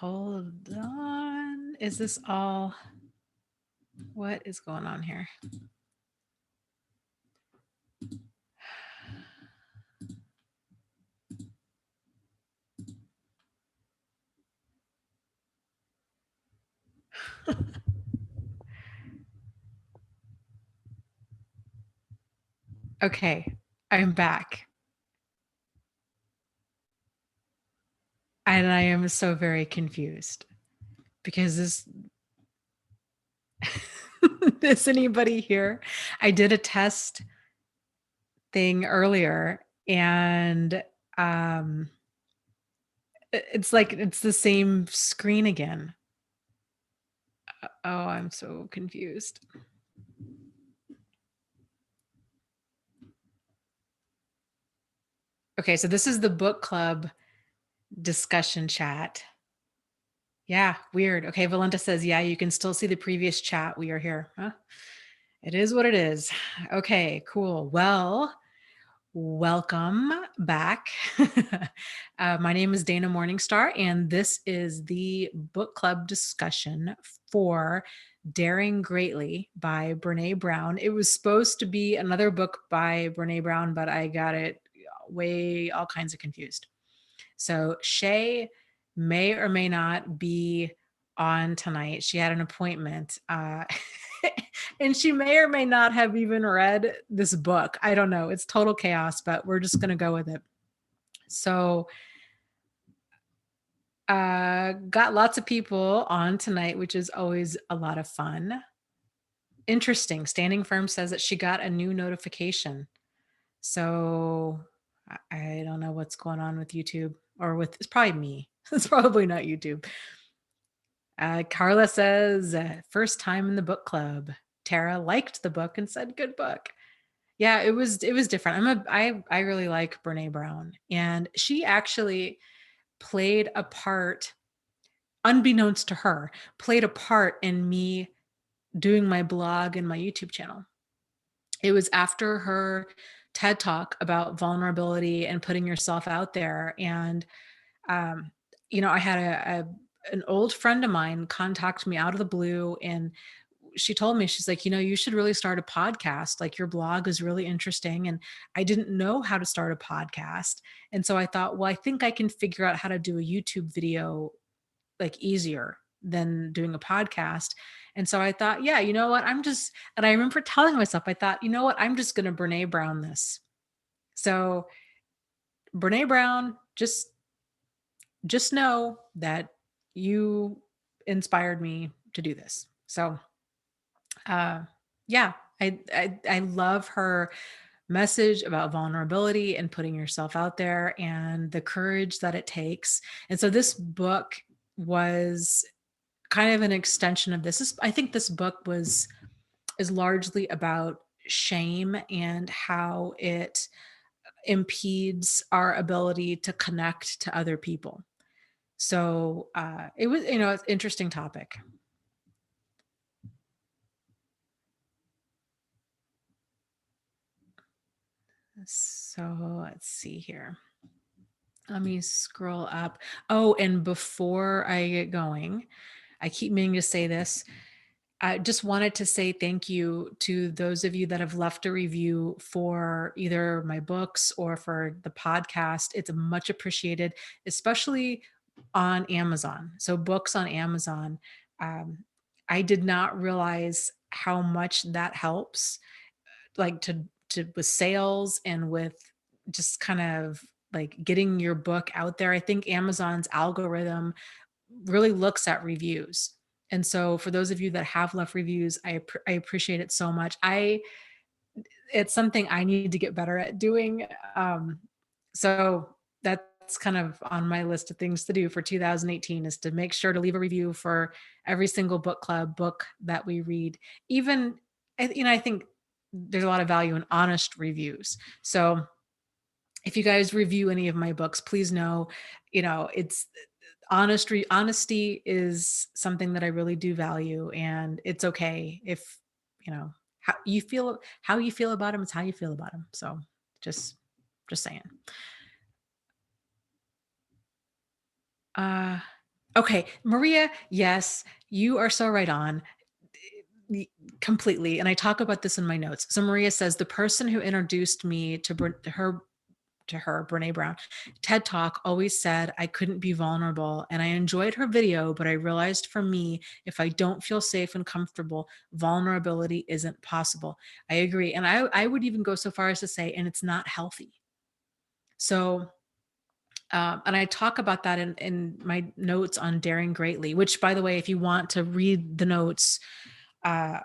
Hold on. Is this all? What is going on here? Okay, I'm back. And I am so very confused because is anybody here? I did a test thing earlier and it's like it's the same screen again. Oh, I'm so confused. Okay, so this is the book club discussion chat. Yeah, weird. Okay, Valenta says, yeah, you can still see the previous chat. We are here. Huh? It is what it is. Okay, cool. Well, welcome back. My name is Dana Morningstar, and this is the book club discussion for Daring Greatly by Brené Brown. It was supposed to be another book by Brené Brown, but I got it way all kinds of confused. So Shay may or may not be on tonight. She had an appointment. And she may or may not have even read this book. I don't know. It's total chaos, but we're just going to go with it. So, got lots of people on tonight, which is always a lot of fun. Interesting. Standing Firm says that she got a new notification. So, I don't know what's going on with YouTube or with, it's probably me. It's probably not YouTube. Carla says, first time in the book club. Tara liked the book and said, good book. Yeah, it was different. I really like Brené Brown, and she actually played a part, unbeknownst to her, played a part in me doing my blog and my YouTube channel. It was after her TED Talk about vulnerability and putting yourself out there. And, I had an old friend of mine contact me out of the blue, and she told me, she's like, you should really start a podcast. Like, your blog is really interesting. And I didn't know how to start a podcast. And so I thought, well, I think I can figure out how to do a YouTube video like easier than doing a podcast. And so I thought, yeah, you know what? And I remember telling myself, I thought, you know what? I'm just going to Brene Brown this. So Brene Brown, just know that you inspired me to do this. So yeah, I love her message about vulnerability and putting yourself out there and the courage that it takes. And so this book was kind of an extension of this. I think this book is largely about shame and how it impedes our ability to connect to other people. So it was, it's an interesting topic. So let's see here. Let me scroll up. Oh, and before I get going, I keep meaning to say this. I just wanted to say thank you to those of you that have left a review for either my books or for the podcast. It's much appreciated, especially on Amazon. So books on Amazon. I did not realize how much that helps, like to with sales and with just kind of like getting your book out there. I think Amazon's algorithm really looks at reviews. And so for those of you that have left reviews, I appreciate it so much. It's something I need to get better at doing. So that's kind of on my list of things to do for 2018, is to make sure to leave a review for every single book club book that we read. Even, I think there's a lot of value in honest reviews. So if you guys review any of my books, please know, it's honesty is something that I really do value, and it's okay if, how you feel about them, it's how you feel about them. So just saying. Okay, Maria, yes, you are so right on. Y- Completely. And I talk about this in my notes. So Maria says the person who introduced me to her, Brene Brown, TED Talk always said I couldn't be vulnerable. And I enjoyed her video, but I realized for me, if I don't feel safe and comfortable, vulnerability isn't possible. I agree. And I would even go so far as to say, and it's not healthy. So, and I talk about that in my notes on Daring Greatly, which, by the way, if you want to read the notes, uh,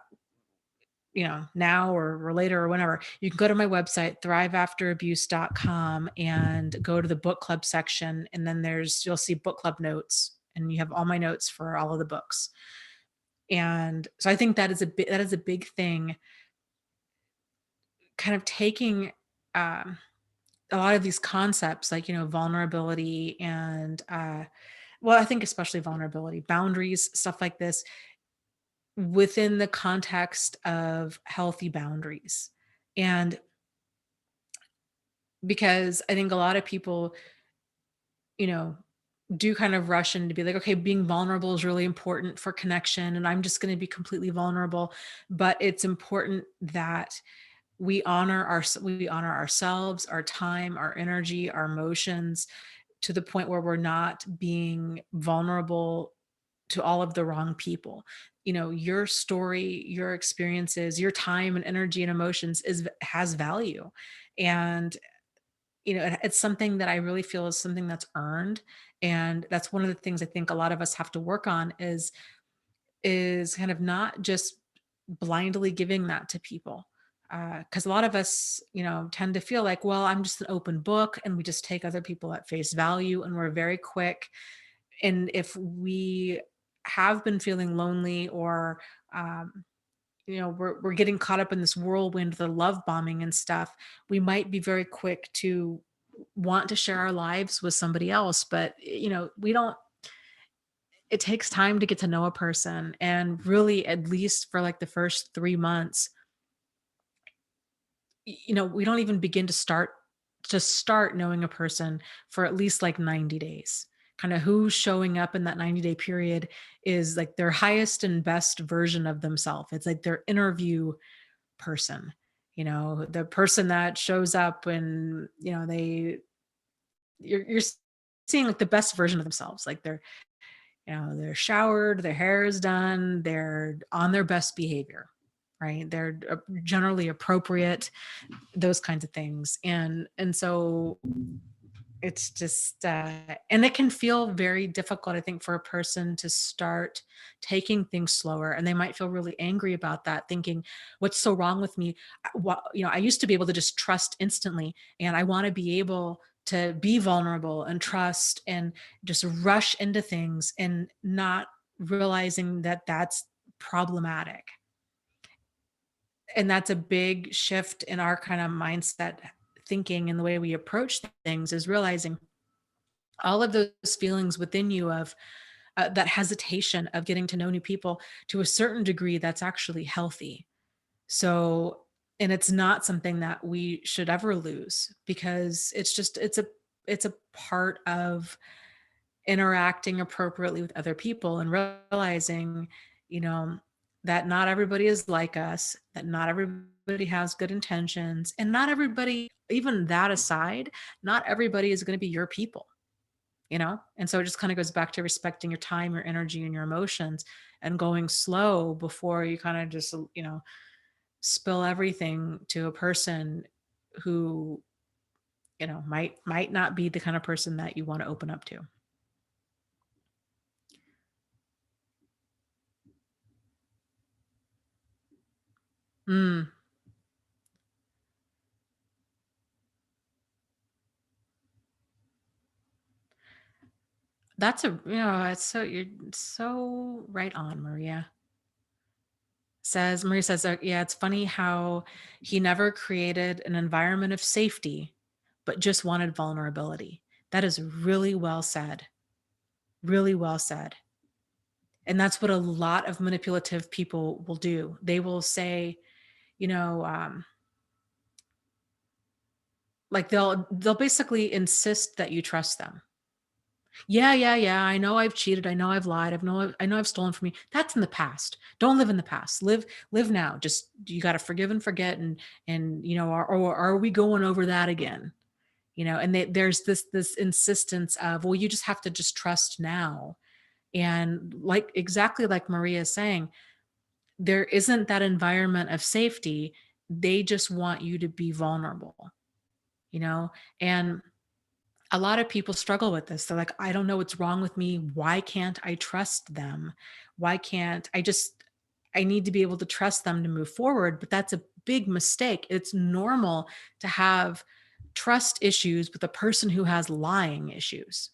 now or later or whenever, you can go to my website, thriveafterabuse.com, and go to the book club section. And then you'll see book club notes, and you have all my notes for all of the books. And so I think that is a big thing, kind of taking um, a lot of these concepts like, vulnerability and, well, I think especially vulnerability, boundaries, stuff like this, within the context of healthy boundaries. And because I think a lot of people, you know, do kind of rush in to be like, okay, being vulnerable is really important for connection, and I'm just going to be completely vulnerable. But it's important that we honor ourselves, our time, our energy, our emotions, to the point where we're not being vulnerable to all of the wrong people. Your story, your experiences, your time and energy and emotions has value. And it's something that I really feel is something that's earned. And that's one of the things I think a lot of us have to work on is kind of not just blindly giving that to people. Because a lot of us, tend to feel like, well, I'm just an open book, and we just take other people at face value, and we're very quick. And if we have been feeling lonely, or we're getting caught up in this whirlwind, the love bombing and stuff, we might be very quick to want to share our lives with somebody else. But we don't it takes time to get to know a person, and really, at least for like the first 3 months, we don't even begin to start knowing a person for at least like 90 days. Kind of who's showing up in that 90-day period is like their highest and best version of themselves. It's like their interview person, the person that shows up, and you're seeing like the best version of themselves. Like they're showered, their hair is done, they're on their best behavior, right? They're generally appropriate, those kinds of things. And so it's just and it can feel very difficult, I think, for a person to start taking things slower, and they might feel really angry about that, thinking, what's so wrong with me? I used to be able to just trust instantly, and I want to be able to be vulnerable and trust and just rush into things, and not realizing that that's problematic. And that's a big shift in our kind of mindset thinking, and the way we approach things, is realizing all of those feelings within you of that hesitation of getting to know new people, to a certain degree, that's actually healthy. So, and it's not something that we should ever lose, because it's a part of interacting appropriately with other people, and realizing, you know, that not everybody is like us, that not everybody has good intentions, and not everybody, even that aside, not everybody is going to be your people. And so it just kind of goes back to respecting your time, your energy, and your emotions, and going slow before you kind of just, spill everything to a person who, might not be the kind of person that you want to open up to. Mm. That's it's you're so right on, Maria. Maria says, yeah, it's funny how he never created an environment of safety, but just wanted vulnerability. That is really well said. Really well said. And that's what a lot of manipulative people will do. They will say, you know, like they'll basically insist that you trust them. Yeah, yeah, yeah. I know I've cheated. I know I've lied. I know I've stolen from you. That's in the past. Don't live in the past. Live now. Just you got to forgive and forget. And or are we going over that again? And there's this insistence of, well, you just have to just trust now. And like exactly like Maria is saying, there isn't that environment of safety. They just want you to be vulnerable, you know? And a lot of people struggle with this. They're like, I don't know what's wrong with me. Why can't I trust them? Why can't I need to be able to trust them to move forward. But that's a big mistake. It's normal to have trust issues with a person who has lying issues,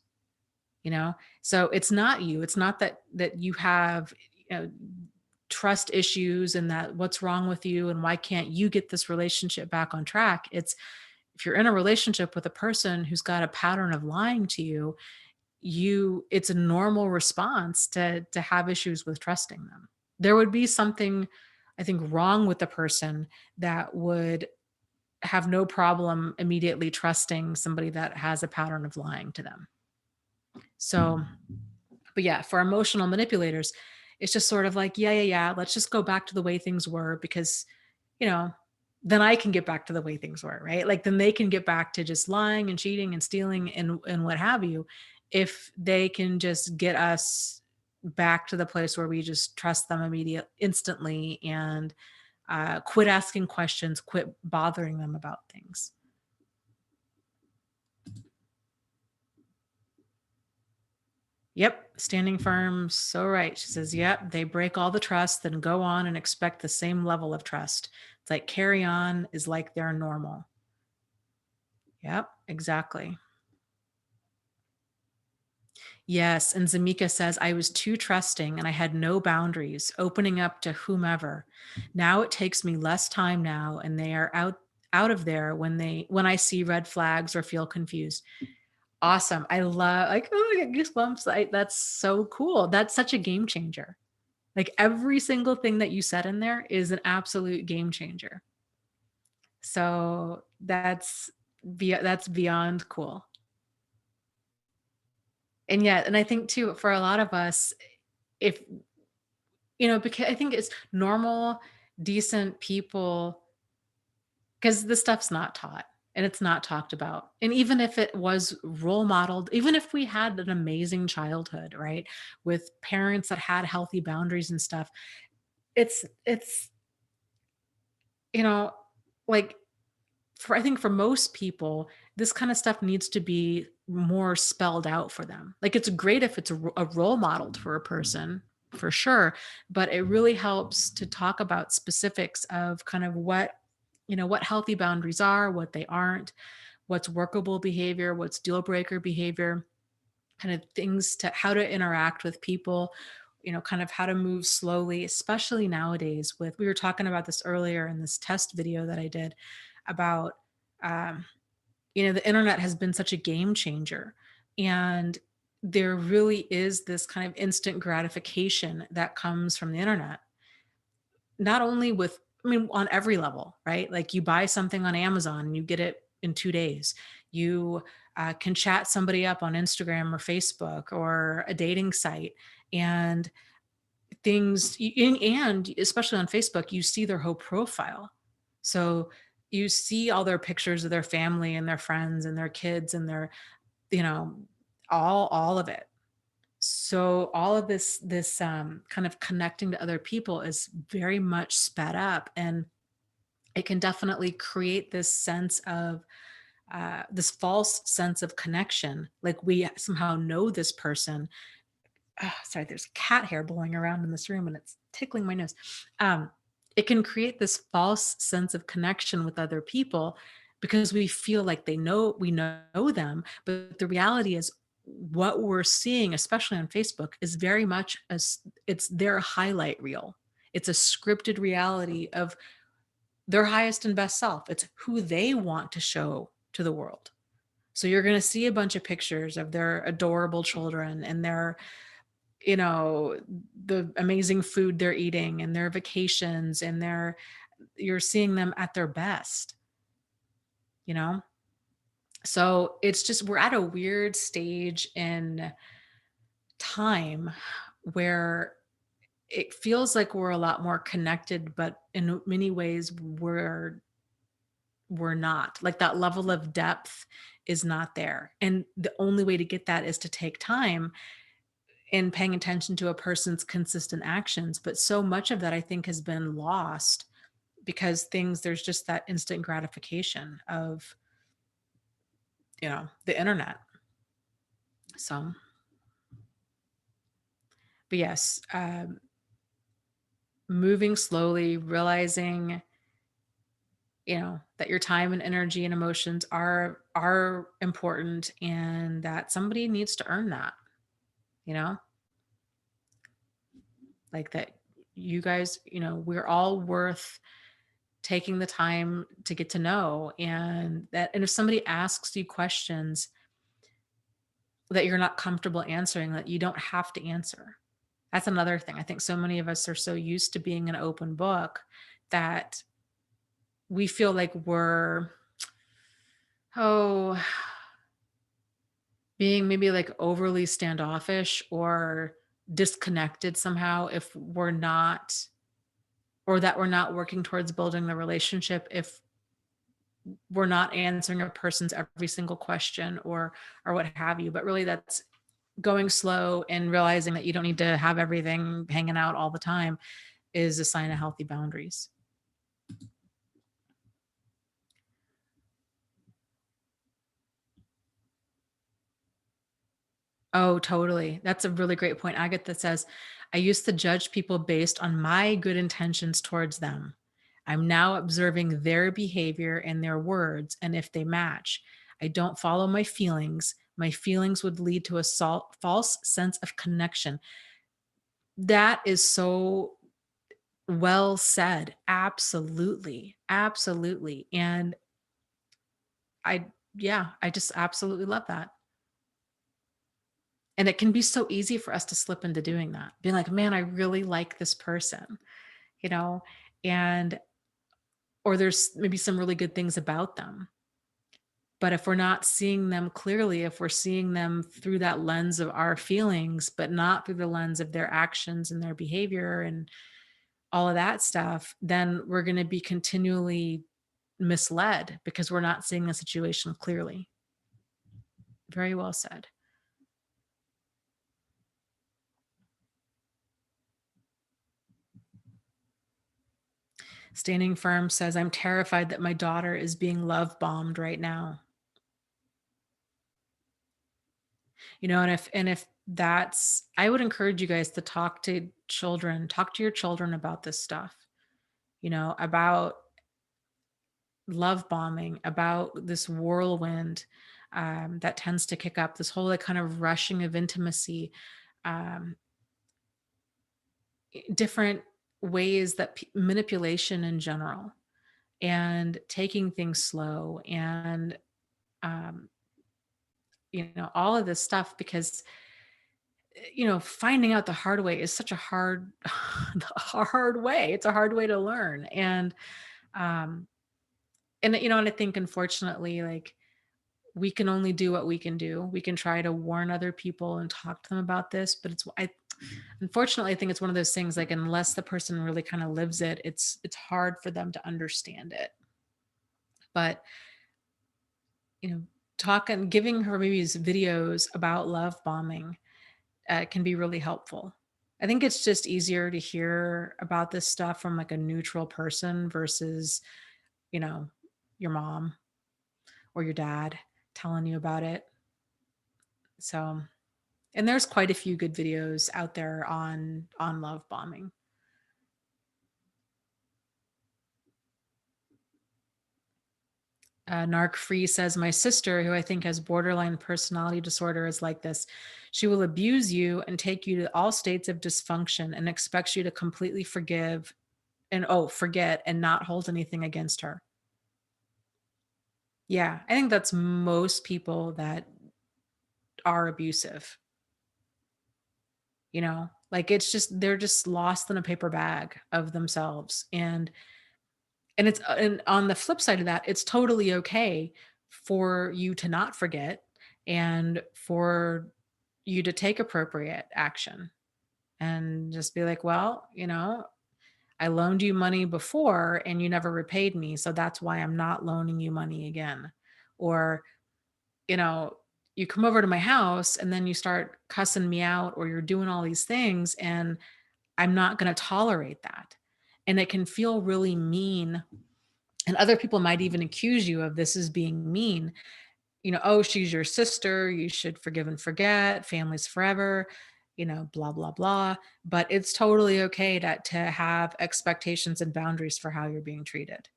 you know? So it's not you. It's not that you have, you know, trust issues and that what's wrong with you and why can't you get this relationship back on track. It's if you're in a relationship with a person who's got a pattern of lying to you, it's a normal response to have issues with trusting them. There would be something, I think, wrong with the person that would have no problem immediately trusting somebody that has a pattern of lying to them. So, but yeah, for emotional manipulators, it's just sort of like, yeah, yeah, yeah, let's just go back to the way things were because, you know, then I can get back to the way things were, right? Like then they can get back to just lying and cheating and stealing and what have you, if they can just get us back to the place where we just trust them instantly and quit asking questions, quit bothering them about things. Yep, standing firm, so right. She says, yep, they break all the trust, then go on and expect the same level of trust. It's like carry on is like they're normal. Yep, exactly. Yes. And Zamika says, I was too trusting and I had no boundaries, opening up to whomever. Now it takes me less time now, and they are out of there when I see red flags or feel confused. Awesome. I love like, oh, I get goosebumps. That's so cool. That's such a game changer. Like every single thing that you said in there is an absolute game changer. So that's beyond cool. And yet, and I think too, for a lot of us, if because I think it's normal, decent people, because this stuff's not taught and it's not talked about. And even if it was role modeled, even if we had an amazing childhood, right, with parents that had healthy boundaries and stuff, it's you know, like for I think for most people, this kind of stuff needs to be more spelled out for them. Like it's great if it's a role modeled for a person, for sure, but it really helps to talk about specifics of kind of what healthy boundaries are, what they aren't, what's workable behavior, what's deal breaker behavior, kind of things to how to interact with people, kind of how to move slowly, especially nowadays with we were talking about this earlier in this test video that I did about um, the internet has been such a game changer. And there really is this kind of instant gratification that comes from the internet, not only with, I mean, on every level, right? Like you buy something on Amazon and you get it in 2 days. You can chat somebody up on Instagram or Facebook or a dating site, and and especially on Facebook, you see their whole profile. So you see all their pictures of their family and their friends and their kids and their, you know, all of it. So all of this kind of connecting to other people is very much sped up, and it can definitely create this sense of this false sense of connection, like we somehow know this person. Sorry, there's cat hair blowing around in this room and it's tickling my nose. Um, it can create this false sense of connection with other people because we feel like we know them. But the reality is, what we're seeing, especially on Facebook, is very much as it's their highlight reel. It's a scripted reality of their highest and best self. It's who they want to show to the world. So you're going to see a bunch of pictures of their adorable children and their you know the amazing food they're eating and their vacations and you're seeing them at their best, you know So it's just, we're at a weird stage in time where it feels like we're a lot more connected, but in many ways we're not. Like that level of depth is not there. And the only way to get that is to take time and paying attention to a person's consistent actions. But so much of that I think has been lost because there's just that instant gratification of, the internet. So, but yes, moving slowly, realizing, that your time and energy and emotions are important and that somebody needs to earn that, you know? Like that you guys, we're all worth taking the time to get to know, and if somebody asks you questions that you're not comfortable answering, that you don't have to answer. That's another thing. I think so many of us are so used to being an open book that we feel like we're, oh, being maybe like overly standoffish or disconnected somehow if we're not, or that we're not working towards building the relationship if we're not answering a person's every single question or what have you. But really that's going slow and realizing that you don't need to have everything hanging out all the time is a sign of healthy boundaries. Oh, totally. That's a really great point. Agatha says, I used to judge people based on my good intentions towards them. I'm now observing their behavior and their words, and if they match, I don't follow my feelings. My feelings would lead to a false sense of connection. That is so well said. Absolutely. Absolutely. And I, yeah, I just absolutely love that. And it can be so easy for us to slip into doing that, being like, man, I really like this person, you know, and, or there's maybe some really good things about them. But if we're not seeing them clearly, if we're seeing them through that lens of our feelings, but not through the lens of their actions and their behavior and all of that stuff, then we're going to be continually misled because we're not seeing the situation clearly. Very well said. Standing Firm says, I'm terrified that my daughter is being love bombed right now. And if that's, I would encourage you guys to talk to your children about this stuff, about love bombing, about this whirlwind that tends to kick up this whole like kind of rushing of intimacy, um, different ways that manipulation in general, and taking things slow, and um, all of this stuff, because finding out the hard way is such a hard hard way. It's a hard way to learn. Um and I think, unfortunately, like, we can only do what we can do. We can try to warn other people and talk to them about this, but unfortunately, I think it's one of those things, like, unless the person really kind of lives it, it's hard for them to understand it. But you know talking, giving her maybe videos about love bombing can be really helpful. I think it's just easier to hear about this stuff from like a neutral person versus, you know, your mom or your dad telling you about it. So, and there's quite a few good videos out there on love bombing. Narc Free says, my sister, who I think has borderline personality disorder, is like this. She will abuse you and take you to all states of dysfunction and expects you to completely forget and not hold anything against her. Yeah, I think that's most people that are abusive, like, it's just, they're just lost in a paper bag of themselves. And on the flip side of that, it's totally okay for you to not forget and for you to take appropriate action and just be like, well, I loaned you money before and you never repaid me. So that's why I'm not loaning you money again. Or, you know, you come over to my house and then you start cussing me out or you're doing all these things and I'm not going to tolerate that. And it can feel really mean. And other people might even accuse you of this as being mean. Oh, she's your sister. You should forgive and forget. Family's forever, blah, blah, blah. But it's totally okay to have expectations and boundaries for how you're being treated.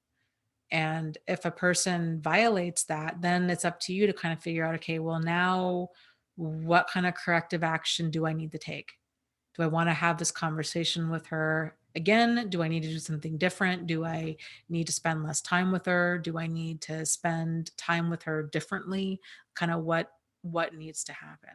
And if a person violates that, then it's up to you to kind of figure out, okay, well, now what kind of corrective action do I need to take? Do I want to have this conversation with her again? Do I need to do something different? Do I need to spend less time with her? Do I need to spend time with her differently? Kind of what needs to happen?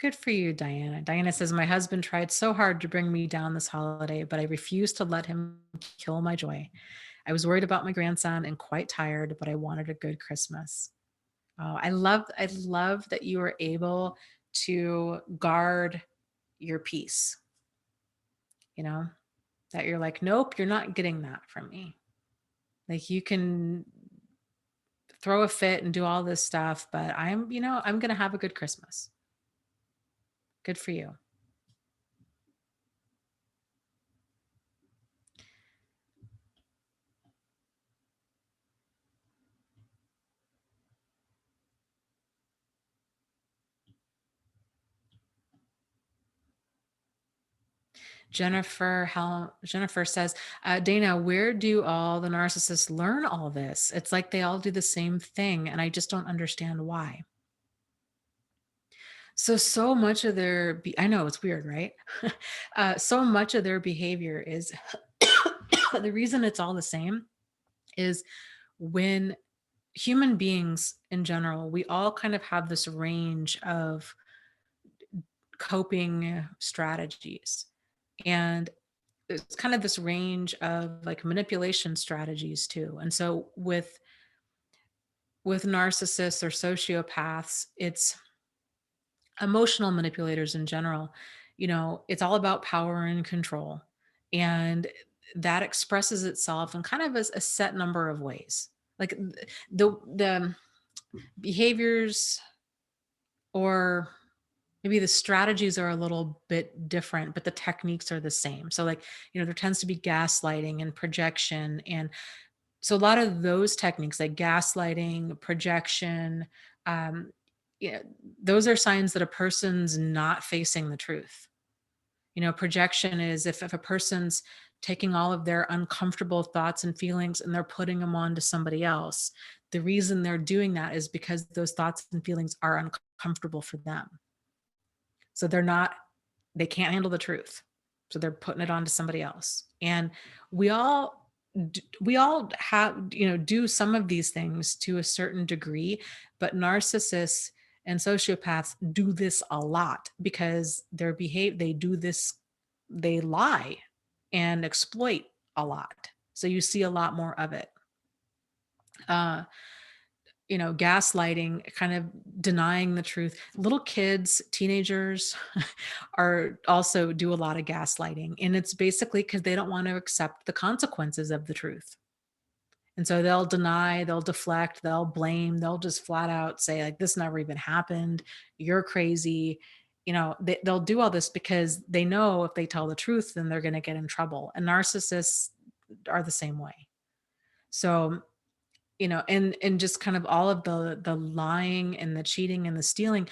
Good for you, Diana. Diana says, my husband tried so hard to bring me down this holiday, but I refused to let him kill my joy. I was worried about my grandson and quite tired, but I wanted a good Christmas. Oh, I love that you were able to guard your peace, you know, that you're like, nope, you're not getting that from me. Like you can throw a fit and do all this stuff, but I'm going to have a good Christmas. Good for you. Jennifer says, Dana, where do all the narcissists learn all this? It's like they all do the same thing, and I just don't understand why. So much of I know it's weird, right? So much of their behavior is the reason it's all the same is when human beings in general, we all kind of have this range of coping strategies. And there's kind of this range of like manipulation strategies too. And so with narcissists or sociopaths, it's emotional manipulators in general, it's all about power and control. And that expresses itself in kind of a set number of ways. Like the behaviors or maybe the strategies are a little bit different, but the techniques are the same. So like, there tends to be gaslighting and projection. And so a lot of those techniques like gaslighting, projection, um, yeah, those are signs that a person's not facing the truth. Projection is if a person's taking all of their uncomfortable thoughts and feelings and they're putting them on to somebody else. The reason they're doing that is because those thoughts and feelings are uncomfortable for them. So they can't handle the truth. So they're putting it on to somebody else. And we all we all have, do some of these things to a certain degree, but narcissists and sociopaths do this a lot because they do this, they lie and exploit a lot. So you see a lot more of it. Uh, gaslighting, kind of denying the truth. Little kids, teenagers are also do a lot of gaslighting. And it's basically because they don't want to accept the consequences of the truth. And so they'll deny, they'll deflect, they'll blame, they'll just flat out say, like, this never even happened. You're crazy. They'll do all this because they know if they tell the truth, then they're going to get in trouble. And narcissists are the same way. So and just kind of all of the lying and the cheating and the stealing,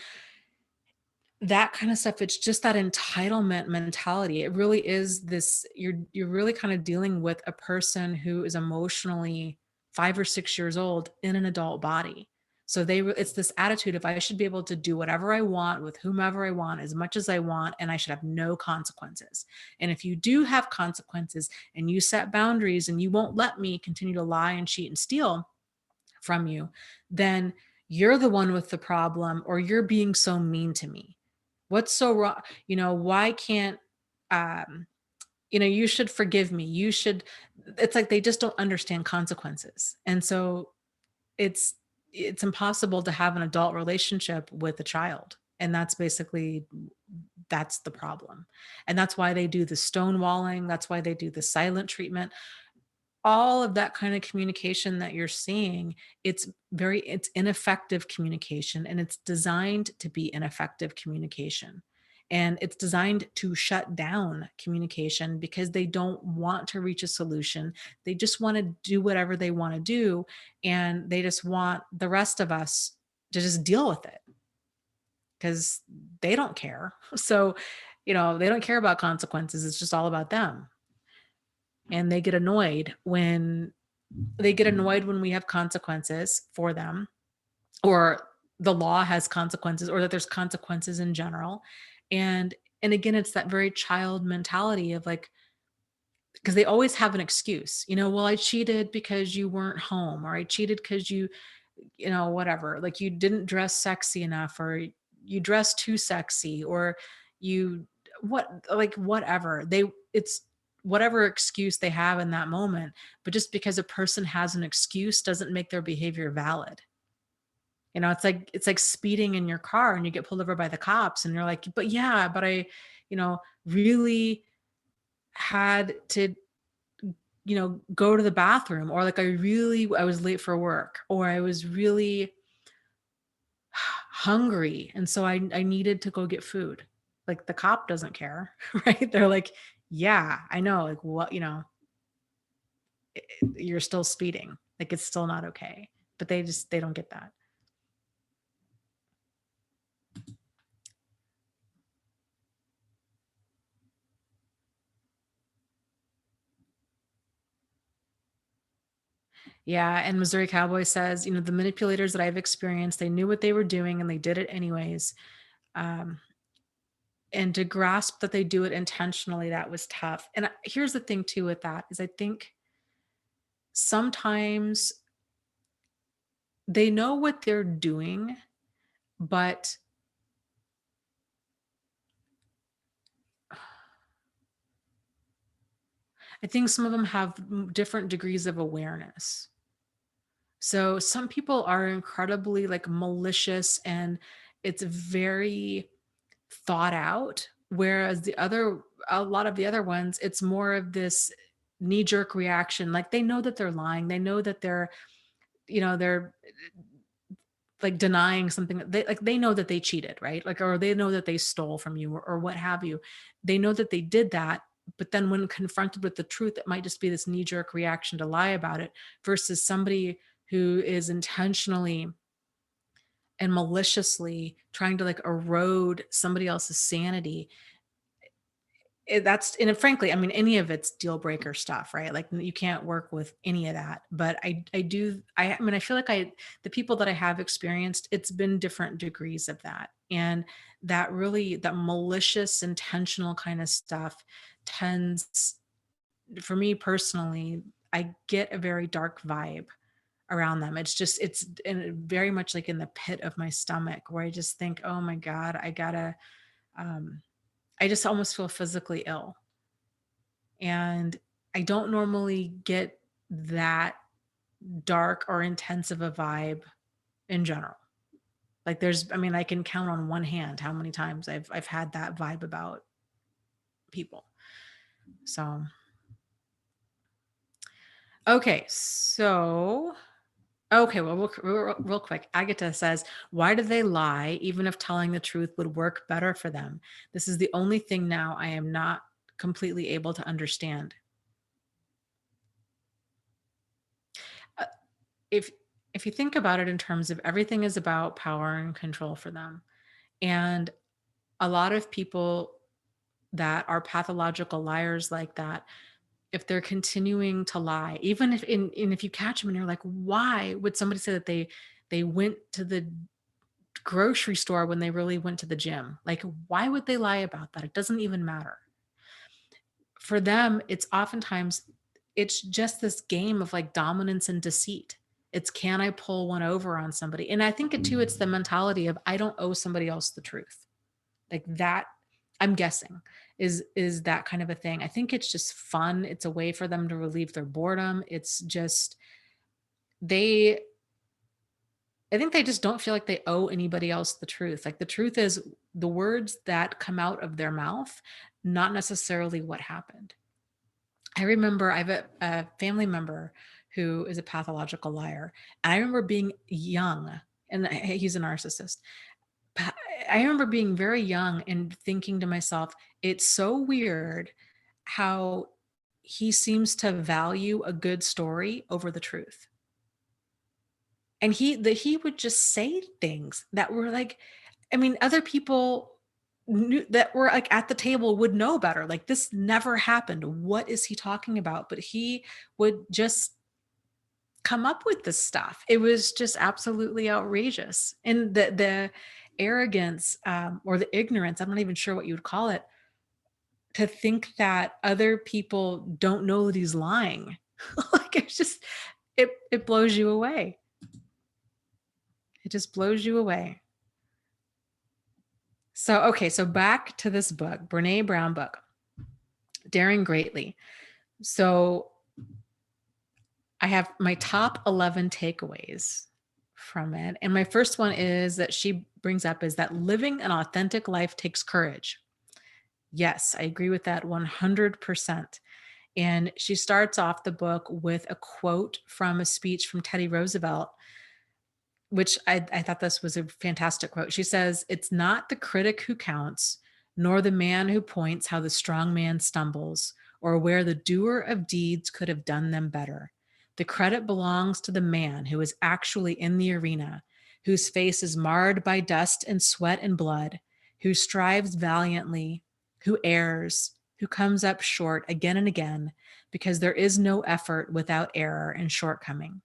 that kind of stuff, it's just that entitlement mentality. It really is this, you're really kind of dealing with a person who is emotionally 5 or 6 years old in an adult body. So it's this attitude of I should be able to do whatever I want with whomever I want as much as I want, and I should have no consequences. And if you do have consequences and you set boundaries and you won't let me continue to lie and cheat and steal from you, then you're the one with the problem, or you're being so mean to me. What's so wrong? Why can't um, you should forgive me. It's like they just don't understand consequences. And so it's it's impossible to have an adult relationship with a child. And that's the problem. And that's why they do the stonewalling. That's why they do the silent treatment. All of that kind of communication that you're seeing, it's ineffective communication, and it's designed to be ineffective communication. And it's designed to shut down communication because they don't want to reach a solution. They just want to do whatever they want to do. And they just want the rest of us to just deal with it because they don't care. So, they don't care about consequences. It's just all about them. And they get annoyed when we have consequences for them, or the law has consequences, or that there's consequences in general. And again, it's that very child mentality of like, because they always have an excuse, well, I cheated because you weren't home, or I cheated because whatever, like you didn't dress sexy enough, or you dressed too sexy, or you whatever. It's whatever excuse they have in that moment. But just because a person has an excuse doesn't make their behavior valid. It's like speeding in your car and you get pulled over by the cops and you're like, but yeah, but I, really had to, go to the bathroom, or like I was late for work, or I was really hungry and so I needed to go get food. Like the cop doesn't care, right? They're like, yeah, I know, like what, you're still speeding. Like it's still not okay. But they don't get that. Yeah, and Missouri Cowboy says, the manipulators that I've experienced, they knew what they were doing and they did it anyways. Um, and to grasp that they do it intentionally, that was tough. And here's the thing too with that is I think sometimes they know what they're doing, but I think some of them have different degrees of awareness. So some people are incredibly like malicious and it's very thought out, whereas a lot of the other ones, it's more of this knee jerk reaction. Like they know that they're lying. They know that they're like denying something. They know that they cheated, right? Like, or they know that they stole from you, or what have you. They know that they did that. But then when confronted with the truth, it might just be this knee jerk reaction to lie about it, versus somebody who is intentionally and maliciously trying to like erode somebody else's sanity. Frankly, I mean, any of it's deal breaker stuff, right? Like you can't work with any of that. But I mean, I feel like the people that I have experienced, it's been different degrees of that. And that malicious, intentional kind of stuff tends, for me personally, I get a very dark vibe around them. Very much like in the pit of my stomach, where I just think, oh my God, um, I just almost feel physically ill. And I don't normally get that dark or intense of a vibe in general. Like I mean, I can count on one hand how many times I've had that vibe about people. So, okay. Well, real quick, Agatha says, why do they lie even if telling the truth would work better for them? This is the only thing now I am not completely able to understand. Uh, if if you think about it in terms of everything is about power and control for them, and a lot of people that are pathological liars like that, if they're continuing to lie, even if you catch them and you're like, why would somebody say that they went to the grocery store when they really went to the gym? Like, why would they lie about that? It doesn't even matter. For them, it's just this game of like dominance and deceit. It's, can I pull one over on somebody? And I think it's the mentality of, I don't owe somebody else the truth. Like that, I'm guessing is that kind of a thing. I think it's just fun. It's a way for them to relieve their boredom. It's just they I think they just don't feel like they owe anybody else the truth. Like the truth is the words that come out of their mouth, not necessarily what happened. I remember I have a family member who is a pathological liar. And I remember being young, and he's a narcissist. But I remember being very young and thinking to myself, it's so weird how he seems to value a good story over the truth. And he would just say things that were like, I mean, other people knew that were like at the table would know better. Like this never happened. What is he talking about? But he would just come up with this stuff. It was just absolutely outrageous. And the arrogance or the ignorance, I'm not even sure what you would call it, to think that other people don't know that he's lying. Like it's just it blows you away. It just blows you away. So, okay, so back to this book, Brené Brown book, Daring Greatly. So, I have my top 11 takeaways from it. And my first one is that she brings up is that living an authentic life takes courage. Yes, I agree with that 100%. And she starts off the book with a quote from a speech from Teddy Roosevelt, which I thought this was a fantastic quote. She says, "It's not the critic who counts, nor the man who points how the strong man stumbles, or where the doer of deeds could have done them better. The credit belongs to the man who is actually in the arena, whose face is marred by dust and sweat and blood, who strives valiantly, who errs, who comes up short again and again, because there is no effort without error and shortcoming,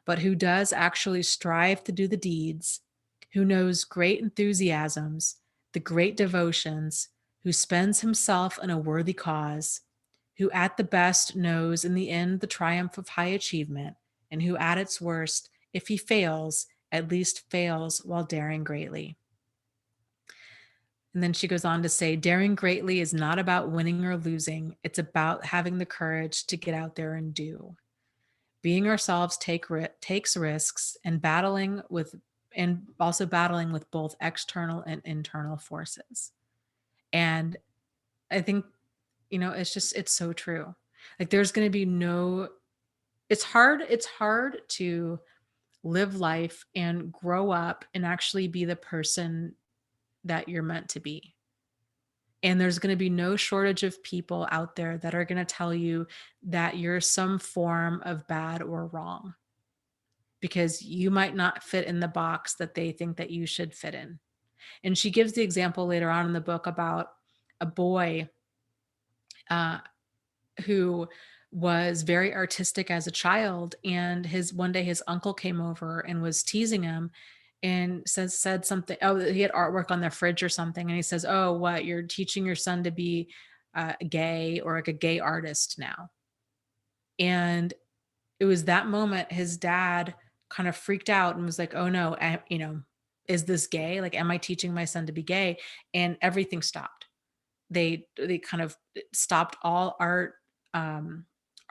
but who does actually strive to do the deeds, who knows great enthusiasms, the great devotions, who spends himself in a worthy cause, who at the best knows in the end the triumph of high achievement, and who at its worst, if he fails, at least fails while daring greatly." And then she goes on to say, daring greatly is not about winning or losing. It's about having the courage to get out there and do. Being ourselves takes risks and also battling with both external and internal forces. And I think, it's so true. Like there's going to be no it's hard to live life and grow up and actually be the person that you're meant to be. And there's going to be no shortage of people out there that are going to tell you that you're some form of bad or wrong, because you might not fit in the box that they think that you should fit in. And she gives the example later on in the book about a boy uh, who was very artistic as a child, and his one day his uncle came over and was teasing him and said something. Oh, he had artwork on their fridge or something, and he says, "Oh, what, you're teaching your son to be gay, or like a gay artist now?" And it was that moment his dad kind of freaked out and was like, "Oh no, is this gay? Like, am I teaching my son to be gay?" And everything stopped. They kind of stopped all art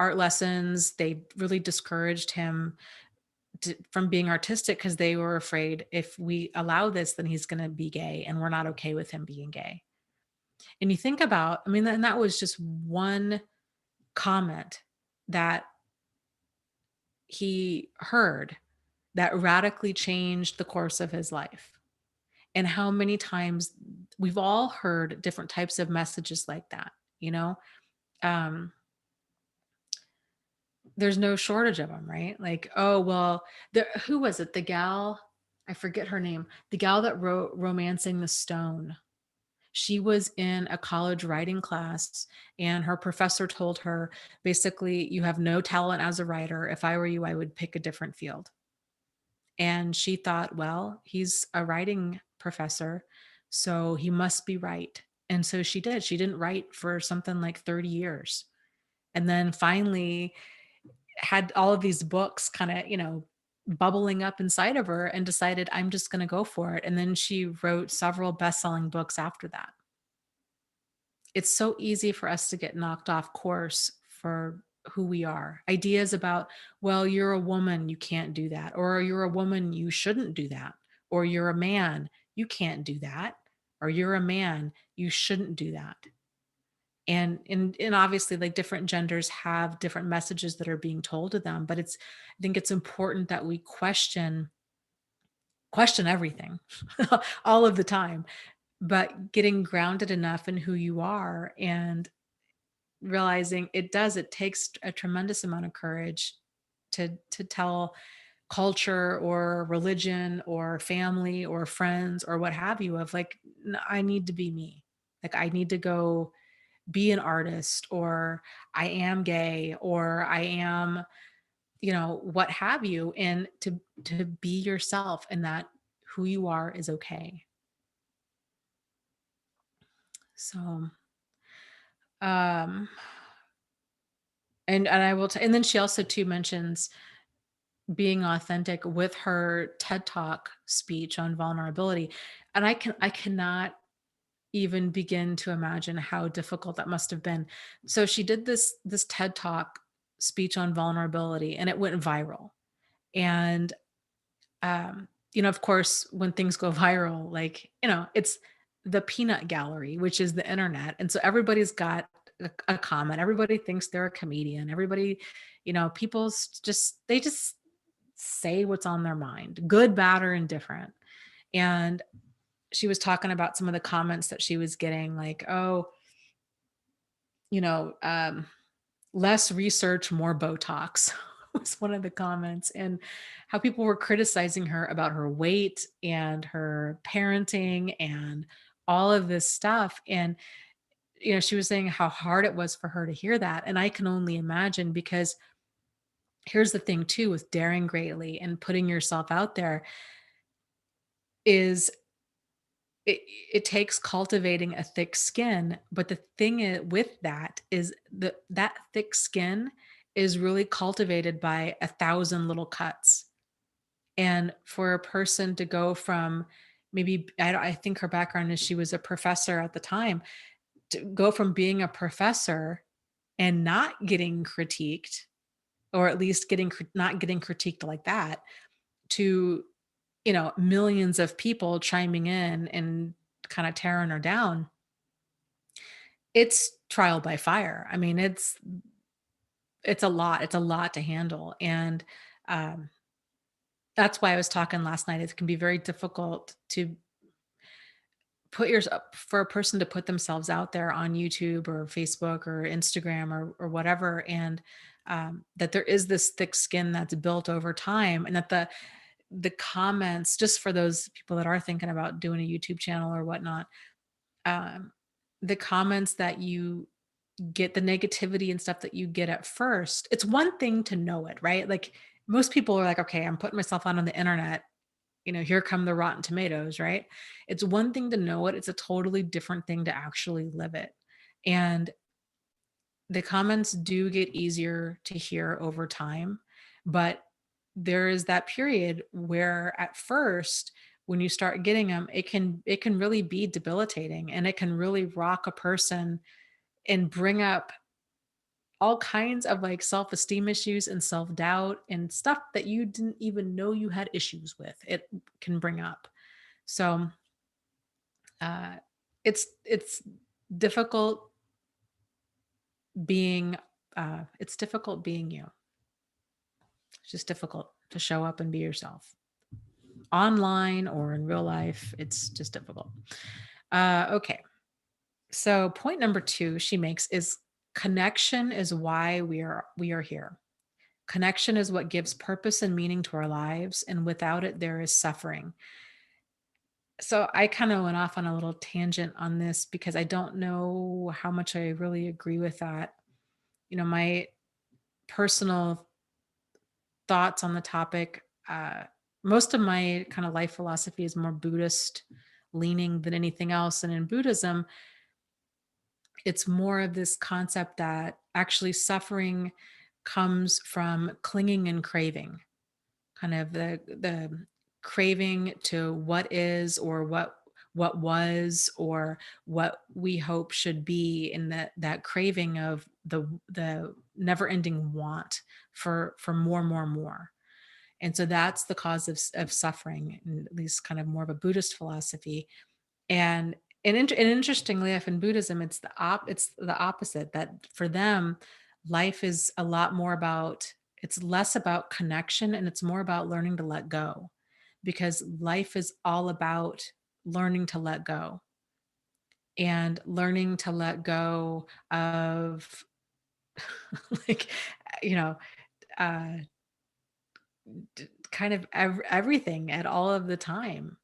lessons. They really discouraged him from being artistic because they were afraid if we allow this, then he's going to be gay, and we're not okay with him being gay. And you think about, I mean, and that was just one comment that he heard that radically changed the course of his life. And how many times we've all heard different types of messages like that, you know? Um, there's no shortage of them, right? Like, oh, well, who was it? The gal, I forget her name, the gal that wrote Romancing the Stone. She was in a college writing class, and her professor told her, basically, you have no talent as a writer. If I were you, I would pick a different field. And she thought, well, he's a writing professor, so he must be right. And so she did. She didn't write for something like 30 years. And then finally had all of these books kind of, bubbling up inside of her, and decided, I'm just going to go for it. And then she wrote several best-selling books after that. it's so easy for us to get knocked off course for who we are. Ideas about, well, you're a woman, you can't do that, or you're a woman, you shouldn't do that, or you're a man, you can't do that, or you're a man, you shouldn't do that. And obviously, like, different genders have different messages that are being told to them, but I think it's important that we question everything all of the time, but getting grounded enough in who you are and realizing it takes a tremendous amount of courage to tell culture or religion or family or friends or what have you of, like, I need to be me. Like, I need to go be an artist, or I am gay, or I am, what have you, and to be yourself, and that who you are is okay. So, um and and then she also too mentions being authentic with her TED Talk speech on vulnerability. And I cannot even begin to imagine how difficult that must have been. So she did this TED Talk speech on vulnerability, and it went viral. And of course, when things go viral, like, it's the peanut gallery, which is the internet. And so everybody's got a comment. Everybody thinks they're a comedian. Everybody, they just say what's on their mind, good, bad, or indifferent. And she was talking about some of the comments that she was getting, like, oh, you know, um, less research, more Botox was one of the comments, and how people were criticizing her about her weight and her parenting and all of this stuff. And, she was saying how hard it was for her to hear that. And I can only imagine, because here's the thing too with daring greatly and putting yourself out there is it, it takes cultivating a thick skin. But the thing with that is that thick skin is really cultivated by 1,000 little cuts. And for a person to go from, maybe, I think her background is she was a professor at the time, to go from being a professor and not getting critiqued, or at least not getting critiqued like that, to, millions of people chiming in and kind of tearing her down. It's trial by fire. I mean, it's a lot. It's a lot to handle. And um, that's why I was talking last night. It can be very difficult to for a person to put themselves out there on YouTube or Facebook or Instagram or whatever, and that there is this thick skin that's built over time, and that the comments, just for those people that are thinking about doing a YouTube channel or whatnot, um, the comments that you get, the negativity and stuff that you get at first, it's one thing to know it, right? Like, most people are like, okay, I'm putting myself out on the internet, here come the rotten tomatoes, right? It's one thing to know it, it's a totally different thing to actually live it. And the comments do get easier to hear over time, but there is that period where at first, when you start getting them, it can really be debilitating, and it can really rock a person and bring up all kinds of, like, self-esteem issues and self-doubt and stuff that you didn't even know you had issues with. It can bring up. So, uh, it's difficult being it's difficult being you. It's just difficult to show up and be yourself. Online or in real life, it's just difficult. Okay. So point number 2 she makes is connection is why we are here. Connection is what gives purpose and meaning to our lives, and without it, there is suffering. So I kind of went off on a little tangent on this because I don't know how much I really agree with that. My personal thoughts on the topic, most of my kind of life philosophy is more Buddhist leaning than anything else. And in Buddhism, it's more of this concept that actually suffering comes from clinging and craving, kind of the craving to what is, or what was or what we hope should be, and that craving of the never ending want for more, more, more. And so that's the cause of suffering, in at least kind of more of a Buddhist philosophy. And and interestingly enough, in Buddhism, it's the opposite. That for them, life is a lot more about, it's less about connection and it's more about learning to let go. Because life is all about learning to let go, and learning to let go of like, you know, uh kind of everything at all of the time.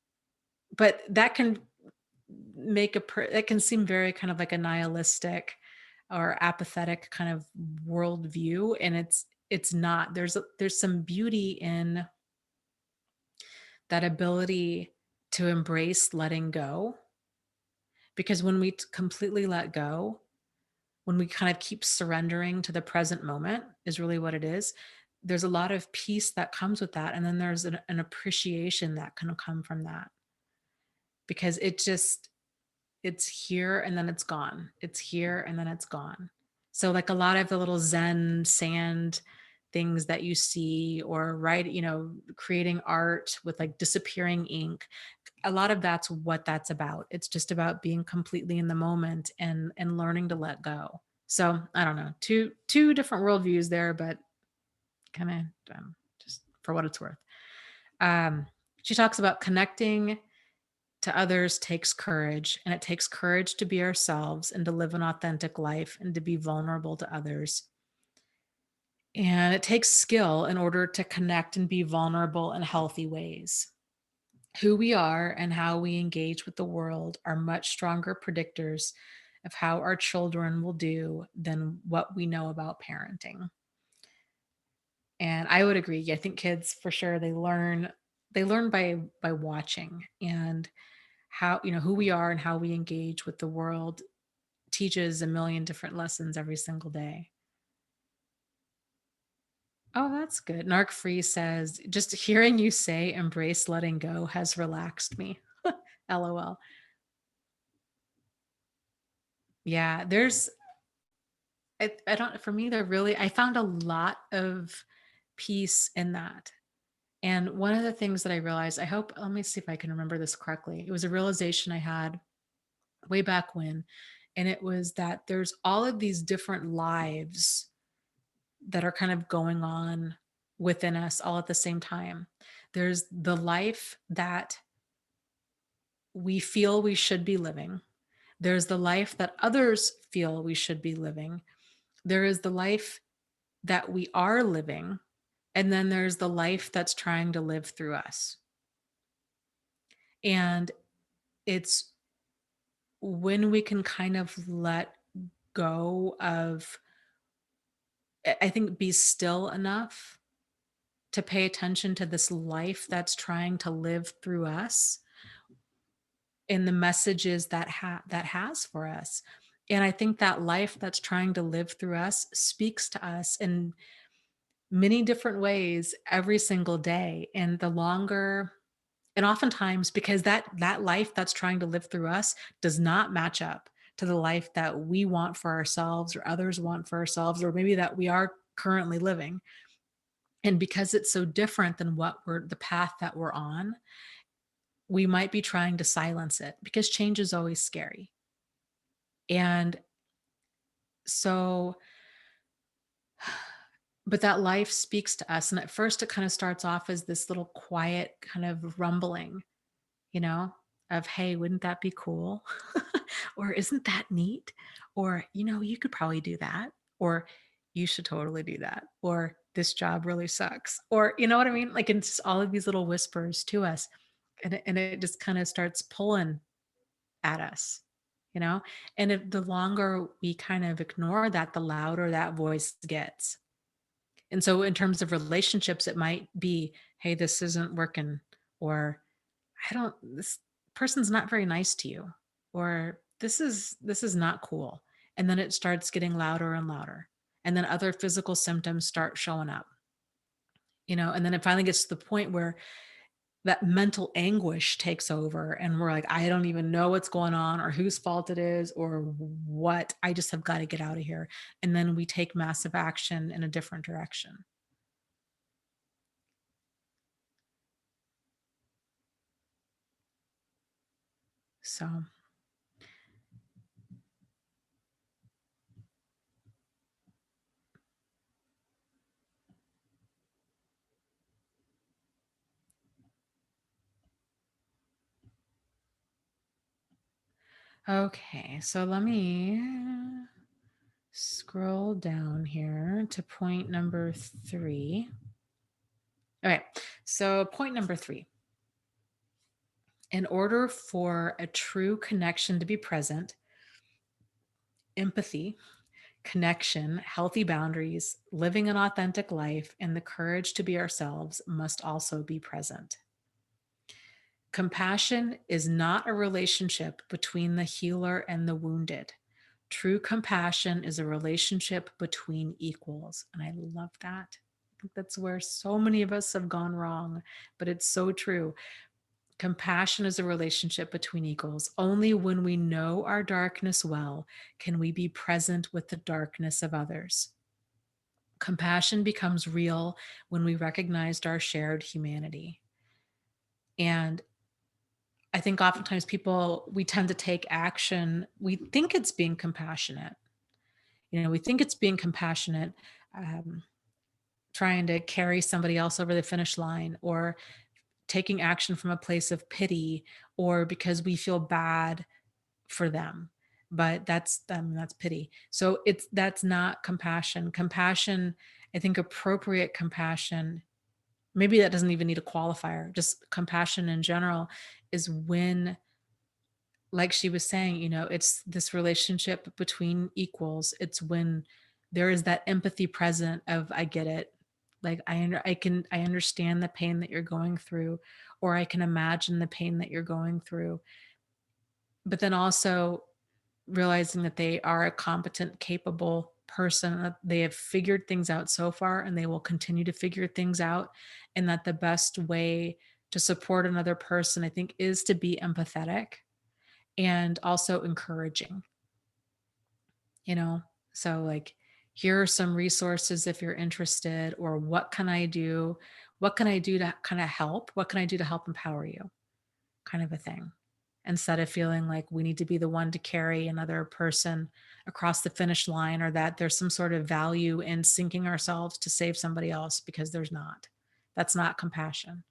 But that can that can seem very kind of like a nihilistic or apathetic kind of worldview, and it's not. There's some beauty in that ability to embrace letting go, because when we completely let go, when we kind of keep surrendering to the present moment is really what it is. There's a lot of peace that comes with that, and then there's an appreciation that can come from that, because it's here and then it's gone. It's here and then it's gone. So like a lot of the little Zen sand things that you see, or creating art with like disappearing ink, a lot of that's what that's about. It's just about being completely in the moment and learning to let go. So I don't know, two different worldviews there, but kind of just for what it's worth. Um, she talks about connecting to others takes courage, and it takes courage to be ourselves and to live an authentic life and to be vulnerable to others. And it takes skill in order to connect and be vulnerable in healthy ways. Who we are and how we engage with the world are much stronger predictors of how our children will do than what we know about parenting. And I would agree. I think kids for sure they learn by watching, and how, who we are and how we engage with the world teaches a million different lessons every single day. Oh, that's good. Narc Free says, just hearing you say embrace letting go has relaxed me. LOL. Yeah, I don't, for me, I found a lot of peace in that. And one of the things that I realized, let me see if I can remember this correctly. It was a realization I had way back when. And it was that there's all of these different lives that are kind of going on within us all at the same time. There's the life that we feel we should be living. There's the life that others feel we should be living. There is the life that we are living. And then there's the life that's trying to live through us. And it's when we can kind of let go of, I think, be still enough to pay attention to this life that's trying to live through us, and the messages that has for us. And I think that life that's trying to live through us speaks to us in many different ways every single day. And the longer, and oftentimes, because that life that's trying to live through us does not match up to the life that we want for ourselves or others want for ourselves, or maybe that we are currently living. And because it's so different than the path that we're on, we might be trying to silence it, because change is always scary. And so, but that life speaks to us. And at first, it kind of starts off as this little quiet kind of rumbling, you know, of, hey, wouldn't that be cool? Or isn't that neat? Or, you could probably do that. Or you should totally do that. Or this job really sucks. Or, you know what I mean? Like, it's just all of these little whispers to us. And it just kind of starts pulling at us, you know? And if the longer we kind of ignore that, the louder that voice gets. And so in terms of relationships, it might be, hey, this isn't working, or this person's not very nice to you, or this is not cool. And then it starts getting louder and louder. And then other physical symptoms start showing up, and then it finally gets to the point where that mental anguish takes over and we're like, I don't even know what's going on or whose fault it is or what. I just have got to get out of here. And then we take massive action in a different direction. So, okay. So let me scroll down here to point number 3. All right. So, point number 3. In order for a true connection to be present, empathy, connection, healthy boundaries, living an authentic life, and the courage to be ourselves must also be present. Compassion is not a relationship between the healer and the wounded. True compassion is a relationship between equals. And I love that. I think that's where so many of us have gone wrong, but it's so true. Compassion is a relationship between equals. Only when we know our darkness well can we be present with the darkness of others. Compassion becomes real when we recognized our shared humanity. And I think oftentimes we tend to take action. We think it's being compassionate. We think it's being compassionate, um, trying to carry somebody else over the finish line or taking action from a place of pity or because we feel bad for them. But that's pity. So that's not compassion. Compassion, I think appropriate compassion, maybe that doesn't even need a qualifier, just compassion in general is when, like she was saying, it's this relationship between equals. It's when there is that empathy present of I get it. Like I understand the pain that you're going through, or I can imagine the pain that you're going through. But then also realizing that they are a competent, capable person, that they have figured things out so far and they will continue to figure things out. And that the best way to support another person, I think, is to be empathetic and also encouraging, you know? So, like, here are some resources if you're interested, or what can I do? What can I do to kind of help? What can I do to help empower you? Kind of a thing. Instead of feeling like we need to be the one to carry another person across the finish line, or that there's some sort of value in sinking ourselves to save somebody else, because there's not. That's not compassion.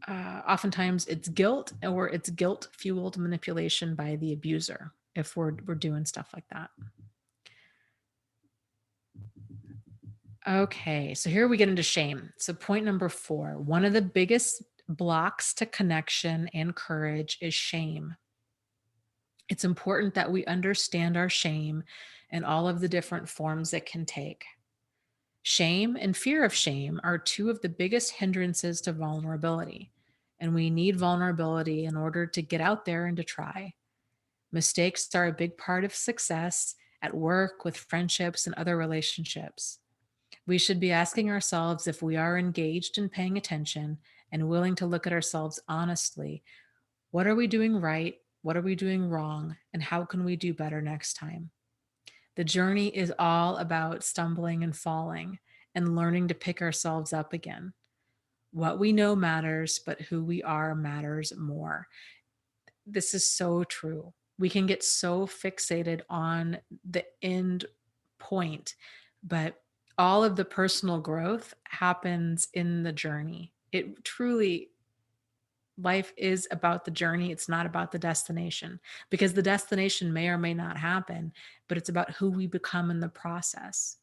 Oftentimes it's guilt, or it's guilt fueled manipulation by the abuser if we're doing stuff like that. Okay, so here we get into shame. So, point number 4, one of the biggest blocks to connection and courage is shame. It's important that we understand our shame and all of the different forms it can take. Shame and fear of shame are two of the biggest hindrances to vulnerability, and we need vulnerability in order to get out there and to try. Mistakes are a big part of success at work, with friendships, and other relationships. We should be asking ourselves if we are engaged in paying attention and willing to look at ourselves honestly. What are we doing right? What are we doing wrong? And how can we do better next time? The journey is all about stumbling and falling and learning to pick ourselves up again. What we know matters, but who we are matters more. This is so true. We can get so fixated on the end point, but all of the personal growth happens in the journey. It truly, life is about the journey. It's not about the destination, because the destination may or may not happen, but it's about who we become in the process.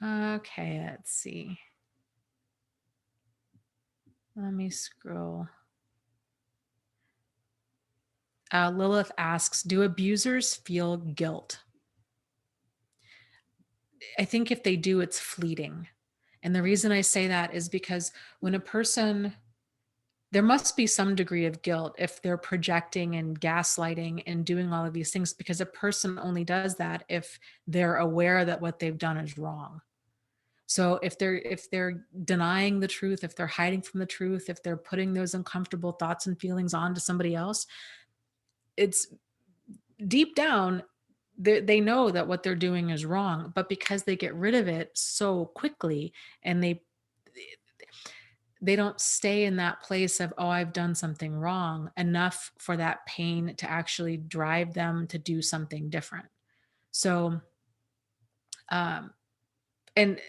Okay, let's see. Let me scroll. Lilith asks, do abusers feel guilt? I think if they do, it's fleeting. And the reason I say that is because when a person there must be some degree of guilt if they're projecting and gaslighting and doing all of these things, because a person only does that if they're aware that what they've done is wrong. So if they're denying the truth, if they're hiding from the truth, if they're putting those uncomfortable thoughts and feelings onto somebody else, it's deep down, they know that what they're doing is wrong, but because they get rid of it so quickly, and they don't stay in that place of, oh, I've done something wrong, enough for that pain to actually drive them to do something different. So um and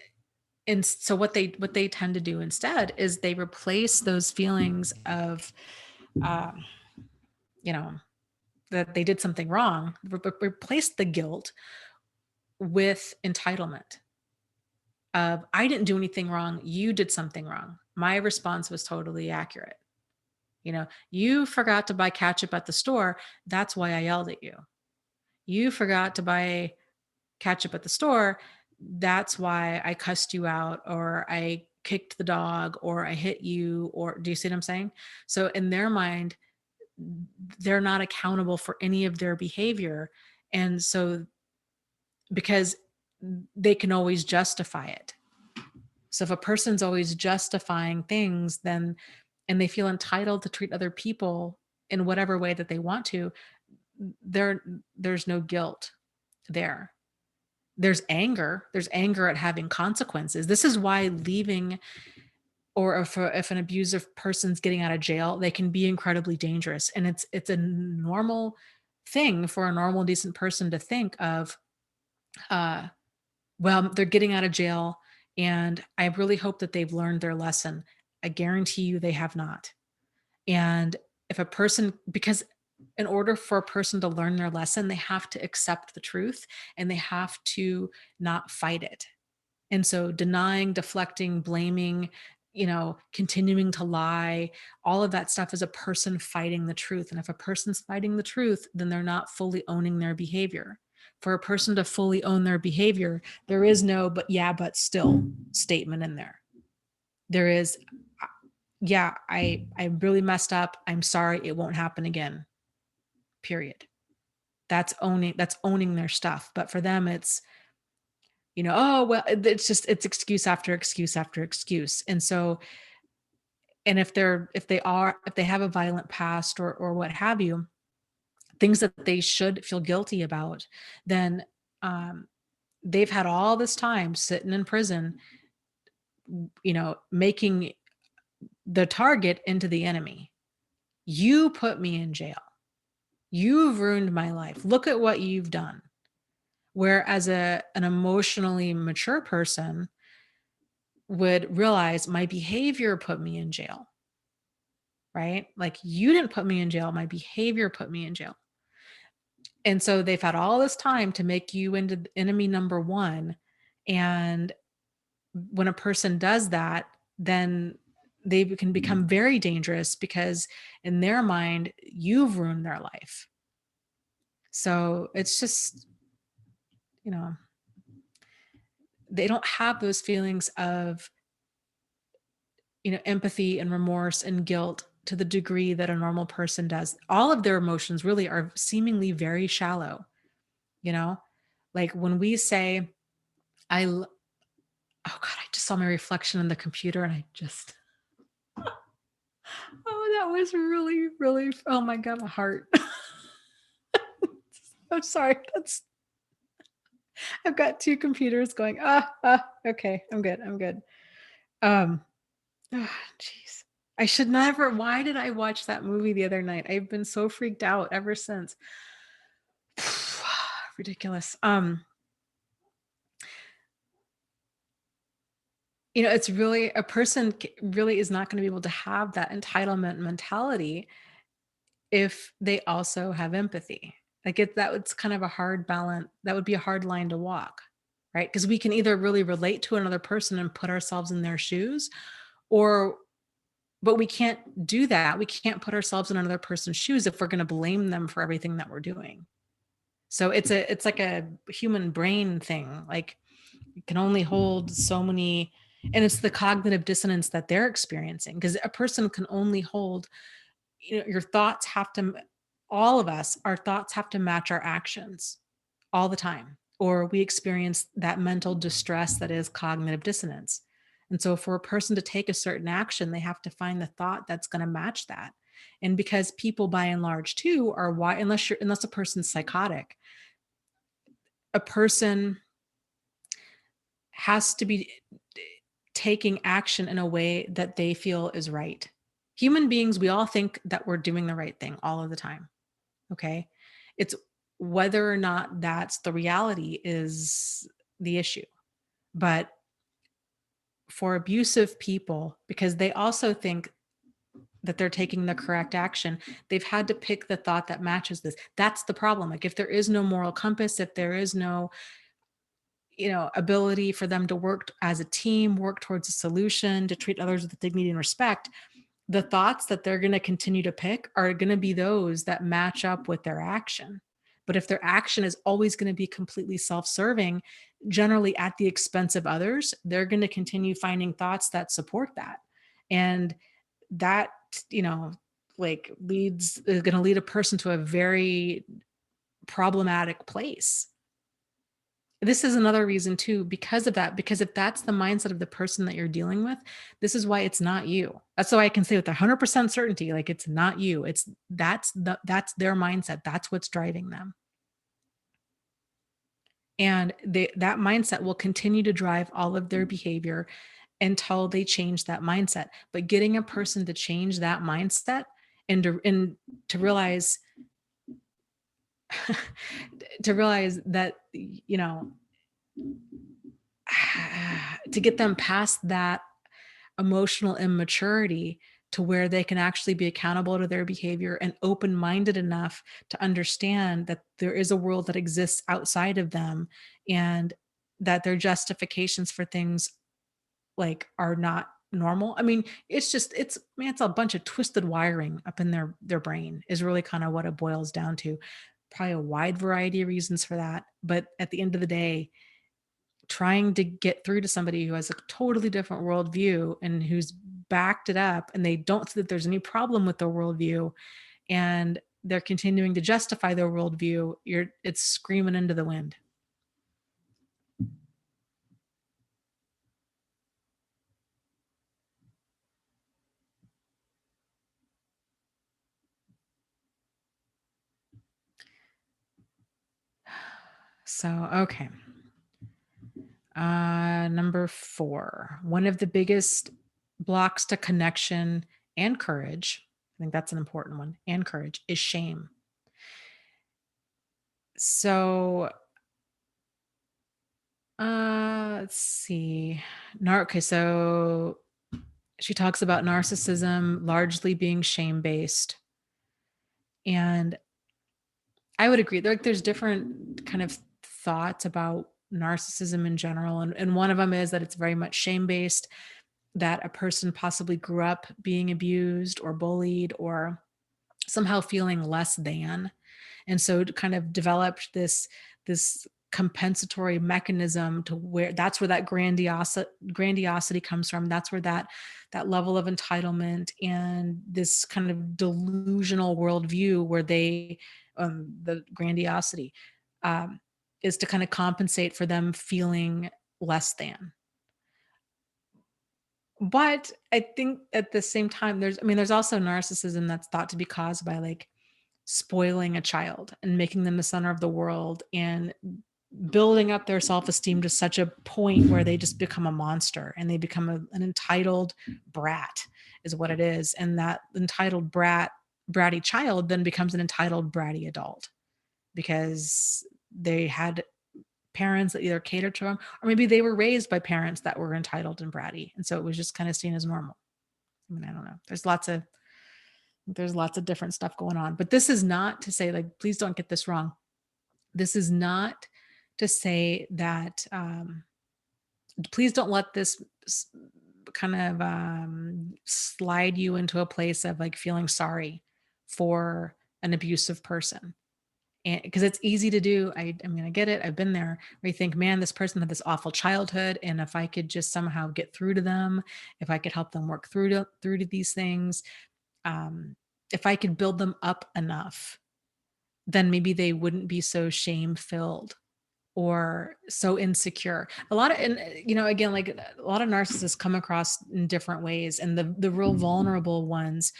so what they tend to do instead is they replace those feelings of um you know that they did something wrong, replace the guilt with entitlement of, I didn't do anything wrong, you did something wrong, my response was totally accurate. You forgot to buy ketchup at the store, that's why I yelled at you. You forgot to buy ketchup at the store, that's why I cussed you out, or I kicked the dog, or I hit you, or do you see what I'm saying? So in their mind, they're not accountable for any of their behavior. And so, because they can always justify it. So if a person's always justifying things, then and they feel entitled to treat other people in whatever way that they want to, there there's no guilt there. There's anger at having consequences. This is why leaving, or if an abusive person's getting out of jail, they can be incredibly dangerous. And it's a normal thing for a normal decent person to think of, uh well, they're getting out of jail, and I really hope that they've learned their lesson. I guarantee you they have not. And if a person, because in order for a person to learn their lesson, they have to accept the truth, and they have to not fight it. And so denying, deflecting, blaming, continuing to lie, all of that stuff is a person fighting the truth. And if a person's fighting the truth, then they're not fully owning their behavior. For a person to fully own their behavior, there is no but yeah, but still statement in there. There is, yeah, I really messed up. I'm sorry. It won't happen again. Period. That's owning their stuff. But for them, it's, oh, well, it's excuse after excuse after excuse. And so, and if they have a violent past, or what have you, things that they should feel guilty about, then um, they've had all this time sitting in prison, making the target into the enemy. You put me in jail. You've ruined my life. Look at what you've done. Whereas an emotionally mature person would realize, my behavior put me in jail, right? Like, you didn't put me in jail, my behavior put me in jail. And so they've had all this time to make you into enemy number one. And when a person does that, then they can become very dangerous, because in their mind, you've ruined their life. So it's just, you know, they don't have those feelings of, empathy and remorse and guilt to the degree that a normal person does. All of their emotions really are seemingly very shallow, you know? Like when we say, oh God, I just saw my reflection in the computer, and I just, oh, that was really, really, oh my God, my heart. I'm sorry. I've got two computers going, okay, I'm good. I'm good. Um, jeez. I should never, why did I watch that movie the other night? I've been so freaked out ever since. Ridiculous. It's really, a person really is not going to be able to have that entitlement mentality if they also have empathy. Like, that was kind of a hard balance. That would be a hard line to walk, right? Because we can either really relate to another person and put ourselves in their shoes, or but we can't do that. We can't put ourselves in another person's shoes if we're going to blame them for everything that we're doing. So it's like a human brain thing. Like, you can only hold so many, And it's the cognitive dissonance that they're experiencing, because a person can only hold, your thoughts have to, all of us, our thoughts have to match our actions all the time, or we experience that mental distress that is cognitive dissonance. And so for a person to take a certain action, they have to find the thought that's going to match that. And because people by and large too are why, unless a person's psychotic, a person has to be taking action in a way that they feel is right. Human beings, we all think that we're doing the right thing all of the time. Okay. It's whether or not that's the reality is the issue. But for abusive people, because they also think that they're taking the correct action, they've had to pick the thought that matches this. That's the problem. Like if there is no moral compass, if there is no, ability for them to work as a team, work towards a solution, to treat others with dignity and respect, the thoughts that they're going to continue to pick are going to be those that match up with their action. But if their action is always going to be completely self serving, generally at the expense of others, they're going to continue finding thoughts that support that. And that, you know, like leads, is going to lead a person to a very problematic place. This is another reason too, because of that, because if that's the mindset of the person that you're dealing with, this is why it's not you. That's why I can say with 100% certainty, like it's not you. That's their mindset. That's what's driving them. And that mindset will continue to drive all of their behavior until they change that mindset. But getting a person to change that mindset and to realize to realize that, to get them past that emotional immaturity to where they can actually be accountable to their behavior and open-minded enough to understand that there is a world that exists outside of them, and that their justifications for things like are not normal. I mean, it's a bunch of twisted wiring up in their brain is really kind of what it boils down to. Probably a wide variety of reasons for that, but at the end of the day, trying to get through to somebody who has a totally different worldview and who's backed it up and they don't see that there's any problem with their worldview, and they're continuing to justify their worldview, it's screaming into the wind. So, okay. Number 4, one of the biggest blocks to connection and courage, I think that's an important one, and courage, is shame. So, let's see. Okay, so she talks about narcissism largely being shame-based, and I would agree. There's different kind of thoughts about narcissism in general, and one of them is that it's very much shame-based, that a person possibly grew up being abused or bullied or somehow feeling less than, and so it kind of developed this compensatory mechanism to where that's where that grandiosity comes from. That's where that level of entitlement and this kind of delusional worldview where the grandiosity um, is to kind of compensate for them feeling less than. But I think at the same time, there's also narcissism that's thought to be caused by like spoiling a child and making them the center of the world and building up their self-esteem to such a point where they just become a monster and they become an entitled brat is what it is. And that entitled bratty child then becomes an entitled bratty adult because they had parents that either catered to them or maybe they were raised by parents that were entitled and bratty. And so it was just kind of seen as normal. I mean, I don't know. There's lots of different stuff going on. But this is not to say, like, please don't get this wrong. This is not to say that please don't let this kind of slide you into a place of like feeling sorry for an abusive person. And because it's easy to do. I mean, I get it. I've been there where you think, man, this person had this awful childhood. And if I could just somehow get through to them, if I could help them work through to these things, um, if I could build them up enough, then maybe they wouldn't be so shame filled or so insecure. A lot of, and again, like a lot of narcissists come across in different ways, and the real vulnerable ones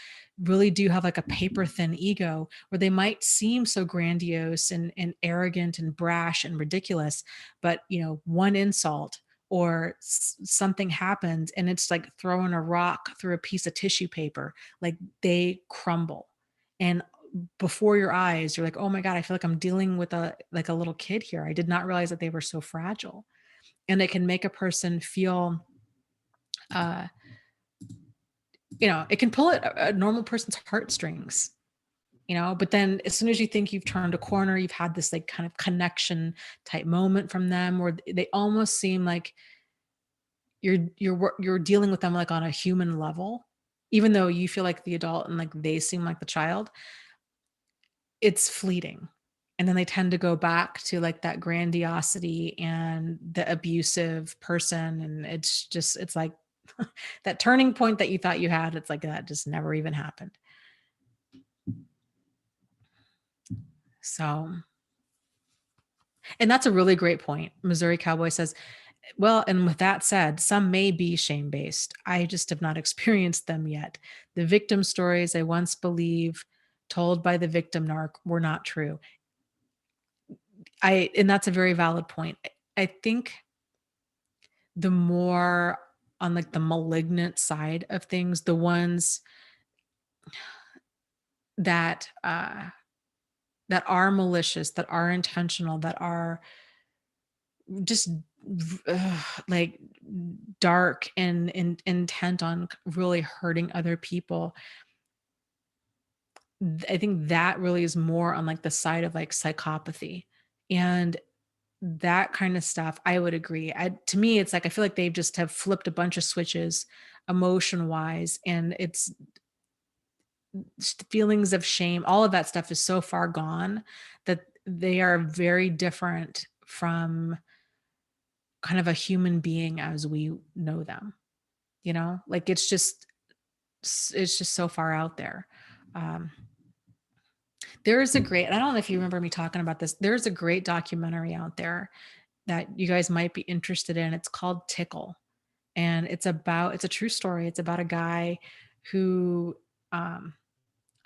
really do have like a paper thin ego where they might seem so grandiose and arrogant and brash and ridiculous, but one insult or something happens and it's like throwing a rock through a piece of tissue paper, like they crumble. And before your eyes, you're like, "Oh my god, I feel like I'm dealing with a little kid here. I did not realize that they were so fragile." And it can make a person feel, uh, it can pull at a normal person's heartstrings, but then as soon as you think you've turned a corner, you've had this like kind of connection type moment from them where they almost seem like you're dealing with them like on a human level, even though you feel like the adult and like they seem like the child. It's fleeting. And then they tend to go back to like that grandiosity and the abusive person. And it's like that turning point that you thought you had, it's like that just never even happened. So, and that's a really great point. Missouri Cowboy says, well, and with that said, some may be shame based. I just have not experienced them yet. The victim stories I once believe told by the victim narc were not true. And that's a very valid point. I think the more on like the malignant side of things, the ones that that are malicious, that are intentional, that are just like dark and intent on really hurting other people. I think that really is more on like the side of like psychopathy. And that kind of stuff, I would agree. To me, it's like I feel like they've just have flipped a bunch of switches emotion wise, and it's feelings of shame. All of that stuff is so far gone that they are very different from kind of a human being as we know them. Like it's just so far out there. Um, there is a great, I don't know if you remember me talking about this. There's a great documentary out there that you guys might be interested in. It's called Tickle. And it's a true story. It's about a guy who um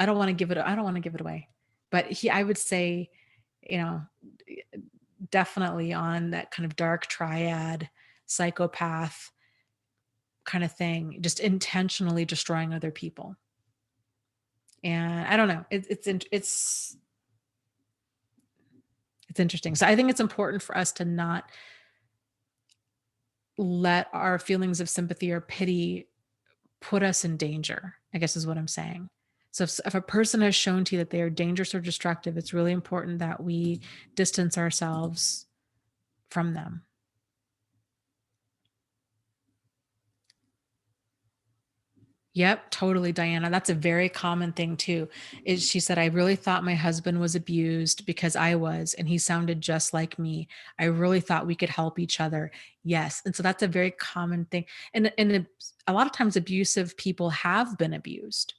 I don't want to give it away. But I would say, you know, definitely on that kind of dark triad psychopath kind of thing, just intentionally destroying other people. And I don't know. It's interesting. So I think it's important for us to not let our feelings of sympathy or pity put us in danger, I guess is what I'm saying. So if a person has shown to you that they are dangerous or destructive, it's really important that we distance ourselves from them. Yep, totally, Diana. That's a very common thing too. Is she said, I really thought my husband was abused because I was, and he sounded just like me. I really thought we could help each other. Yes. And so that's a very common thing. And a lot of times abusive people have been abused,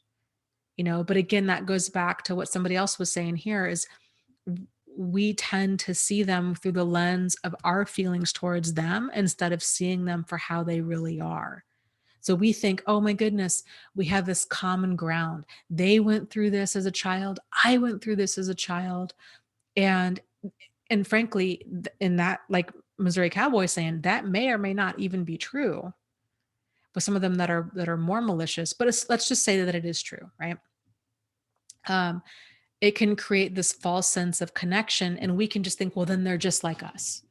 but again, that goes back to what somebody else was saying here is we tend to see them through the lens of our feelings towards them instead of seeing them for how they really are. So we think, oh my goodness, we have this common ground. They went through this as a child. I went through this as a child. And frankly, in that, like Missouri Cowboy saying, that may or may not even be true. But some of them that are more malicious, but let's just say that it is true, right? Um, it can create this false sense of connection, and we can just think, well, then they're just like us.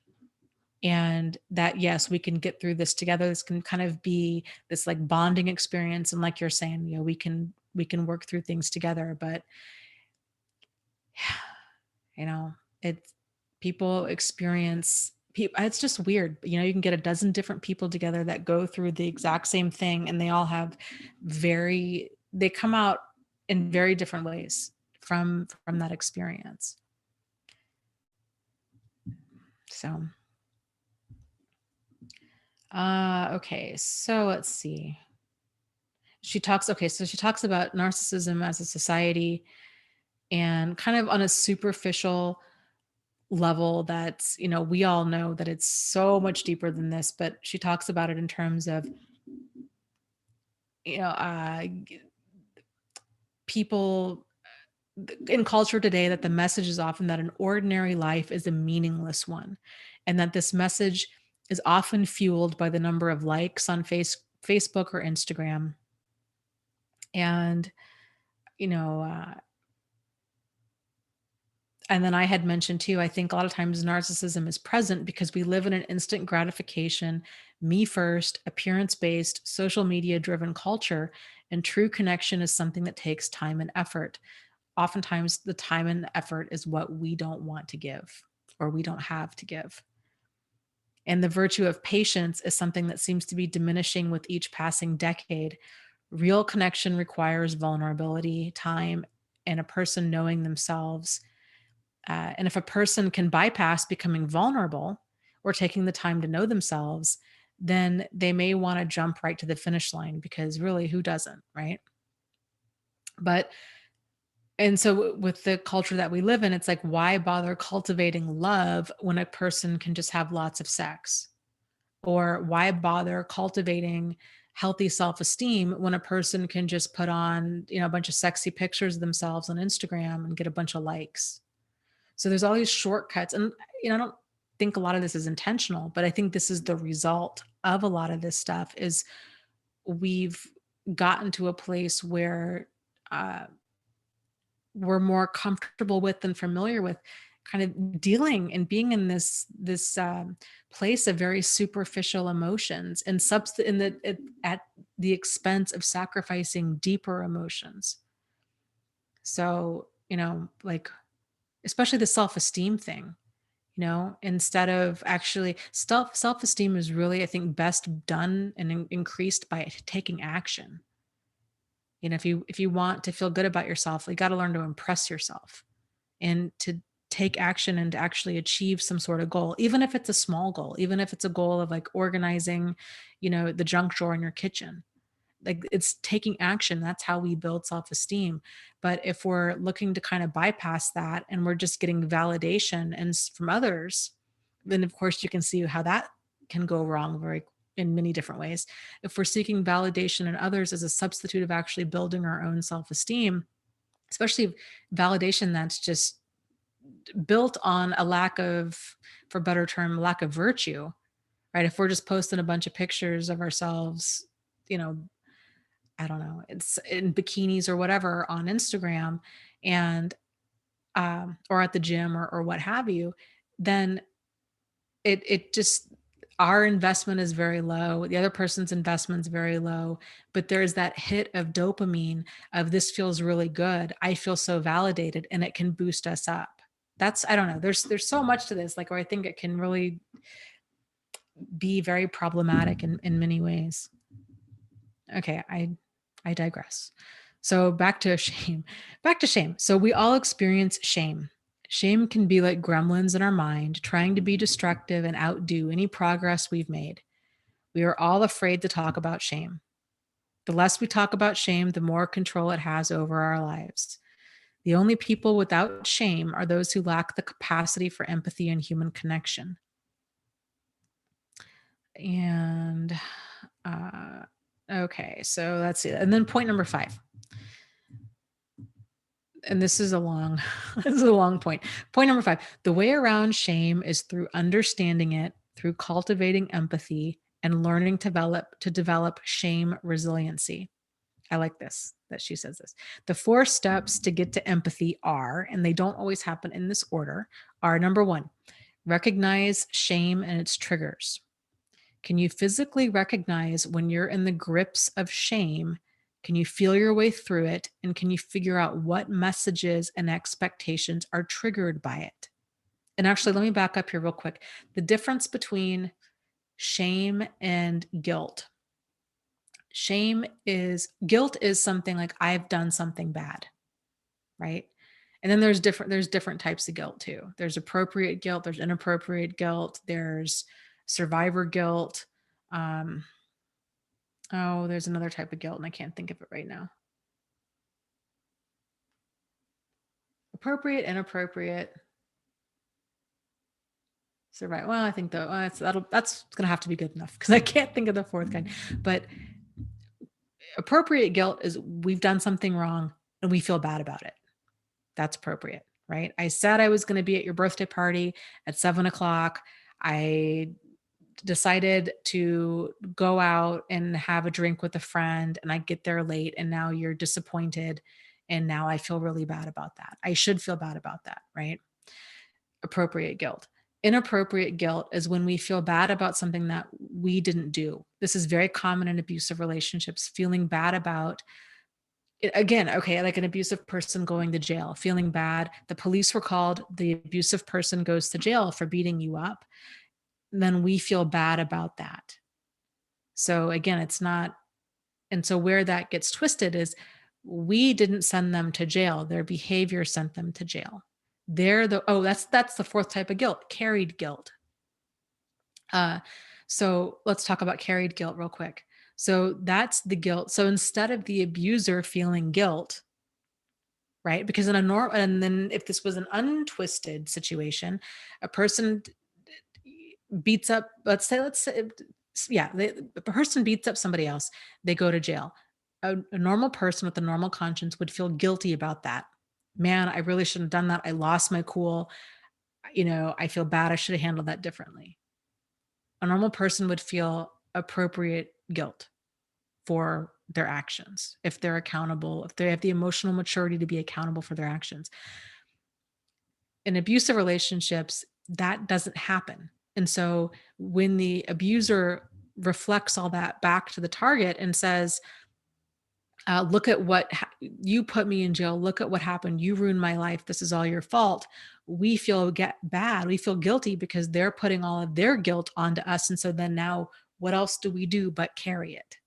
And that, yes, we can get through this together. This can kind of be this like bonding experience, and like you're saying, we can work through things together. But it's people experience people, it's just weird. You can get a dozen different people together that go through the exact same thing, and they all have they come out in very different ways from that experience. So, okay. So let's see. So she talks about narcissism as a society and kind of on a superficial level that's, we all know that it's so much deeper than this, but she talks about it in terms of, you know, people in culture today, that the message is often that an ordinary life is a meaningless one, and that this message is often fueled by the number of likes on Facebook or Instagram. And, you know, and then I had mentioned too, I think a lot of times narcissism is present because we live in an instant gratification, me first, appearance based, social media driven culture. And true connection is something that takes time and effort. Oftentimes, the time and effort is what we don't want to give or we don't have to give. And the virtue of patience is something that seems to be diminishing with each passing decade. Real connection requires vulnerability, time, and a person knowing themselves. And if a person can bypass becoming vulnerable or taking the time to know themselves, then they may want to jump right to the finish line because really, who doesn't, right? But, and so with the culture that we live in, it's like, why bother cultivating love when a person can just have lots of sex? Or why bother cultivating healthy self-esteem when a person can just put on, a bunch of sexy pictures of themselves on Instagram and get a bunch of likes? So there's all these shortcuts. And, I don't think a lot of this is intentional, but I think this is the result of a lot of this stuff is we've gotten to a place where uh, we're more comfortable with and familiar with kind of dealing and being in this place of very superficial emotions and at the expense of sacrificing deeper emotions. So, like, especially the self-esteem thing, instead of actually self-esteem is really, I think, best done and increased by taking action. If you want to feel good about yourself, you got to learn to impress yourself and to take action and to actually achieve some sort of goal, even if it's a small goal, even if it's a goal of like organizing, the junk drawer in your kitchen. Like, it's taking action. That's how we build self-esteem. But if we're looking to kind of bypass that and we're just getting validation from others, then of course you can see how that can go wrong in many different ways. If we're seeking validation in others as a substitute of actually building our own self-esteem, especially validation that's just built on a lack of, for better term, lack of virtue, right? If we're just posting a bunch of pictures of ourselves, you know, I don't know, it's in bikinis or whatever on Instagram, and or at the gym or what have you, then it just, our investment is very low. The other person's investment is very low, but there's that hit of dopamine of this feels really good. I feel so validated, and it can boost us up. That's, I don't know. There's so much to this, like, where I think it can really be very problematic in many ways. Okay, I digress. So back to shame. Back to shame. So we all experience shame. Shame can be like gremlins in our mind, trying to be destructive and outdo any progress we've made. We are all afraid to talk about shame. The less we talk about shame, the more control it has over our lives. The only people without shame are those who lack the capacity for empathy and human connection. And uh, okay, so let's see. And then point number 5. And this is a long this is a long point. Point number 5. The way around shame is through understanding it, through cultivating empathy and learning to develop shame resiliency. I like this, that she says this. The 4 steps to get to empathy are, and they don't always happen in this order, are: number 1, recognize shame and its triggers. Can you physically recognize when you're in the grips of shame? Can you feel your way through it? And can you figure out what messages and expectations are triggered by it? And actually, let me back up here real quick. The difference between shame and guilt. Guilt is something like, I've done something bad, right? And then there's different types of guilt too. There's appropriate guilt, there's inappropriate guilt, there's survivor guilt. Um, oh, there's another type of guilt and I can't think of it right now. Appropriate, inappropriate, survive. Well, I think though that's gonna have to be good enough because I can't think of the fourth kind. But appropriate guilt is we've done something wrong and we feel bad about it. That's appropriate, right? I said I was going to be at your birthday party at 7 o'clock. I decided to go out and have a drink with a friend and I get there late and now you're disappointed. And now I feel really bad about that. I should feel bad about that, right? Appropriate guilt. Inappropriate guilt is when we feel bad about something that we didn't do. This is very common in abusive relationships, feeling bad about again, okay, like an abusive person going to jail, feeling bad. The police were called, the abusive person goes to jail for beating you up. Then we feel bad about that. So again, it's not, and so where that gets twisted is we didn't send them to jail. Their behavior sent them to jail. They're the, oh, that's the fourth type of guilt, carried guilt. Uh, so let's talk about carried guilt real quick. So that's the guilt. So instead of the abuser feeling guilt, right? Because in a normal, and then if this was an untwisted situation, a person beats up, let's say, yeah, the person beats up somebody else, they go to jail. A normal person with a normal conscience would feel guilty about that. Man, I really shouldn't have done that. I lost my cool. I feel bad. I should have handled that differently. A normal person would feel appropriate guilt for their actions if they're accountable, if they have the emotional maturity to be accountable for their actions. In abusive relationships, that doesn't happen. And so when the abuser reflects all that back to the target and says, look at what you put me in jail. Look at what happened. You ruined my life. This is all your fault. We feel get bad. We feel guilty because they're putting all of their guilt onto us. And so then now what else do we do but carry it?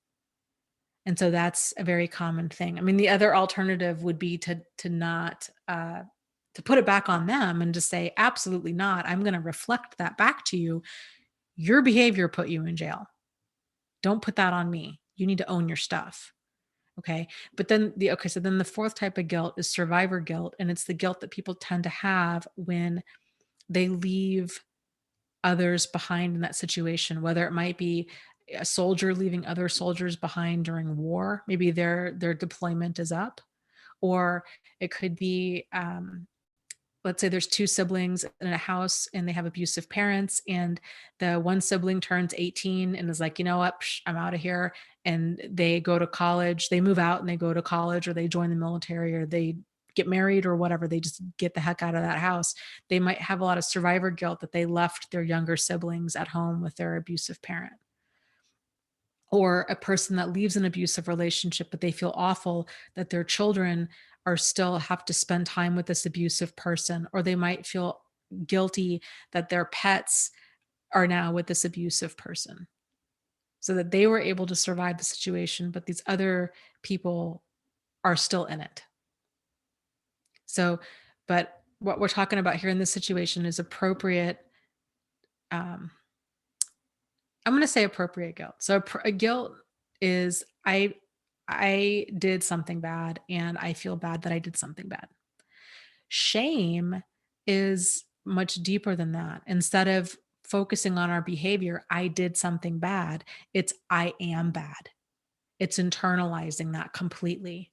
And so that's a very common thing. I mean, the other alternative would be to not to put it back on them and to say, absolutely not. I'm going to reflect that back to you. Your behavior put you in jail. Don't put that on me. You need to own your stuff. Okay. But then so then the fourth type of guilt is survivor guilt. And it's the guilt that people tend to have when they leave others behind in that situation, whether it might be a soldier leaving other soldiers behind during war. Maybe their deployment is up, or it could be let's say there's two siblings in a house and they have abusive parents, and the one sibling turns 18 and is like, you know what, I'm out of here. And they go to college, they move out and they go to college, or they join the military, or they get married, or whatever. They just get the heck out of that house. They might have a lot of survivor guilt that they left their younger siblings at home with their abusive parent. Or a person that leaves an abusive relationship, but they feel awful that their children are still have to spend time with this abusive person, or they might feel guilty that their pets are now with this abusive person, so that they were able to survive the situation, but these other people are still in it. So, but what we're talking about here in this situation is appropriate. um, I'm going to say appropriate guilt. So a guilt is I did something bad and I feel bad that I did something bad. Shame is much deeper than that. Instead of focusing on our behavior, I did something bad, it's I am bad. It's internalizing that completely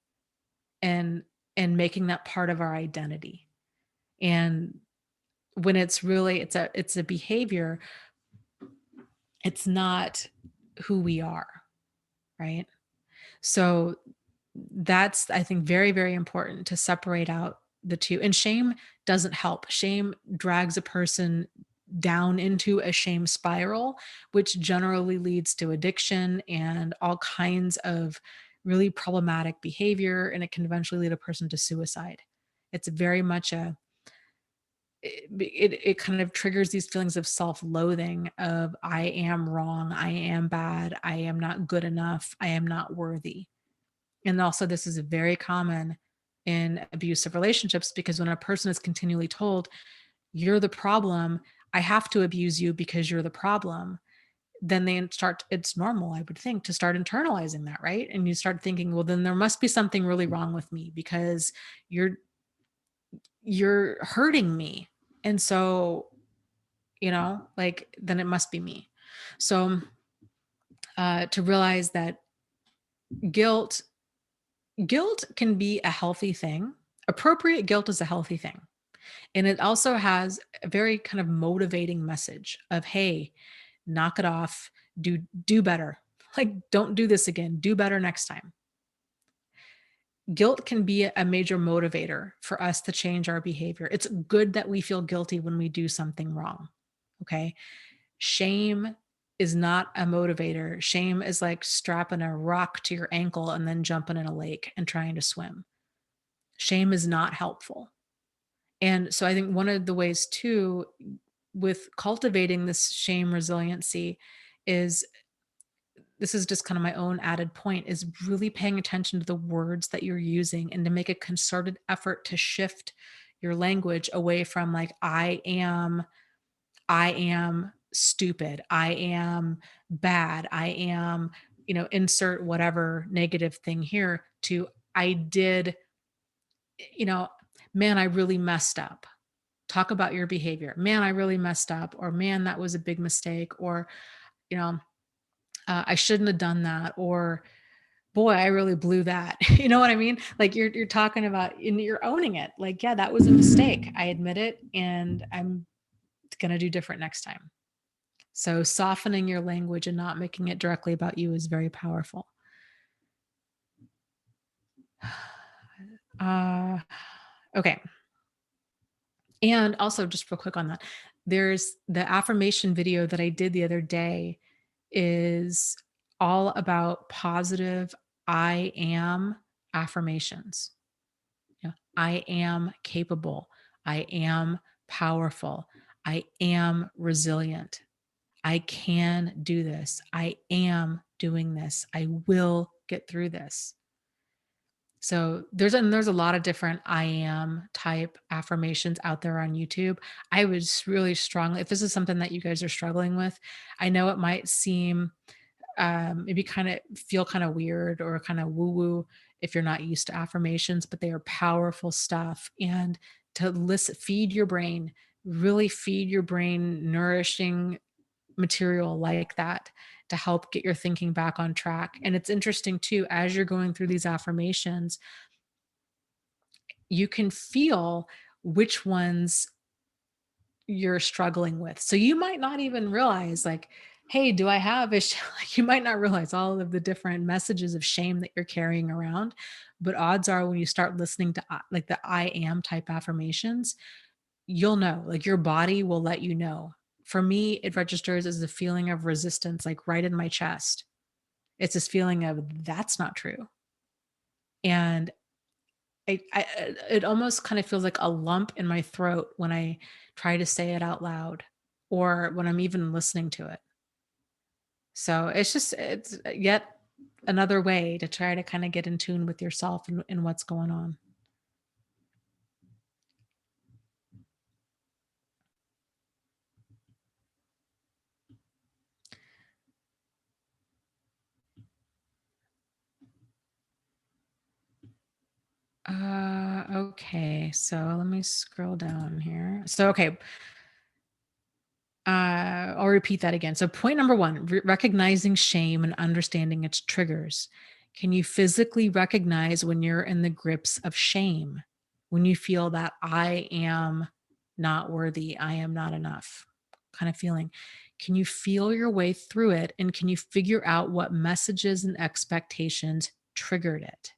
and making that part of our identity. And when it's really it's a behavior, it's not who we are, right? So that's, I think, very, very important to separate out the two. And shame doesn't help. Shame drags a person down into a shame spiral, which generally leads to addiction and all kinds of really problematic behavior. And it can eventually lead a person to suicide. It's very much it kind of triggers these feelings of self-loathing of I am wrong, I am bad, I am not good enough, I am not worthy. And also this is very common in abusive relationships, because when a person is continually told, you're the problem, I have to abuse you because you're the problem, then they start, it's normal, I would think, to start internalizing that, right? And you start thinking, well, then there must be something really wrong with me because you're you're hurting me. And so, like, then it must be me. So to realize that guilt guilt can be a healthy thing. Appropriate guilt is a healthy thing. And it also has a very kind of motivating message of, hey, knock it off, do better. Like, don't do this again. Do better next time. Guilt can be a major motivator for us to change our behavior. It's good that we feel guilty when we do something wrong. Okay. Shame is not a motivator. Shame is like strapping a rock to your ankle and then jumping in a lake and trying to swim. Shame is not helpful. And so I think one of the ways too, with cultivating this shame resiliency, is, this is just kind of my own added point, is really paying attention to the words that you're using and to make a concerted effort to shift your language away from like, I am stupid, I am bad, I am, insert whatever negative thing here, to I did, you know, man, I really messed up. Talk about your behavior. Man, I really messed up, or man, that was a big mistake, or, you know, I shouldn't have done that, or boy, I really blew that. You know what I mean? Like, you're talking about, and you're owning it. Like, yeah, that was a mistake. I admit it, and I'm gonna do different next time. So softening your language and not making it directly about you is very powerful. Uh, okay. And also, just real quick on that, there's the affirmation video that I did the other day is all about positive I am affirmations. I am capable. I am powerful. I am resilient. I can do this. I am doing this. I will get through this. So there's a lot of different I am type affirmations out there on YouTube. I would really strongly, if this is something that you guys are struggling with, I know it might seem maybe kind of feel kind of weird or kind of woo woo if you're not used to affirmations, but they are powerful stuff. And to listen, feed your brain, really feed your brain nourishing material like that to help get your thinking back on track. And it's interesting too, as you're going through these affirmations, you can feel which ones you're struggling with. So you might not even realize, like, hey, do I have a like, you might not realize all of the different messages of shame that you're carrying around. But odds are, when you start listening to like the I am type affirmations, you'll know, like, your body will let you know. For me, it registers as a feeling of resistance, like right in my chest. It's this feeling of, that's not true. And it almost kind of feels like a lump in my throat when I try to say it out loud, or when I'm even listening to it. So it's yet another way to try to kind of get in tune with yourself and what's going on. Okay. So let me scroll down here. So, okay. I'll repeat that again. So, point number one, recognizing shame and understanding its triggers. Can you physically recognize when you're in the grips of shame? When you feel that I am not worthy, I am not enough kind of feeling? Can you feel your way through it? And can you figure out what messages and expectations triggered it?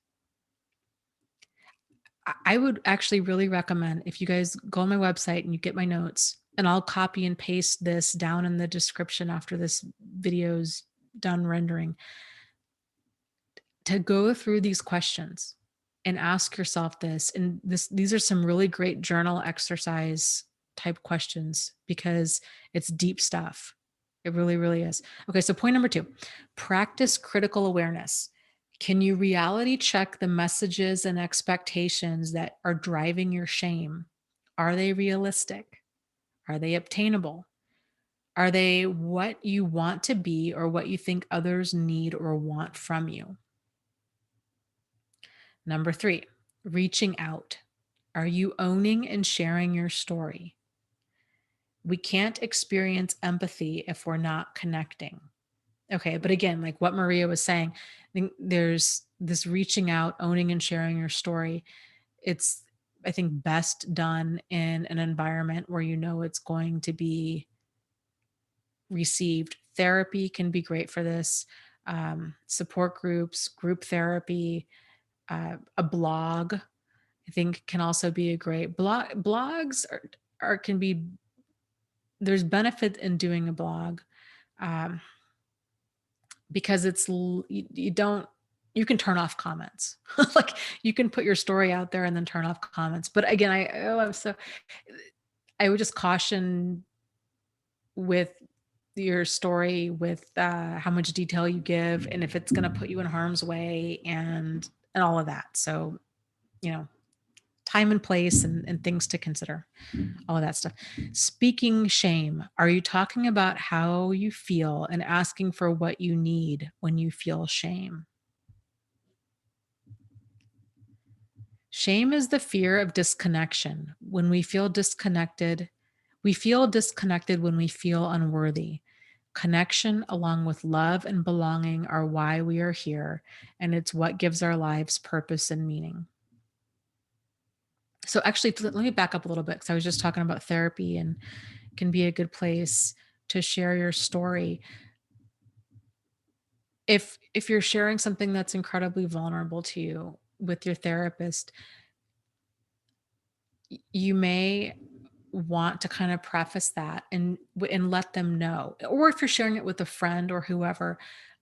I would actually really recommend, if you guys go on my website and you get my notes, and I'll copy and paste this down in the description after this video's done rendering, to go through these questions and ask yourself this. And these are some really great journal exercise type questions, because it's deep stuff. It really, really is. Okay, so point number two, practice critical awareness. Can you reality check the messages and expectations that are driving your shame? Are they realistic? Are they obtainable? Are they what you want to be or what you think others need or want from you? Number three, reaching out. Are you owning and sharing your story? We can't experience empathy if we're not connecting. Okay, but again, like what Maria was saying, I think there's this reaching out, owning and sharing your story. It's, I think, best done in an environment where you know it's going to be received. Therapy can be great for this. Support groups, group therapy, a blog, I think can also be a great blogs are can be, there's benefit in doing a blog, um, because you don't, you can turn off comments. Like you can put your story out there and then turn off comments. But again, I'm so, I would just caution with your story, with how much detail you give, and if it's going to put you in harm's way, and all of that. So, you know, time and place, and things to consider, all of that stuff. Speaking shame, are you talking about how you feel and asking for what you need when you feel shame? Shame is the fear of disconnection. When we feel disconnected when we feel unworthy. Connection, along with love and belonging, are why we are here, and it's what gives our lives purpose and meaning. So, actually, let me back up a little bit because I was just talking about therapy and can be a good place to share your story. If you're sharing something that's incredibly vulnerable to you with your therapist, you may want to kind of preface that and let them know, or if you're sharing it with a friend or whoever,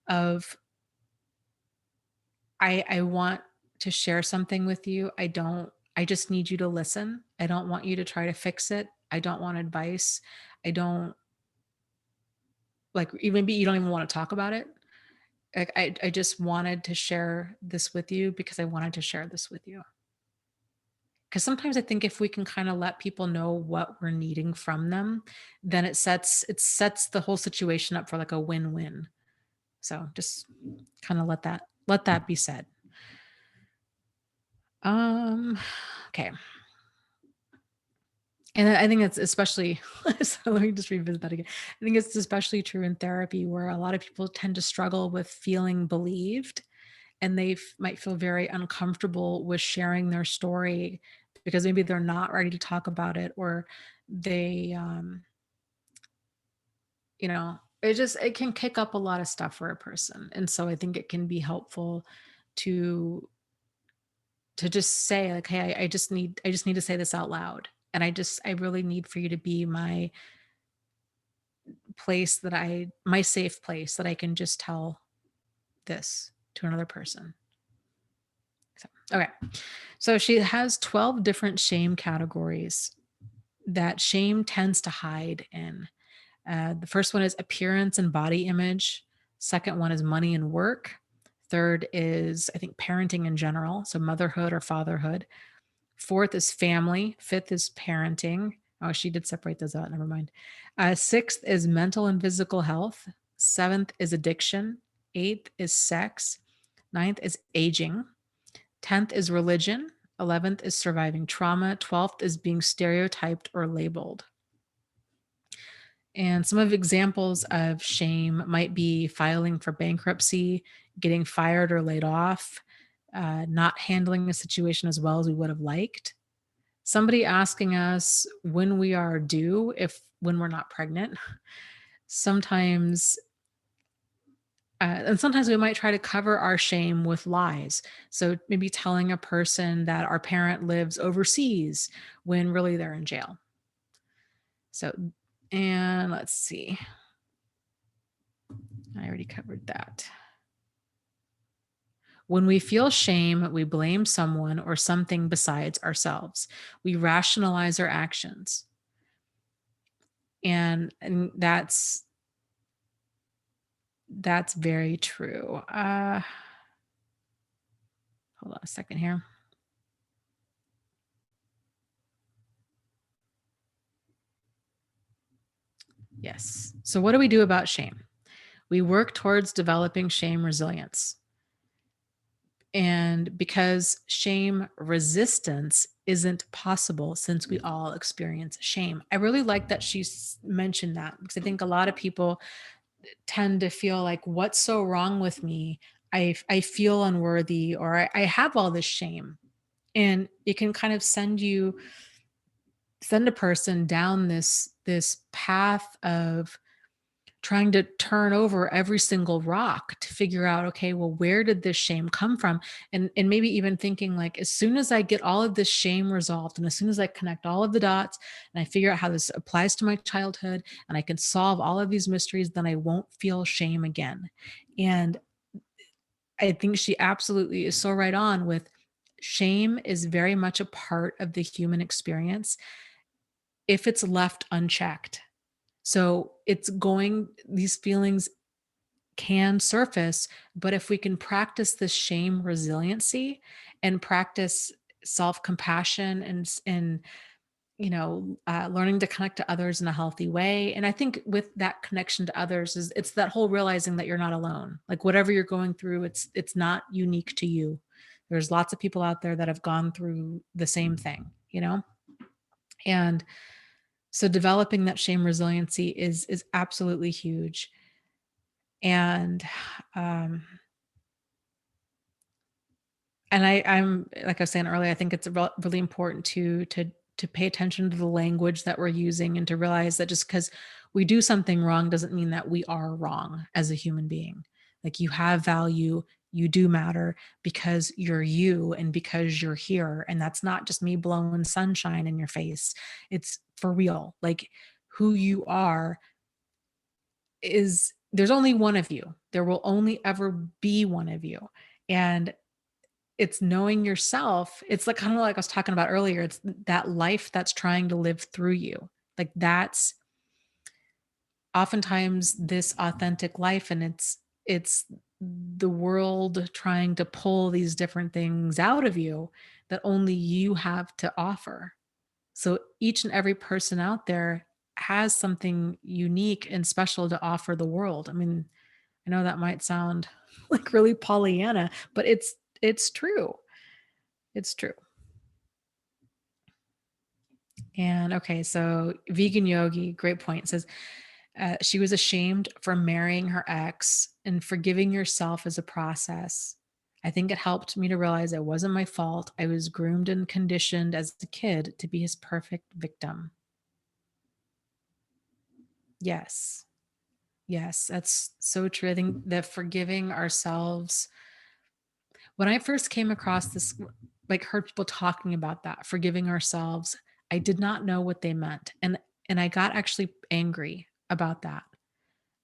of I want to share something with you. I just need you to listen. I don't want you to try to fix it. I don't want advice. I don't, like, even maybe you don't even want to talk about it. Like, I just wanted to share this with you because I wanted to share this with you. Because sometimes I think if we can kind of let people know what we're needing from them, then it sets the whole situation up for like a win-win. So just kind of let that be said. Um, okay. And I think it's especially, so let me just revisit that again. I think it's especially true in therapy where a lot of people tend to struggle with feeling believed, and they might feel very uncomfortable with sharing their story because maybe they're not ready to talk about it, or they, it can kick up a lot of stuff for a person. And so I think it can be helpful to just say like, hey, I just need to say this out loud. And I really need for you to be my safe place that I can just tell this to another person. So, okay. So she has 12 different shame categories that shame tends to hide in. The first one is appearance and body image. Second one is money and work. Third is, I think, parenting in general. So motherhood or fatherhood. Fourth is family. Fifth is parenting. Oh, she did separate those out. Never mind. Sixth is mental and physical health. Seventh is addiction. Eighth is sex. Ninth is aging. 10th is religion. 11th is surviving trauma. 12th is being stereotyped or labeled. And some of examples of shame might be filing for bankruptcy, getting fired or laid off, not handling a situation as well as we would have liked, somebody asking us when we are due, if when we're not pregnant. Sometimes, and sometimes we might try to cover our shame with lies. So maybe telling a person that our parent lives overseas when really they're in jail. So, and let's see, I already covered that. When we feel shame, we blame someone or something besides ourselves. We rationalize our actions. And that's very true. Hold on a second here. Yes. So, what do we do about shame? We work towards developing shame resilience. And because shame resistance isn't possible since we all experience shame. I really like that mentioned that because I think a lot of people tend to feel like, what's so wrong with me? I feel unworthy or I have all this shame. And it can kind of send a person down this path of trying to turn over every single rock to figure out, okay, well, where did this shame come from? And maybe even thinking like, as soon as I get all of this shame resolved, and as soon as I connect all of the dots and I figure out how this applies to my childhood and I can solve all of these mysteries, then I won't feel shame again. And I think she absolutely is so right on with shame is very much a part of the human experience if it's left unchecked. So these feelings can surface, but if we can practice the shame resiliency and practice self-compassion and learning to connect to others in a healthy way. And I think with that connection to others is it's that whole realizing that you're not alone. Like whatever you're going through, it's not unique to you. There's lots of people out there that have gone through the same thing. And so developing that shame resiliency is absolutely huge. And um I'm like I was saying earlier, I think it's really important to pay attention to the language that we're using and to realize that just because we do something wrong doesn't mean that we are wrong as a human being. Like you have value, you do matter because you're you and because you're here. And that's not just me blowing sunshine in your face. It's for real. Like who you are is there's only one of you. There will only ever be one of you. And it's knowing yourself. It's like kind of like I was talking about earlier. It's that life that's trying to live through you. Like that's oftentimes this authentic life and it's the world trying to pull these different things out of you that only you have to offer. So each and every person out there has something unique and special to offer the world. I mean, I know that might sound like really Pollyanna, but it's true. It's true. And okay, so vegan yogi, great point, says she was ashamed for marrying her ex and forgiving yourself as a process. I think it helped me to realize it wasn't my fault. I was groomed and conditioned as a kid to be his perfect victim. Yes. Yes, that's so true. I think that forgiving ourselves, when I first came across this, like heard people talking about that, forgiving ourselves, I did not know what they meant. And I got actually angry about that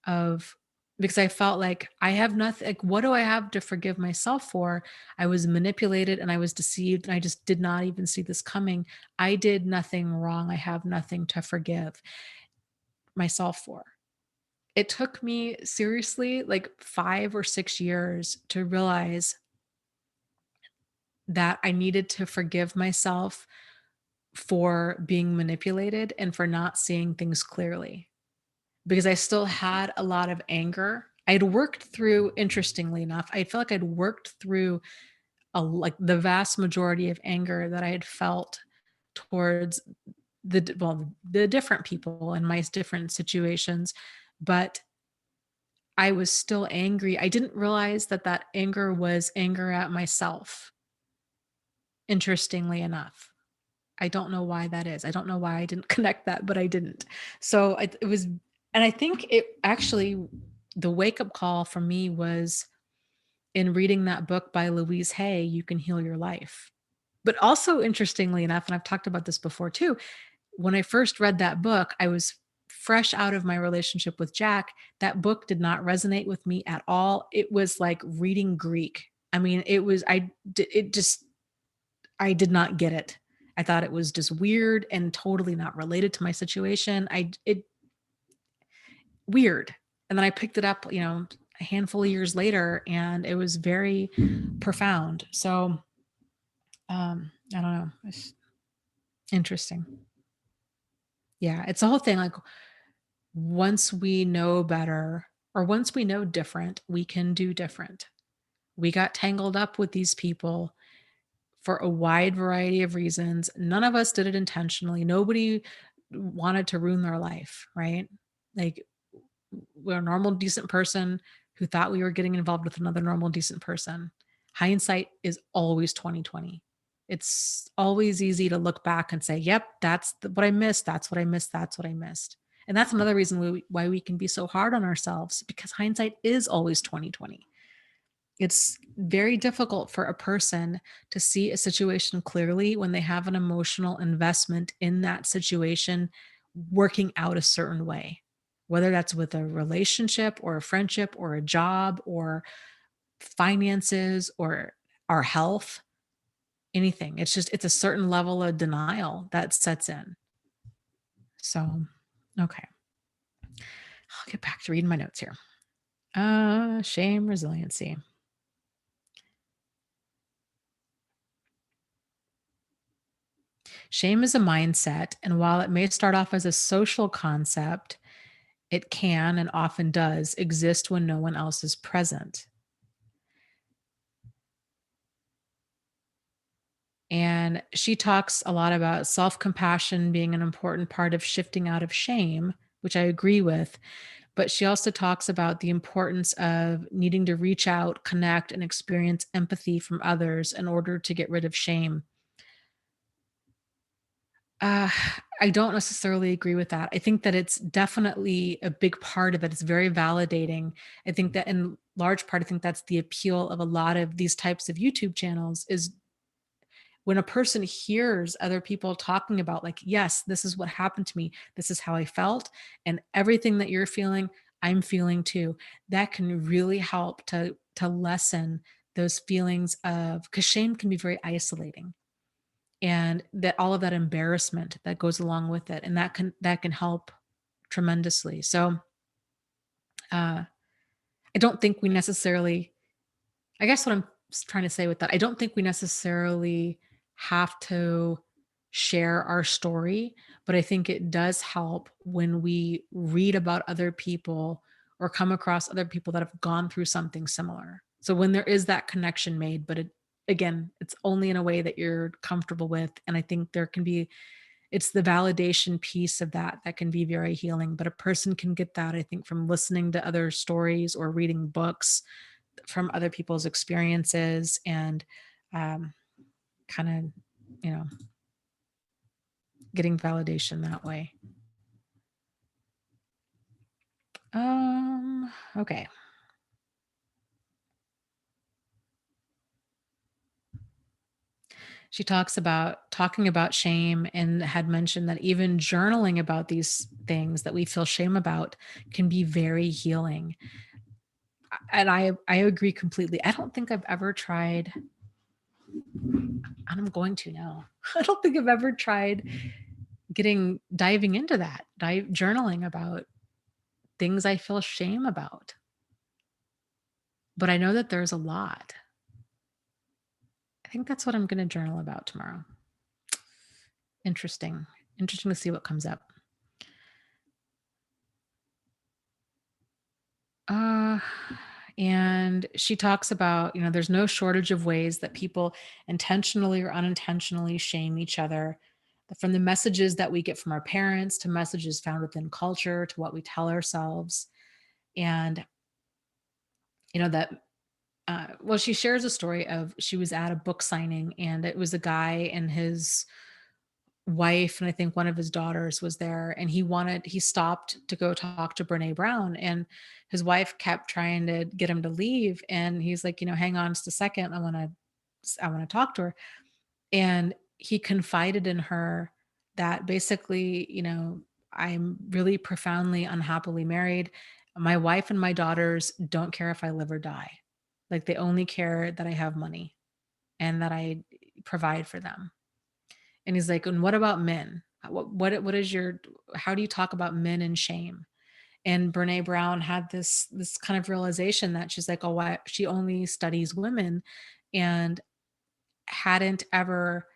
of because I felt like I have nothing like what do I have to forgive myself for? I was manipulated and I was deceived and I just did not even see this coming. I did nothing wrong. I have nothing to forgive myself for. It took me seriously like 5 or 6 years to realize that I needed to forgive myself for being manipulated and for not seeing things clearly because I still had a lot of anger. I'd worked through, interestingly enough, I feel like I'd worked through like the vast majority of anger that I had felt towards the different people in my different situations, but I was still angry. I didn't realize that that anger was anger at myself, interestingly enough. I don't know why that is. I don't know why I didn't connect that, but I didn't. So it was, and I think it actually, the wake up call for me was in reading that book by Louise Hay, You Can Heal Your Life. But also, interestingly enough, and I've talked about this before too, when I first read that book, I was fresh out of my relationship with Jack. That book did not resonate with me at all. It was like reading Greek. I mean, it just, I did not get it. I thought it was just weird and totally not related to my situation. Weird. And then I picked it up, a handful of years later, and it was very profound. So, I don't know. It's interesting. Yeah, it's the whole thing. Like once we know better or once we know different, we can do different. We got tangled up with these people for a wide variety of reasons. None of us did it intentionally. Nobody wanted to ruin their life, right? Like we're a normal, decent person who thought we were getting involved with another normal, decent person. Hindsight is always 2020. It's always easy to look back and say, "Yep, what I missed. That's what I missed. That's what I missed." And that's another reason why we can be so hard on ourselves because hindsight is always 2020. It's very difficult for a person to see a situation clearly when they have an emotional investment in that situation working out a certain way, whether that's with a relationship or a friendship or a job or finances or our health, anything. It's a certain level of denial that sets in. So, okay, I'll get back to reading my notes here. Shame, resiliency. Shame is a mindset, and while it may start off as a social concept, it can and often does exist when no one else is present. And she talks a lot about self compassion being an important part of shifting out of shame, which I agree with. But she also talks about the importance of needing to reach out, connect, and experience empathy from others in order to get rid of shame. Uh, I don't necessarily agree with that. I think that it's definitely a big part of it. It's very validating. I think that in large part, I think that's the appeal of a lot of these types of YouTube channels is when a person hears other people talking about like, yes, this is what happened to me. This is how I felt. And everything that you're feeling, I'm feeling too. That can really help to lessen those feelings of because shame can be very isolating and that all of that embarrassment that goes along with it and that can help tremendously. So uh I don't think we necessarily I guess what I'm trying to say with that, I don't think we necessarily have to share our story, but I think it does help when we read about other people or come across other people that have gone through something similar. So when there is that connection made, but again, it's only in a way that you're comfortable with. And I think there can be, it's the validation piece of that that can be very healing. But a person can get that, I think, from listening to other stories or reading books from other people's experiences and um, kind of, you know, getting validation that way. Okay. She talks about talking about shame and had mentioned that even journaling about these things that we feel shame about can be very healing. And I agree completely. I don't think I've ever tried, and I'm going to now. I don't think I've ever tried diving into that, journaling about things I feel shame about. But I know that there's a lot. I think that's what I'm going to journal about tomorrow. Interesting. Interesting to see what comes up. Uh, and she talks about, there's no shortage of ways that people intentionally or unintentionally shame each other, from the messages that we get from our parents to messages found within culture to what we tell ourselves. And, that, well, she shares a story of she was at a book signing and it was a guy and his wife and I think one of his daughters was there and he stopped to go talk to Brené Brown and his wife kept trying to get him to leave and he's like, hang on just a second. I want to talk to her. And he confided in her that basically, I'm really profoundly unhappily married. My wife and my daughters don't care if I live or die. Like they only care that I have money and that I provide for them. And he's like, "And what about men? What is your how do you talk about men and shame?" And Brene Brown had this kind of realization that she's like, oh, why she only studies women, and hadn't ever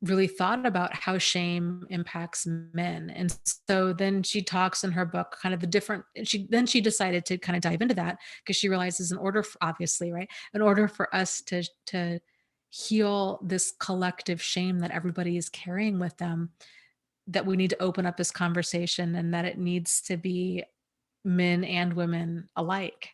really thought about how shame impacts men. And so then she talks in her book kind of the different, and she decided to kind of dive into that, because she realizes, in order for, obviously, right, in order for us to heal this collective shame that everybody is carrying with them, that we need to open up this conversation, and that it needs to be men and women alike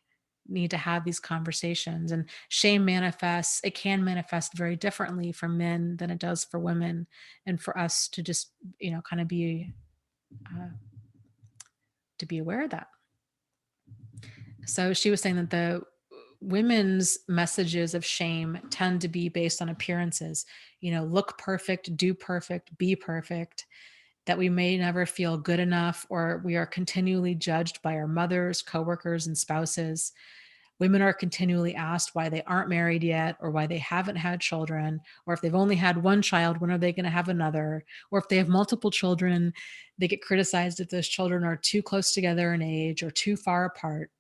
need to have these conversations. And shame manifests, it can manifest very differently for men than it does for women. And for us to just, kind of be, uh, to be aware of that. So she was saying that the women's messages of shame tend to be based on appearances, look perfect, do perfect, be perfect, that we may never feel good enough, or we are continually judged by our mothers, coworkers, and spouses. Women are continually asked why they aren't married yet, or why they haven't had children, or if they've only had one child, when are they going to have another? Or if they have multiple children, they get criticized if those children are too close together in age or too far apart.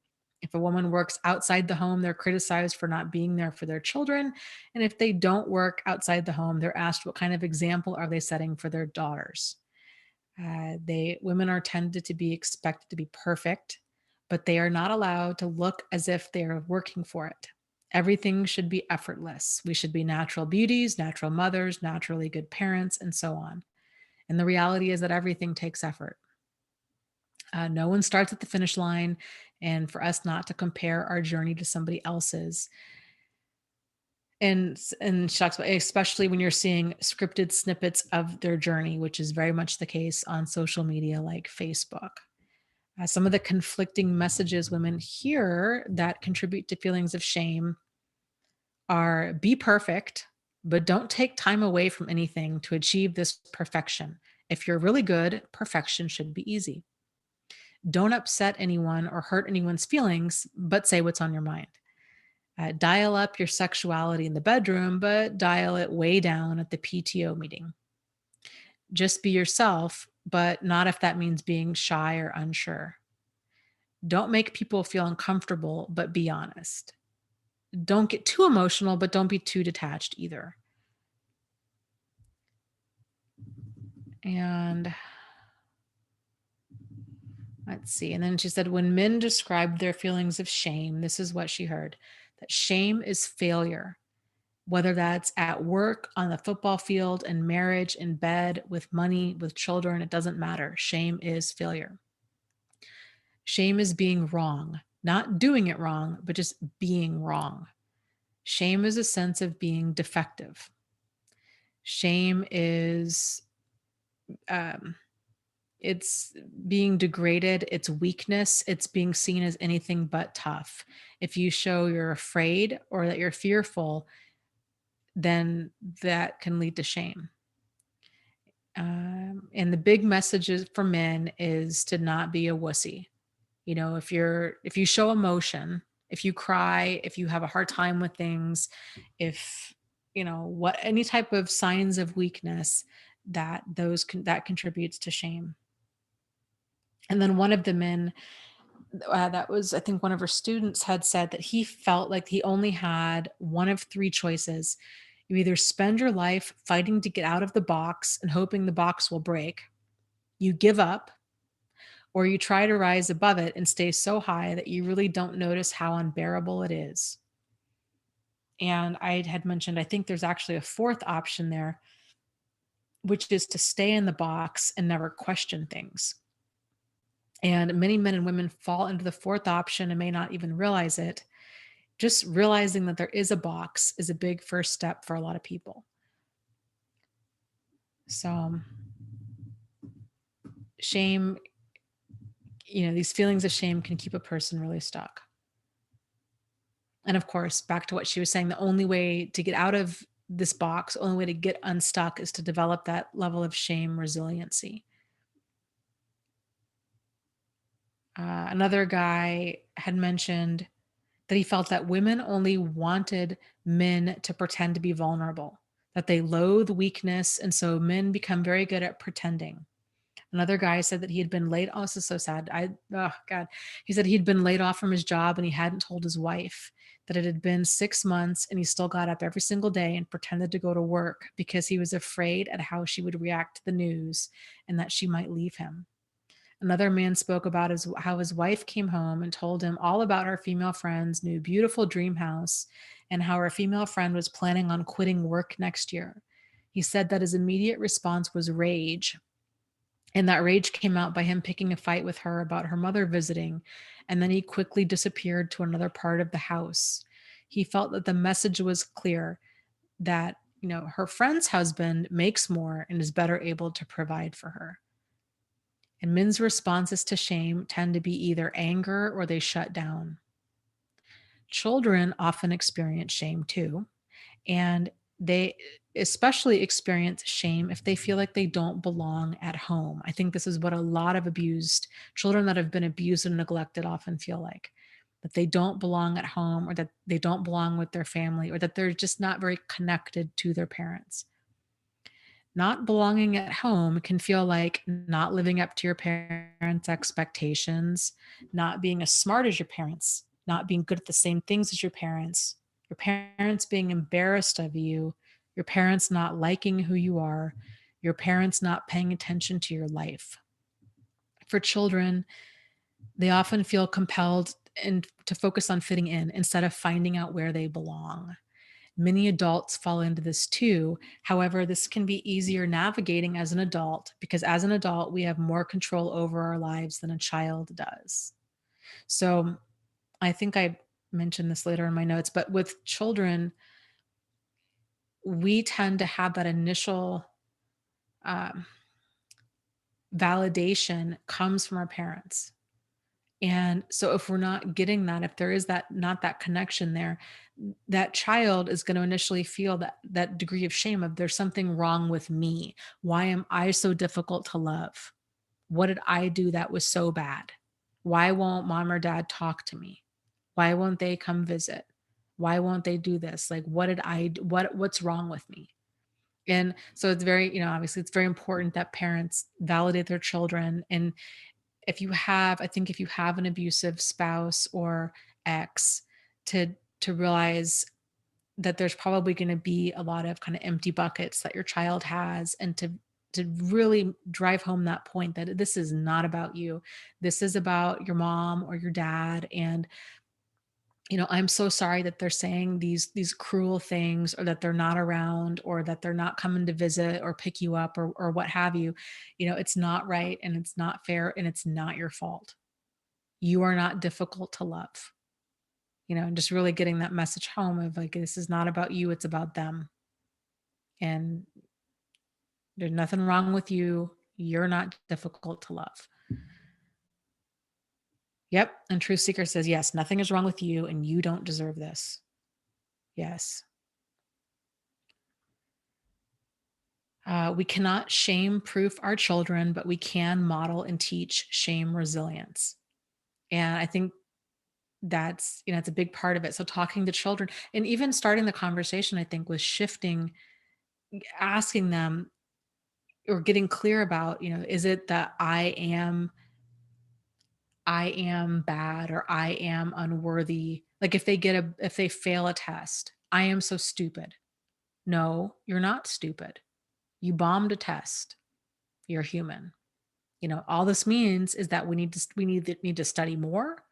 If a woman works outside the home, they're criticized for not being there for their children. And if they don't work outside the home, they're asked what kind of example are they setting for their daughters. Women are tended to be expected to be perfect, but they are not allowed to look as if they are working for it. Everything should be effortless. We should be natural beauties, natural mothers, naturally good parents, and so on. And the reality is that everything takes effort. No one starts at the finish line, and for us not to compare our journey to somebody else's. And she talks about, especially when you're seeing scripted snippets of their journey, which is very much the case on social media like Facebook. Some of the conflicting messages women hear that contribute to feelings of shame are: be perfect, but don't take time away from anything to achieve this perfection. If you're really good, perfection should be easy. Don't upset anyone or hurt anyone's feelings, but say what's on your mind. Dial up your sexuality in the bedroom, but dial it way down at the PTO meeting. Just be yourself, but not if that means being shy or unsure. Don't make people feel uncomfortable, but be honest. Don't get too emotional, but don't be too detached either. And let's see. And then she said, when men described their feelings of shame, this is what she heard: that shame is failure. Whether that's at work, on the football field, in marriage, in bed, with money, with children, it doesn't matter. Shame is failure. Shame is being wrong, not doing it wrong, but just being wrong. Shame is a sense of being defective. Shame is, um, it's being degraded, it's weakness, it's being seen as anything but tough. If you show you're afraid or that you're fearful, then that can lead to shame. And the big messages for men is to not be a wussy. If you show emotion, if you cry, if you have a hard time with things, if what any type of signs of weakness, that contributes to shame. And then one of the men, that was, I think, one of her students, had said that he felt like he only had one of three choices. You either spend your life fighting to get out of the box and hoping the box will break, you give up, or you try to rise above it and stay so high that you really don't notice how unbearable it is. And I had mentioned, I think there's actually a fourth option there, which is to stay in the box and never question things. And many men and women fall into the fourth option and may not even realize it. Just realizing that there is a box is a big first step for a lot of people. So, shame, these feelings of shame can keep a person really stuck. And of course, back to what she was saying, the only way to get out of this box, the only way to get unstuck is to develop that level of shame resiliency. Another guy had mentioned that he felt that women only wanted men to pretend to be vulnerable, that they loathe weakness. And so men become very good at pretending. Another guy said that he had been laid. Oh, this is so sad. Oh God. He said he'd been laid off from his job and he hadn't told his wife that it had been 6 months and he still got up every single day and pretended to go to work because he was afraid at how she would react to the news and that she might leave him. Another man spoke about how his wife came home and told him all about her female friend's new beautiful dream house and how her female friend was planning on quitting work next year. He said that his immediate response was rage, and that rage came out by him picking a fight with her about her mother visiting, and then he quickly disappeared to another part of the house. He felt that the message was clear that, her friend's husband makes more and is better able to provide for her. And men's responses to shame tend to be either anger or they shut down. Children often experience shame too, and they especially experience shame if they feel like they don't belong at home. I think this is what a lot of abused children that have been abused and neglected often feel like, that they don't belong at home or that they don't belong with their family or that they're just not very connected to their parents. Not belonging at home can feel like not living up to your parents' expectations, not being as smart as your parents, not being good at the same things as your parents being embarrassed of you, your parents not liking who you are, your parents not paying attention to your life. For children, they often feel compelled and to focus on fitting in instead of finding out where they belong. Many adults fall into this too. However, this can be easier navigating as an adult because as an adult, we have more control over our lives than a child does. So I think I mentioned this later in my notes, but with children, we tend to have that initial um, validation comes from our parents. And so if we're not getting that, if there is that not that connection there, that child is going to initially feel that degree of shame of there's something wrong with me. Why am I so difficult to love? What did I do that was so bad? Why won't mom or dad talk to me? Why won't they come visit? Why won't they do this? Like what did I do? What's wrong with me? And so it's very, obviously it's very important that parents validate their children. And I think if you have an abusive spouse or ex, to realize that there's probably going to be a lot of kind of empty buckets that your child has, and to really drive home that point that this is not about you. This is about your mom or your dad. And I'm so sorry that they're saying these cruel things, or that they're not around, or that they're not coming to visit or pick you up, or what have you. It's not right and it's not fair and it's not your fault. You are not difficult to love. And just really getting that message home of like, this is not about you, it's about them. And there's nothing wrong with you. You're not difficult to love. Yep. And Truth Seeker says, yes, nothing is wrong with you and you don't deserve this. Yes. We cannot shame proof our children, but we can model and teach shame resilience. And I think it's a big part of it. So talking to children and even starting the conversation, I think, was shifting, asking them or getting clear about, is it that I am bad or I am unworthy? Like if they fail a test, I am so stupid. No, you're not stupid. You bombed a test. You're human. All this means is that we need to study more.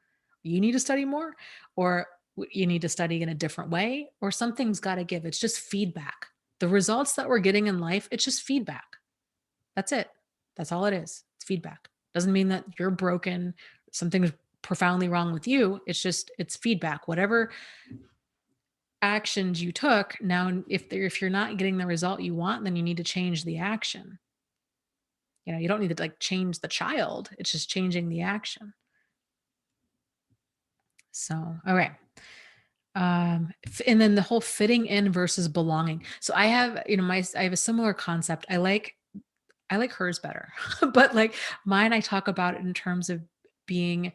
You need to study more, or you need to study in a different way, or something's got to give. It's just feedback. The results that we're getting in life, it's just feedback. That's it. That's all it is. It's feedback. Doesn't mean that you're broken, something's profoundly wrong with you. It's feedback. Whatever actions you took, now if you're not getting the result you want, then you need to change the action. You don't need to like change the child. It's just changing the action. So, all right. And then the whole fitting in versus belonging. So I have a similar concept. I like hers better, but like mine, I talk about it in terms of being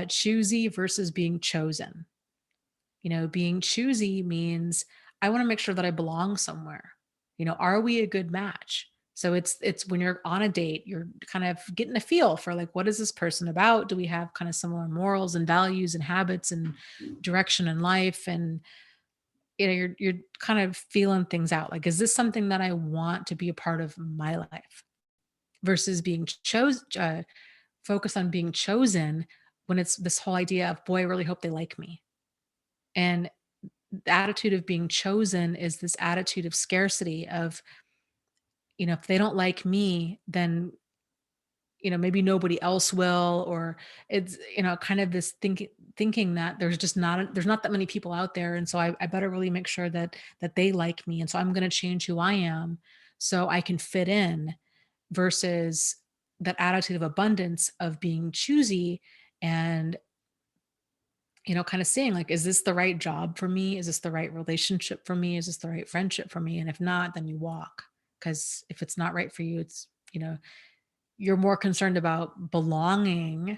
choosy versus being chosen. Being choosy means I want to make sure that I belong somewhere. Are we a good match? So it's when you're on a date, you're kind of getting a feel for like, what is this person about? Do we have kind of similar morals and values and habits and direction in life? And you're kind of feeling things out. Like, is this something that I want to be a part of my life? Versus being chose focus on being chosen, when it's this whole idea of, boy, I really hope they like me. And the attitude of being chosen is this attitude of scarcity of, if they don't like me, then, maybe nobody else will, or it's, kind of this thinking that there's not that many people out there. And so I better really make sure that they like me. And so I'm going to change who I am so I can fit in, versus that attitude of abundance of being choosy and, kind of seeing like, is this the right job for me? Is this the right relationship for me? Is this the right friendship for me? And if not, then you walk. Because if it's not right for you, it's, you're more concerned about belonging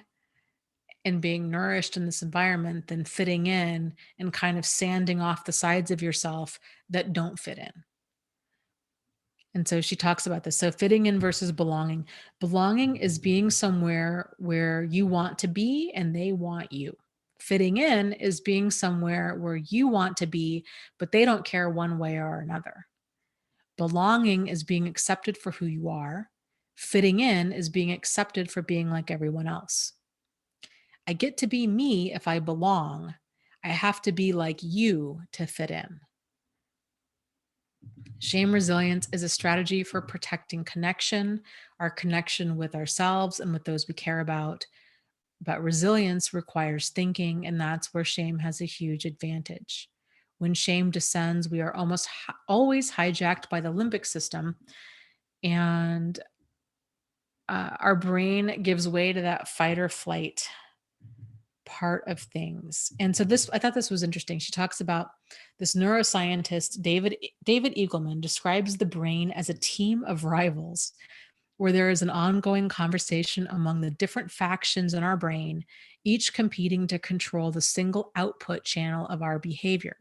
and being nourished in this environment than fitting in and kind of sanding off the sides of yourself that don't fit in. And so she talks about this. So fitting in versus belonging. Belonging is being somewhere where you want to be and they want you. Fitting in is being somewhere where you want to be, but they don't care one way or another. Belonging is being accepted for who you are. Fitting in is being accepted for being like everyone else. I get to be me if I belong. I have to be like you to fit in. Shame resilience is a strategy for protecting connection, our connection with ourselves and with those we care about. But resilience requires thinking, and that's where shame has a huge advantage. When shame descends, we are almost always hijacked by the limbic system, and our brain gives way to that fight or flight part of things. And so I thought this was interesting. She talks about this neuroscientist, David Eagleman, describes the brain as a team of rivals where there is an ongoing conversation among the different factions in our brain, each competing to control the single output channel of our behavior.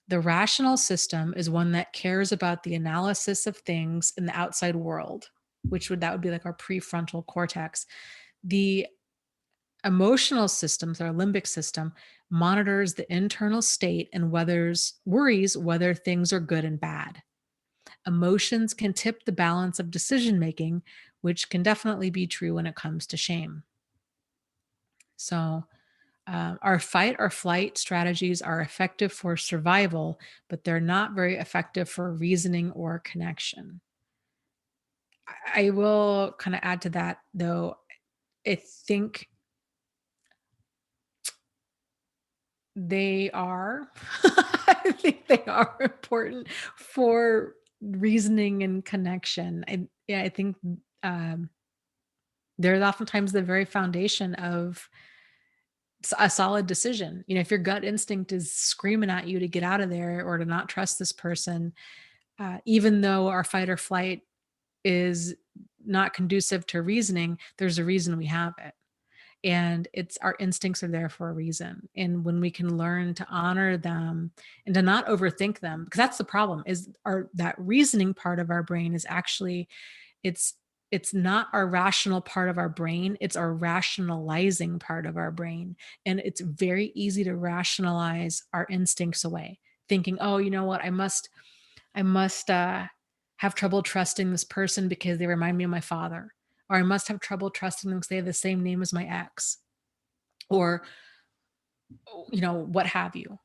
The rational system is one that cares about the analysis of things in the outside world, that would be like our prefrontal cortex. The emotional systems, our limbic system, monitors the internal state and worries whether things are good and bad. Emotions can tip the balance of decision making, which can definitely be true when it comes to shame. So, our fight or flight strategies are effective for survival, but they're not very effective for reasoning or connection. I will kind of add to that, though. I think they are. I think they are important for reasoning and connection. I think um, they're oftentimes the very foundation of a solid decision. If your gut instinct is screaming at you to get out of there or to not trust this person, even though our fight or flight is not conducive to reasoning, there's a reason we have it. And it's our instincts are there for a reason. And when we can learn to honor them and to not overthink them, because that's the problem, is that reasoning part of our brain is actually, it's it's not our rational part of our brain, it's our rationalizing part of our brain. And it's very easy to rationalize our instincts away, thinking, oh, you know what, I must have trouble trusting this person because they remind me of my father, or I must have trouble trusting them because they have the same name as my ex, or what have you.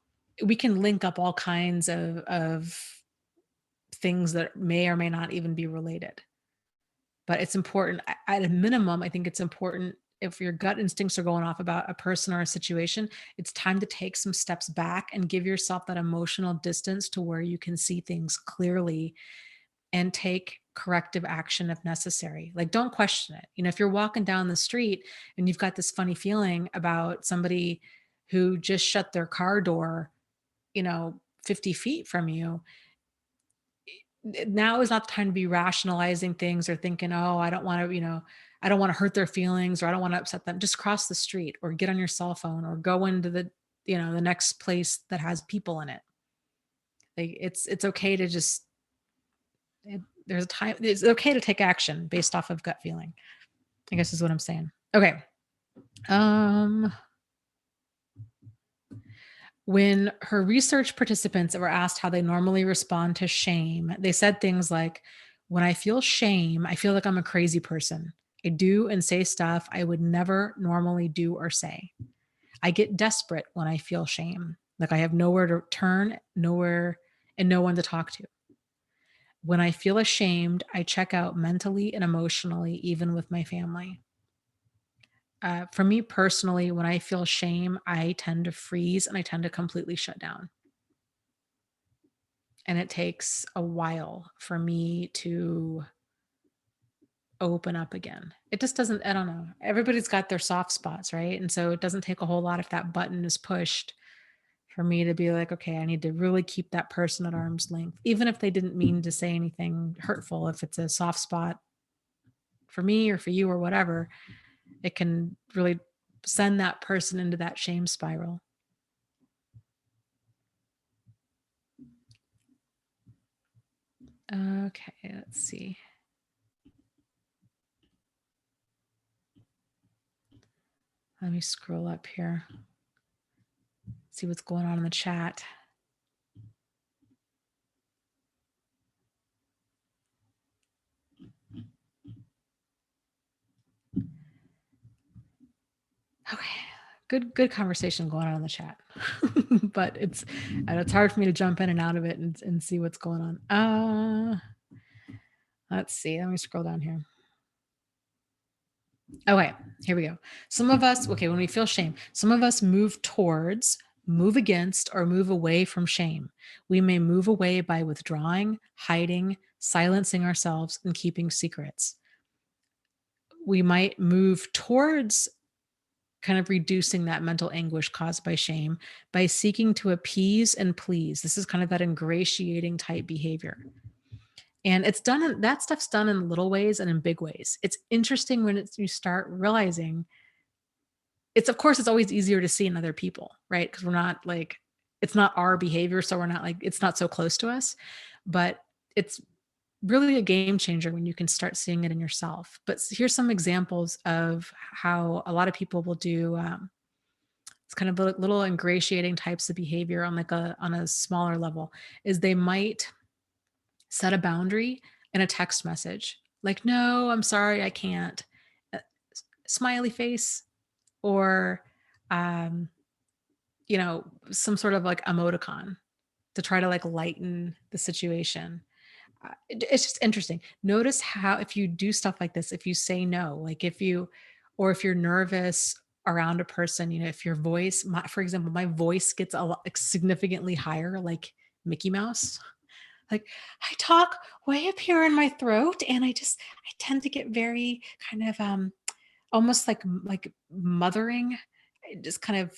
We can link up all kinds of things that may or may not even be related. But it's important, at a minimum, I think it's important, if your gut instincts are going off about a person or a situation, it's time to take some steps back and give yourself that emotional distance to where you can see things clearly and take corrective action if necessary. Like, don't question it. If you're walking down the street and you've got this funny feeling about somebody who just shut their car door, 50 feet from you, now is not the time to be rationalizing things or thinking, oh, I don't want to hurt their feelings, or I don't want to upset them. Just cross the street or get on your cell phone or go into the next place that has people in it. Like, it's okay to just there's a time, it's okay to take action based off of gut feeling, I guess is what I'm saying. Okay. Um, when her research participants were asked how they normally respond to shame, they said things like, when I feel shame, I feel like I'm a crazy person. I do and say stuff I would never normally do or say. I get desperate when I feel shame. Like I have nowhere to turn, nowhere, and no one to talk to. When I feel ashamed, I check out mentally and emotionally, even with my family. For me personally, when I feel shame, I tend to freeze and I tend to completely shut down. And it takes a while for me to open up again. It just doesn't, I don't know. Everybody's got their soft spots, right? And so it doesn't take a whole lot if that button is pushed for me to be like, okay, I need to really keep that person at arm's length, even if they didn't mean to say anything hurtful. If it's a soft spot for me or for you or whatever, it can really send that person into that shame spiral. Okay, let's see. Let me scroll up here, see what's going on in the chat. Okay. Good conversation going on in the chat. But it's hard for me to jump in and out of it and see what's going on. Let's see. Let me scroll down here. Okay, here we go. Some of us, okay, when we feel shame, some of us move towards, move against, or move away from shame. We may move away by withdrawing, hiding, silencing ourselves, and keeping secrets. We might move towards kind of reducing that mental anguish caused by shame by seeking to appease and please. This is kind of that ingratiating type behavior. And it's done in, that stuff's done in little ways and in big ways. It's interesting when you start realizing it's, of course, it's always easier to see in other people, right? Because we're not like, it's not our behavior. So we're not like, it's not so close to us. But it's really a game changer when you can start seeing it in yourself. But here's some examples of how a lot of people will do. It's kind of little ingratiating types of behavior on like on a smaller level. Is they might set a boundary in a text message, like, "No, I'm sorry, I can't." Uh, Smiley face, or um, some sort of like emoticon to try to like lighten the situation. It's just interesting. Notice how, if you do stuff like this, if you say no, like or if you're nervous around a person, if your voice, for example, my voice gets a lot, like, significantly higher, like Mickey Mouse. Like I talk way up here in my throat, and I tend to get very kind of almost like mothering, just kind of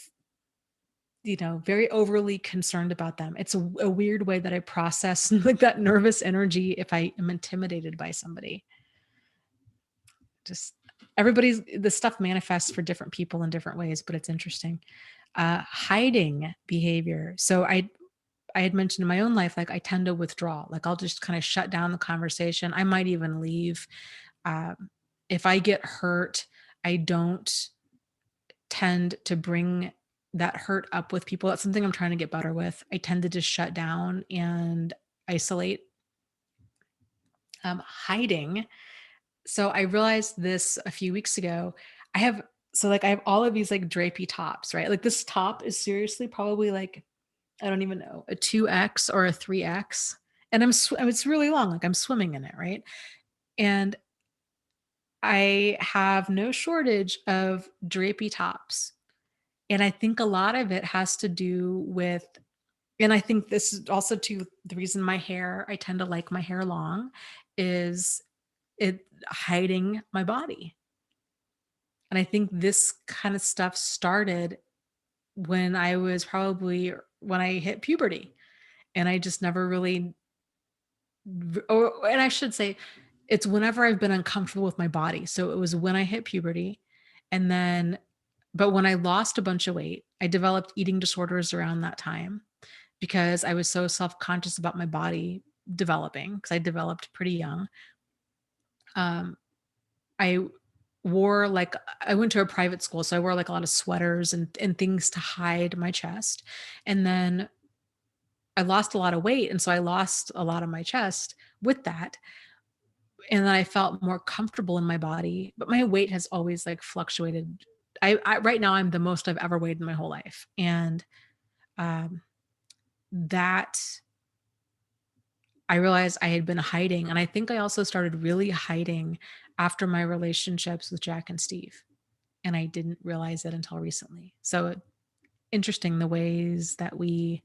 very overly concerned about them. It's a weird way that I process like that nervous energy if I am intimidated by somebody. Just the stuff manifests for different people in different ways, but it's interesting. Hiding behavior. So I had mentioned in my own life, like I tend to withdraw. Like I'll just kind of shut down the conversation. I might even leave. Um, if I get hurt, I don't tend to bring that hurt up with people. That's something I'm trying to get better with. I tend to just shut down and isolate. Hiding. So I realized this a few weeks ago. I have I have all of these like drapey tops, right? Like this top is seriously probably like, I don't even know, a 2X or a 3X. And it's really long, like I'm swimming in it, right? And I have no shortage of drapey tops. And I think a lot of it has to do with, and I think this is also too the reason I tend to like my hair long, is it hiding my body. And I think this kind of stuff started when I hit puberty. And I just never really, and I should say, it's whenever I've been uncomfortable with my body. So it was when I hit puberty. And then, but when I lost a bunch of weight, I developed eating disorders around that time because I was so self conscious about my body developing, because I developed pretty young, um, I wore like I went to a private school, so I wore like a lot of sweaters and things to hide my chest. And then I lost a lot of weight, and so I lost a lot of my chest with that. And then I felt more comfortable in my body, but my weight has always like fluctuated. I right now I'm the most I've ever weighed in my whole life. And um that I realized I had been hiding, and I think I also started really hiding after my relationships with Jack and Steve, and I didn't realize it until recently. So interesting the ways that we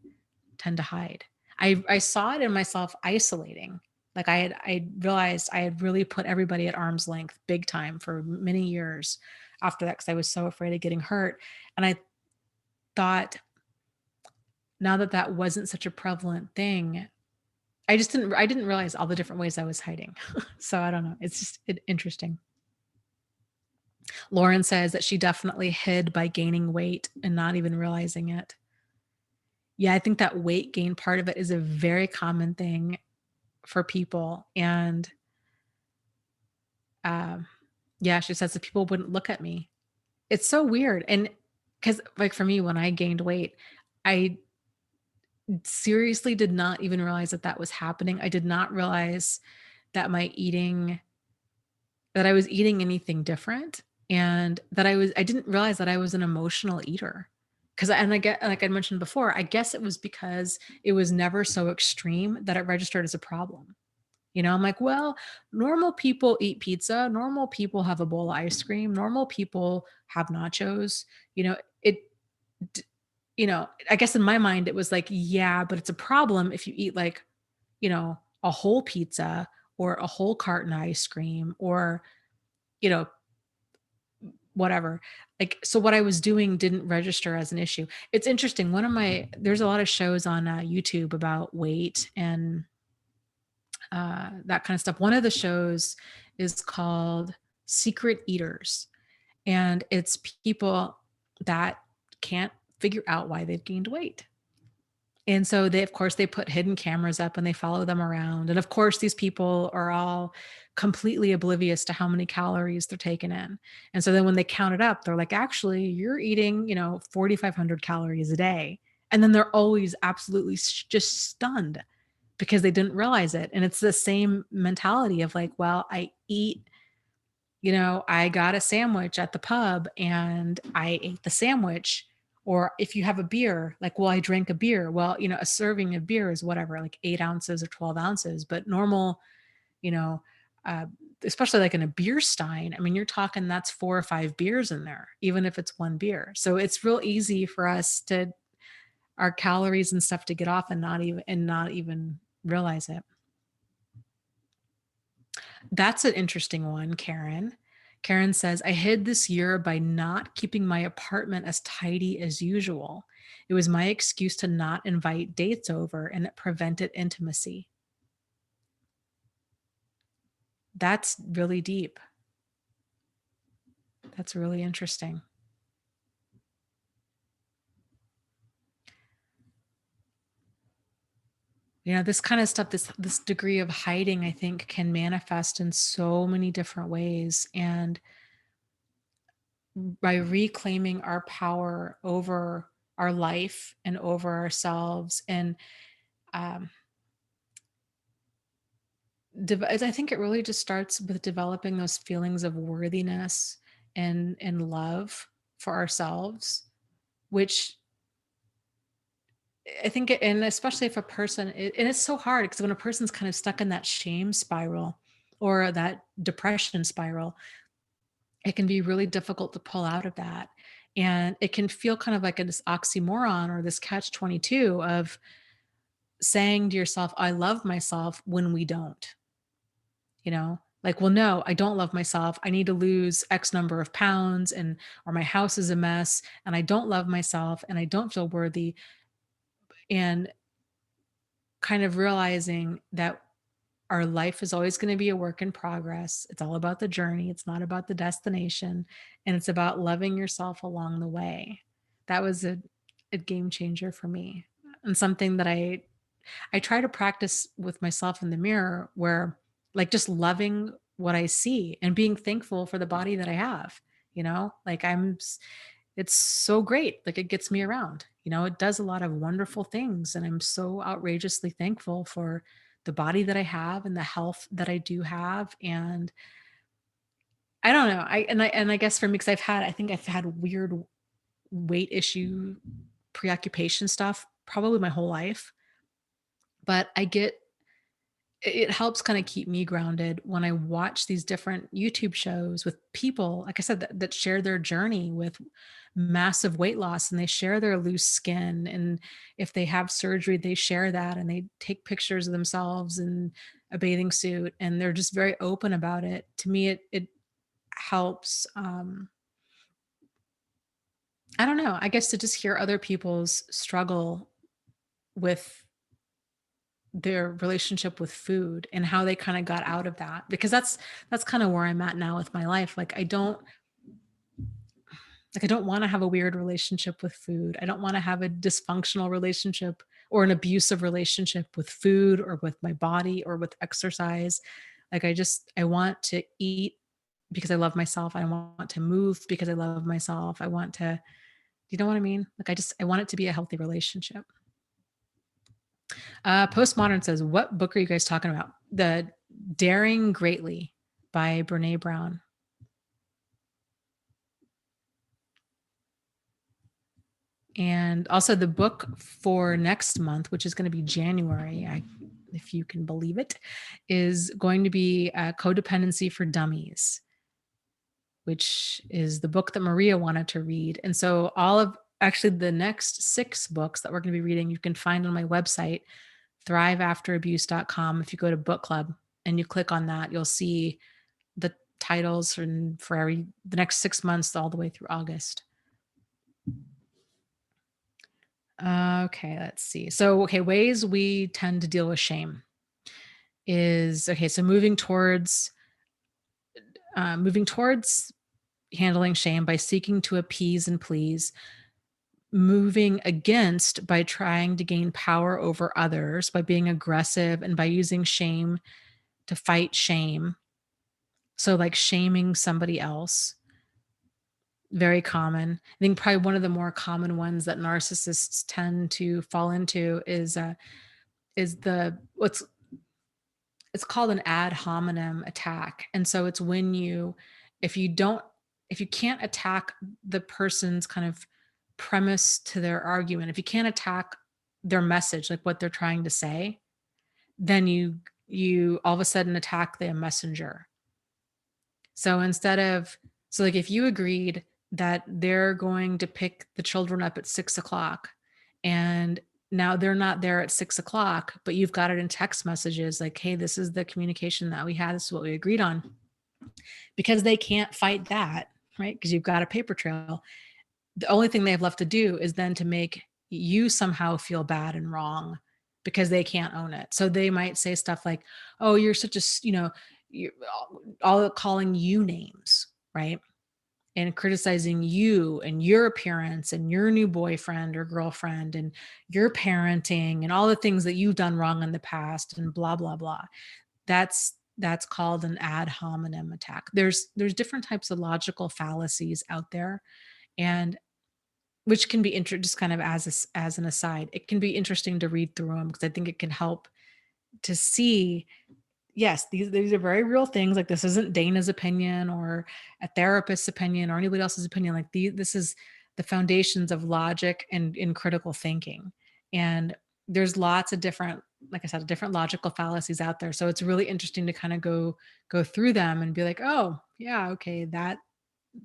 tend to hide. I saw it in myself isolating. Like I realized I had really put everybody at arm's length big time for many years after that, because I was so afraid of getting hurt. And I thought, now that that wasn't such a prevalent thing, I didn't realize all the different ways I was hiding. So I don't know. It's just interesting. Lauren says that she definitely hid by gaining weight and not even realizing it. Yeah, I think that weight gain part of it is a very common thing for people. And um, yeah, she says that people wouldn't look at me. It's so weird. And because, like, for me, when I gained weight, I seriously did not even realize that that was happening. I did not realize that that I was eating anything different, and that I didn't realize that I was an emotional eater. Cause and I get, like I mentioned before, I guess it was because it was never so extreme that it registered as a problem. I'm like, well, normal people eat pizza, normal people have a bowl of ice cream, normal people have nachos. You know, it, d- I guess in my mind it was like, yeah, but it's a problem if you eat like, a whole pizza or a whole carton of ice cream or, you know, whatever. Like, so what I was doing didn't register as an issue. It's interesting. There's a lot of shows on YouTube about weight and that kind of stuff. One of the shows is called Secret Eaters, and it's people that can't figure out why they've gained weight. And so they, of course, they put hidden cameras up and they follow them around. And of course, these people are all completely oblivious to how many calories they're taking in. And so then when they count it up, they're like, actually, you're eating, 4,500 calories a day. And then they're always absolutely just stunned because they didn't realize it. And it's the same mentality of like, well, I got a sandwich at the pub and I ate the sandwich. Or if you have a beer, like, well, I drank a beer. Well, a serving of beer is whatever, like 8 ounces or 12 ounces. But normal, you know, uh, especially like in a beer stein, I mean, you're talking that's 4 or 5 beers in there, even if it's one beer. So it's real easy for us to our calories and stuff to get off and not even realize it. That's an interesting one, Karen. Karen says, I hid this year by not keeping my apartment as tidy as usual. It was my excuse to not invite dates over, and it prevented intimacy. That's really deep. That's really interesting. This kind of stuff, this degree of hiding, I think, can manifest in so many different ways. And by reclaiming our power over our life and over ourselves, and um, I think it really just starts with developing those feelings of worthiness and love for ourselves, which I think, and especially if a person, and it's so hard because when a person's kind of stuck in that shame spiral or that depression spiral, it can be really difficult to pull out of that. And it can feel kind of like this oxymoron or this catch 22 of saying to yourself, I love myself when we don't. Like, well, no, I don't love myself. I need to lose X number of pounds, and or my house is a mess and I don't love myself and I don't feel worthy. And kind of realizing that our life is always going to be a work in progress. It's all about the journey. It's not about the destination. And it's about loving yourself along the way. That was a game changer for me, and something that I I try to practice with myself in the mirror where like just loving what I see and being thankful for the body that I have, like it's so great. Like it gets me around, it does a lot of wonderful things. And I'm so outrageously thankful for the body that I have and the health that I do have. And I don't know. I guess for me, because I think I've had weird weight issue preoccupation stuff probably my whole life. But it helps kind of keep me grounded when I watch these different YouTube shows with people, like I said, that share their journey with massive weight loss, and they share their loose skin. And if they have surgery, they share that and they take pictures of themselves in a bathing suit and they're just very open about it. To me, it helps. I don't know, I guess to just hear other people's struggle with their relationship with food and how they kind of got out of that, because that's kind of where I'm at now with my life. I don't want to have a weird relationship with food. I don't want to have a dysfunctional relationship or an abusive relationship with food or with my body or with exercise. I want to eat because I love myself. I want to move because I love myself. I want to, you know what I mean? I want it to be a healthy relationship. Postmodern says, what book are you guys talking about? The Daring Greatly by Brené Brown. And also the book for next month, which is going to be January, if you can believe it, is going to be Codependency for Dummies, which is the book that Maria wanted to read. And so actually the next 6 books that we're going to be reading, you can find on my website, thriveafterabuse.com. If you go to book club and you click on that, you'll see the titles for the next 6 months all the way through August. Okay, let's see. So, ways we tend to deal with shame is so moving towards handling shame by seeking to appease and please, moving against by trying to gain power over others, by being aggressive and by using shame to fight shame. So, like shaming somebody else, very common. I think probably one of the more common ones that narcissists tend to fall into is the what's it's called an ad hominem attack. And so it's when if you don't, if you can't attack the person's kind of premise to their argument, if you can't attack their message, like what they're trying to say, then you all of a sudden attack the messenger. So like if you agreed that they're going to pick the children up at 6 o'clock and now they're not there at 6 o'clock, but you've got it in text messages like, hey, this is the communication that we had. This is what we agreed on. Because they can't fight that, right? Because you've got a paper trail. The only thing they have left to do is then to make you somehow feel bad and wrong because they can't own it. So they might say stuff like, oh, you're such a, you're all calling you names, right? And criticizing you and your appearance and your new boyfriend or girlfriend and your parenting and all the things that you've done wrong in the past and blah, blah, blah. That's called an ad hominem attack. There's different types of logical fallacies out there, and which can be just kind of as an aside, it can be interesting to read through them because I think it can help to see, yes, these are very real things. Like this isn't Dana's opinion or a therapist's opinion or anybody else's opinion. Like this is the foundations of logic and in critical thinking. And there's lots of different, like I said, different logical fallacies out there. So it's really interesting to kind of go through them and be like, oh yeah, okay, that,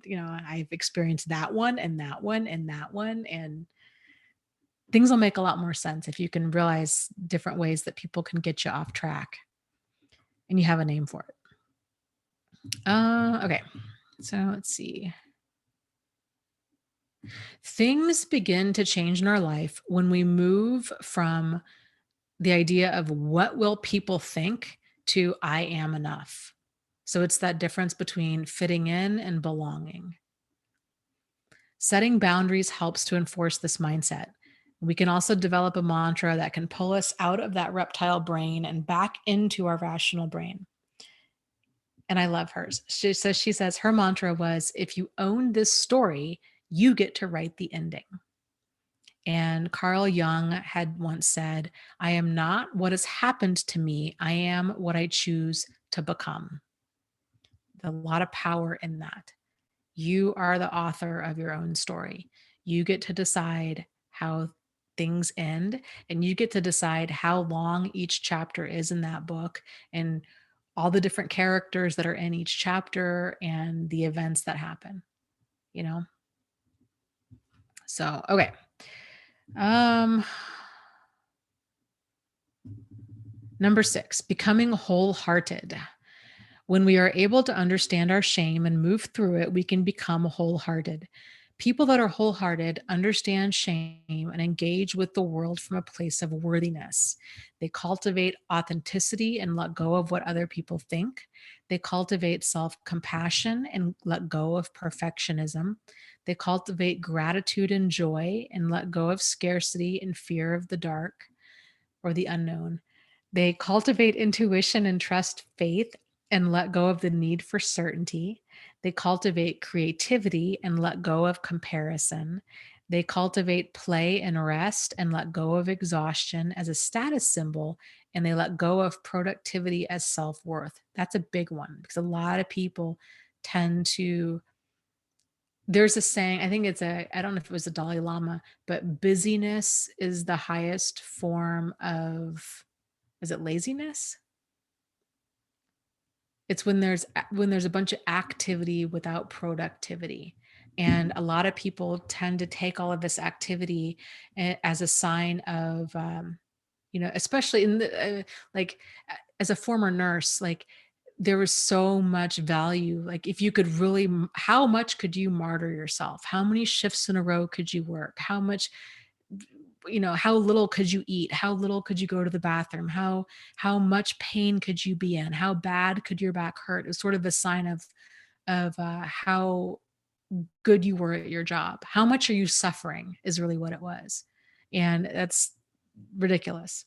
I've experienced that one and that one and that one. And things will make a lot more sense if you can realize different ways that people can get you off track and you have a name for it. Okay. So let's see. Things begin to change in our life when we move from the idea of what will people think to I am enough. So it's that difference between fitting in and belonging. Setting boundaries helps to enforce this mindset. We can also develop a mantra that can pull us out of that reptile brain and back into our rational brain. And I love hers. She says her mantra was, if you own this story, you get to write the ending. And Carl Jung had once said, I am not what has happened to me. I am what I choose to become. A lot of power in that. You are the author of your own story. You get to decide how things end, and you get to decide how long each chapter is in that book, and all the different characters that are in each chapter and the events that happen, you know? So, okay. Um, Number 6, becoming wholehearted. When we are able to understand our shame and move through it, we can become wholehearted. People that are wholehearted understand shame and engage with the world from a place of worthiness. They cultivate authenticity and let go of what other people think. They cultivate self compassion and let go of perfectionism. They cultivate gratitude and joy and let go of scarcity and fear of the dark or the unknown. They cultivate intuition and trust faith and let go of the need for certainty. They cultivate creativity and let go of comparison. They cultivate play and rest and let go of exhaustion as a status symbol. And they let go of productivity as self worth. That's a big one because a lot of people tend to. There's a saying, I think I don't know if it was the Dalai Lama, but busyness is the highest form of, is it laziness? It's when there's a bunch of activity without productivity. And a lot of people tend to take all of this activity as a sign of, especially in the, as a former nurse, like there was so much value. Like if you could really, how much could you martyr yourself? How many shifts in a row could you work? How much, how little could you eat? How little could you go to the bathroom? How much pain could you be in? How bad could your back hurt? It was sort of a sign of how good you were at your job. How much are you suffering is really what it was. And that's ridiculous.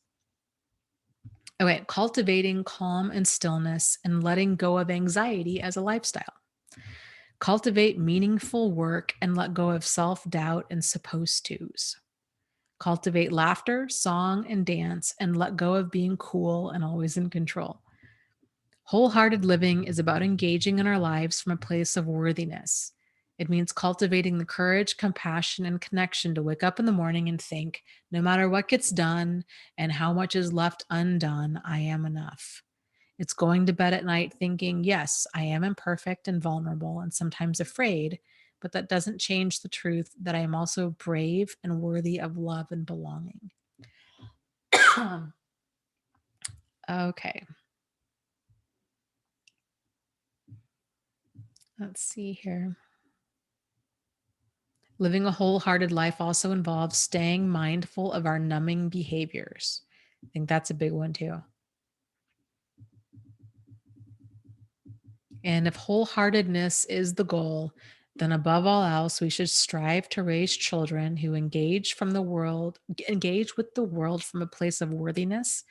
Okay, cultivating calm and stillness and letting go of anxiety as a lifestyle. Cultivate meaningful work and let go of self doubt and supposed tos. Cultivate laughter, song, and dance, and let go of being cool and always in control. Wholehearted living is about engaging in our lives from a place of worthiness. It means cultivating the courage, compassion, and connection to wake up in the morning and think, no matter what gets done and how much is left undone, I am enough. It's going to bed at night thinking, yes, I am imperfect and vulnerable and sometimes afraid, but that doesn't change the truth that I am also brave and worthy of love and belonging. Okay. Let's see here. Living a wholehearted life also involves staying mindful of our numbing behaviors. I think that's a big one too. And if wholeheartedness is the goal, then above all else, we should strive to raise children who engage with the world from a place of worthiness,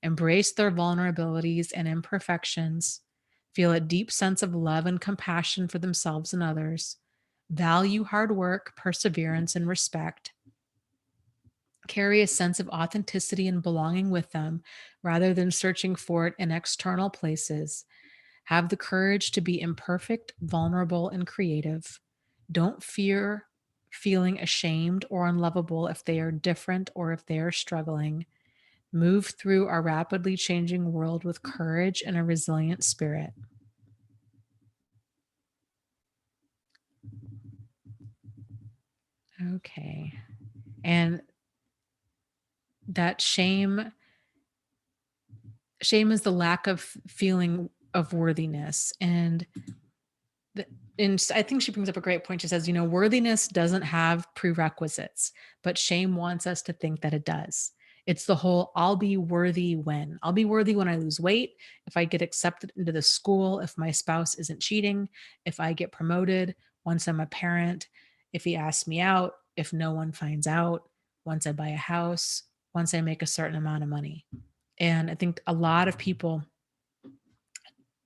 embrace their vulnerabilities and imperfections, feel a deep sense of love and compassion for themselves and others, value hard work, perseverance, and respect, carry a sense of authenticity and belonging with them rather than searching for it in external places, have the courage to be imperfect, vulnerable, and creative. Don't fear feeling ashamed or unlovable if they are different or if they are struggling. Move through our rapidly changing world with courage and a resilient spirit. Okay. And that shame is the lack of feeling of worthiness. And I think she brings up a great point. She says, worthiness doesn't have prerequisites, but shame wants us to think that it does. It's the whole I'll be worthy when. I'll be worthy when I lose weight, if I get accepted into the school, if my spouse isn't cheating, if I get promoted, once I'm a parent, if he asks me out, if no one finds out, once I buy a house, once I make a certain amount of money. And I think a lot of people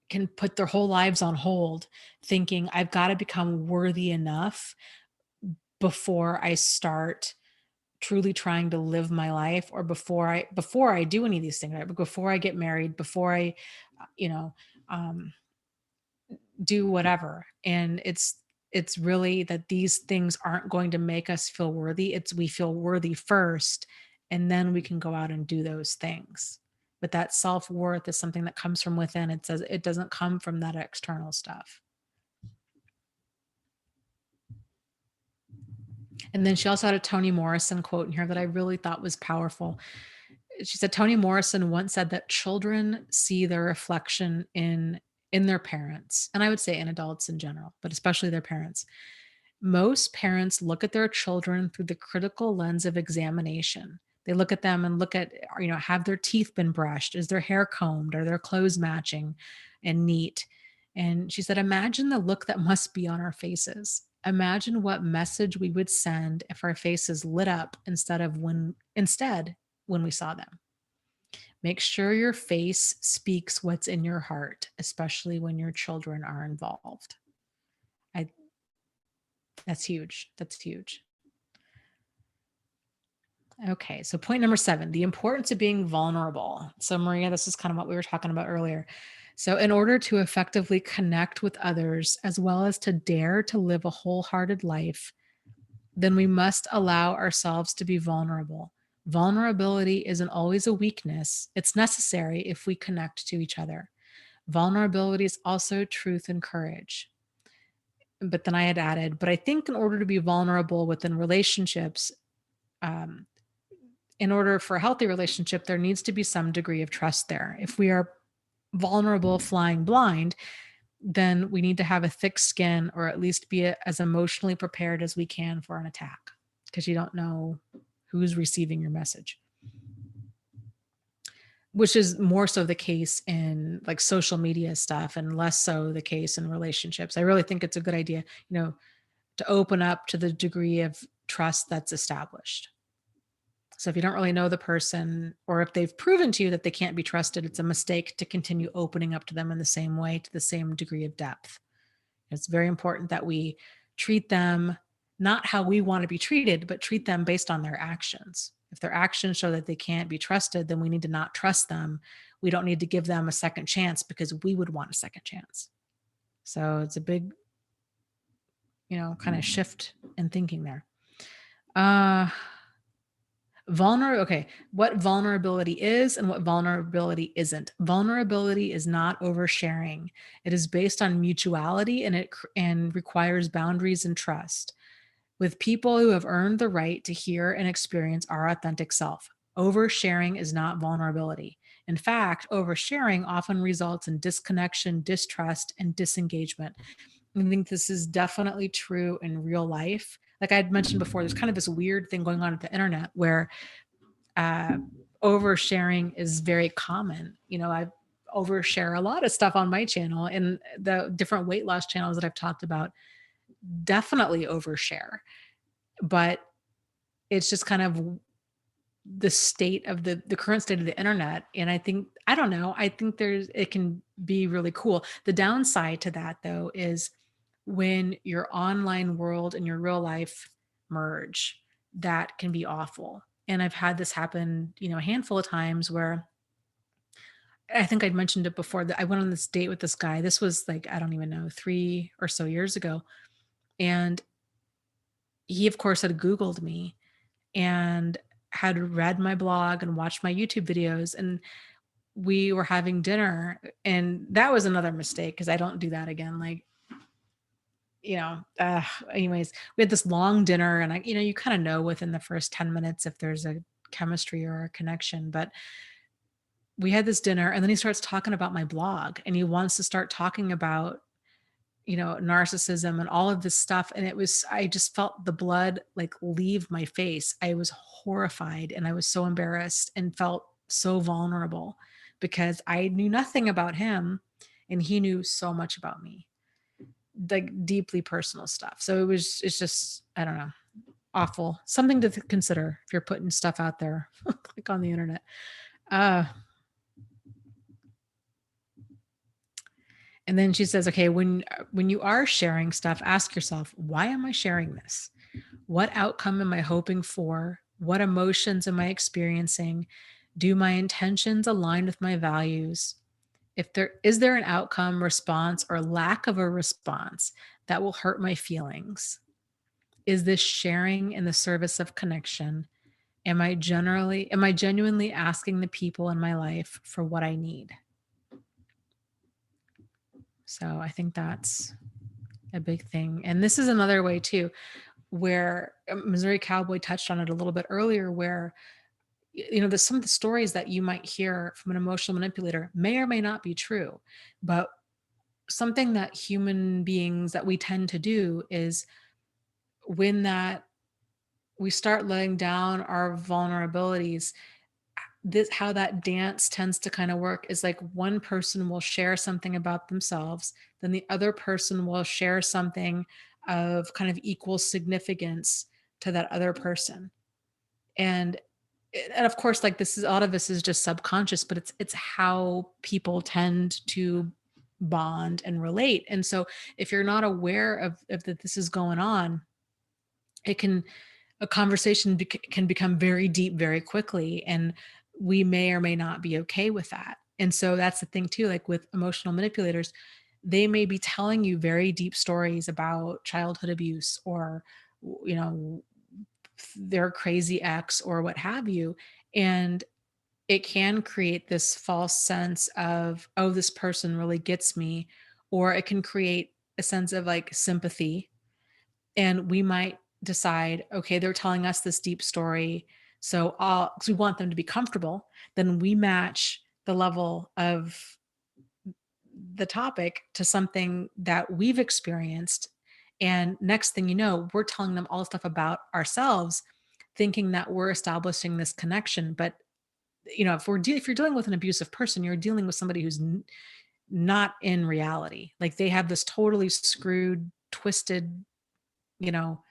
can put their whole lives on hold thinking I've got to become worthy enough before I start truly trying to live my life, or before I do any of these things, right? But before I get married, before I you know um do whatever. And it's really that these things aren't going to make us feel worthy. It's we feel worthy first, and then we can go out and do those things. But that self-worth is something that comes from within. It says it doesn't come from that external stuff. And then she also had a Toni Morrison quote in here that I really thought was powerful. She said Toni Morrison once said that children see their reflection in their parents, and I would say in adults in general, but especially their parents. Most parents look at their children through the critical lens of examination. They look at them and look at, have their teeth been brushed? Is their hair combed? Are their clothes matching and neat? And she said, imagine the look that must be on our faces. Imagine what message we would send if our faces lit up instead when we saw them. Make sure your face speaks what's in your heart, especially when your children are involved. I That's huge. That's huge. Okay, so point number 7, the importance of being vulnerable. So, Maria, this is kind of what we were talking about earlier. So, in order to effectively connect with others, as well as to dare to live a wholehearted life, then we must allow ourselves to be vulnerable. Vulnerability isn't always a weakness, it's necessary if we connect to each other. Vulnerability is also truth and courage. But then I had added, but I think in order to be vulnerable within relationships, um, in order for a healthy relationship, there needs to be some degree of trust there. If we are vulnerable, flying blind, then we need to have a thick skin, or at least be as emotionally prepared as we can for an attack, because you don't know who's receiving your message, which is more so the case in like social media stuff and less so the case in relationships. I really think it's a good idea, to open up to the degree of trust that's established. So if you don't really know the person, or if they've proven to you that they can't be trusted, it's a mistake to continue opening up to them in the same way, to the same degree of depth. It's very important that we treat them not how we want to be treated, but treat them based on their actions. If their actions show that they can't be trusted, then we need to not trust them. We don't need to give them a second chance because we would want a second chance. So it's a big, kind of shift in thinking there. Okay, what vulnerability is and what vulnerability isn't. Vulnerability is not oversharing. It is based on mutuality, and requires boundaries and trust with people who have earned the right to hear and experience our authentic self. Oversharing is not vulnerability. In fact, oversharing often results in disconnection, distrust, and disengagement. I think this is definitely true in real life. Like I had mentioned before, there's kind of this weird thing going on at the internet where uh, oversharing is very common. I overshare a lot of stuff on my channel, and the different weight loss channels that I've talked about definitely overshare. But it's just kind of the state of the current state of the internet. And I don't know, I think it can be really cool. The downside to that though is when your online world and your real life merge, that can be awful. And I've had this happen, a handful of times where I think I'd mentioned it before, that I went on this date with this guy. This was like, I don't even know, 3 or so years ago. And he, of course, had Googled me and had read my blog and watched my YouTube videos. And we were having dinner. And that was another mistake because I don't do that again. Like, anyways, we had this long dinner, and you kind of know within the first 10 minutes if there's a chemistry or a connection. But we had this dinner, and then he starts talking about my blog, and he wants to start talking about, narcissism and all of this stuff. And I just felt the blood like leave my face. I was horrified, and I was so embarrassed and felt so vulnerable because I knew nothing about him and he knew so much about me, like deeply personal stuff. So it's just, I don't know. Awful. Something to consider if you're putting stuff out there, like on the internet. Uh, and then she says, okay, when you are sharing stuff, ask yourself, why am I sharing this? What outcome am I hoping for? What emotions am I experiencing? Do my intentions align with my values? If there is there an outcome, response, or lack of a response that will hurt my feelings? Is this sharing in the service of connection? Am I genuinely asking the people in my life for what I need? So I think that's a big thing. And this is another way too, where Missouri Cowboy touched on it a little bit earlier, where there's some of the stories that you might hear from an emotional manipulator may or may not be true, but something that human beings that we tend to do is when that we start laying down our vulnerabilities, this how that dance tends to kind of work is like one person will share something about themselves, then the other person will share something of kind of equal significance to that other person. And and of course, like, this is a lot of this is just subconscious, but it's how people tend to bond and relate. And so if you're not aware of that this is going on, it can a conversation can become very deep very quickly, and we may or may not be okay with that. And so that's the thing too, like with emotional manipulators, they may be telling you very deep stories about childhood abuse or you know their crazy ex or what have you. And it can create this false sense of, oh, this person really gets me, or it can create a sense of like sympathy. And we might decide, okay, they're telling us this deep story. So, because we want them to be comfortable, then we match the level of the topic to something that we've experienced. And next thing you know, we're telling them all stuff about ourselves, thinking that we're establishing this connection. But if you're dealing with an abusive person, you're dealing with somebody who's not in reality. Like they have this totally screwed, twisted, you know,